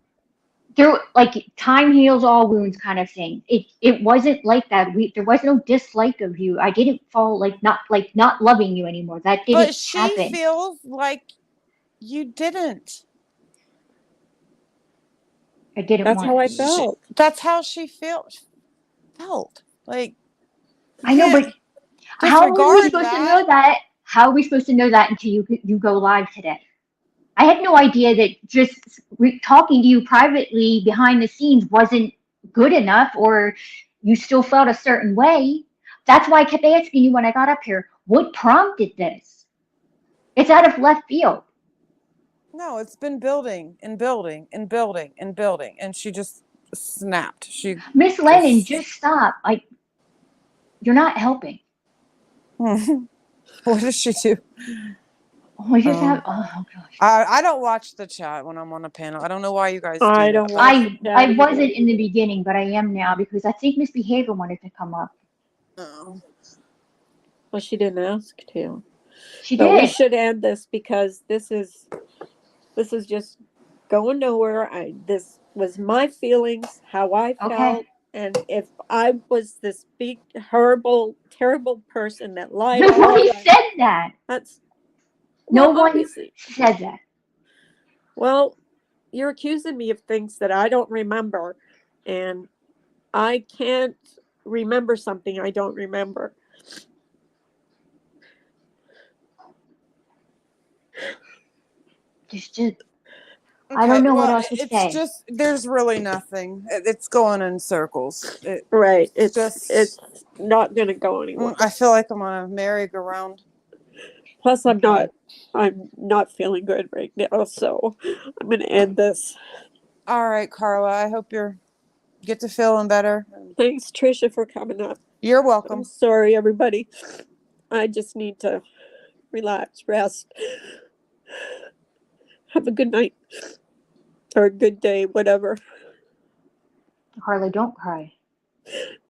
There, like, time heals all wounds kind of thing. It wasn't like that. There was no dislike of you. I didn't fall like not loving you anymore. That didn't But she happen. feels like you didn't. I didn't That's want how I to. felt. That's how she felt. Like, you I know, can't but how are we disregard supposed to that. know that? How are we supposed to know that until you go live today? I had no idea that just talking to you privately behind the scenes wasn't good enough, or you still felt a certain way. That's why I kept asking you when I got up here, what prompted this? It's out of left field. No, it's been building and building and building and building, and she just snapped. Miss Lennon, just stop. You're not helping. What does she do? We just have. Oh gosh. I don't watch the chat when I'm on a panel. I don't know why you guys do I that. don't watch the chat I either. wasn't in the beginning, but I am now because I think Miss Behavior wanted to come up. Oh. Well, she didn't ask to. She But we did. should end this because this is just going nowhere. This was my feelings, how I Okay. felt, and if I was this big, horrible, terrible person that lied all Nobody the time, said that. that's No well, one obviously. said that. Well, you're accusing me of things that I don't remember, and I can't remember something I don't remember. Just Okay, I don't know well, what else to it's say. just there's really nothing. It's going in circles. Right. It's just not going to go anywhere. I feel like I'm on a merry-go-round. Plus, I'm not feeling good right now, so I'm going to end this. All right, Carla. I hope you get to feeling better. Thanks, Trisha, for coming up. You're welcome. I'm sorry, everybody. I just need to relax, rest. Have a good night or a good day, whatever. Carla, don't cry.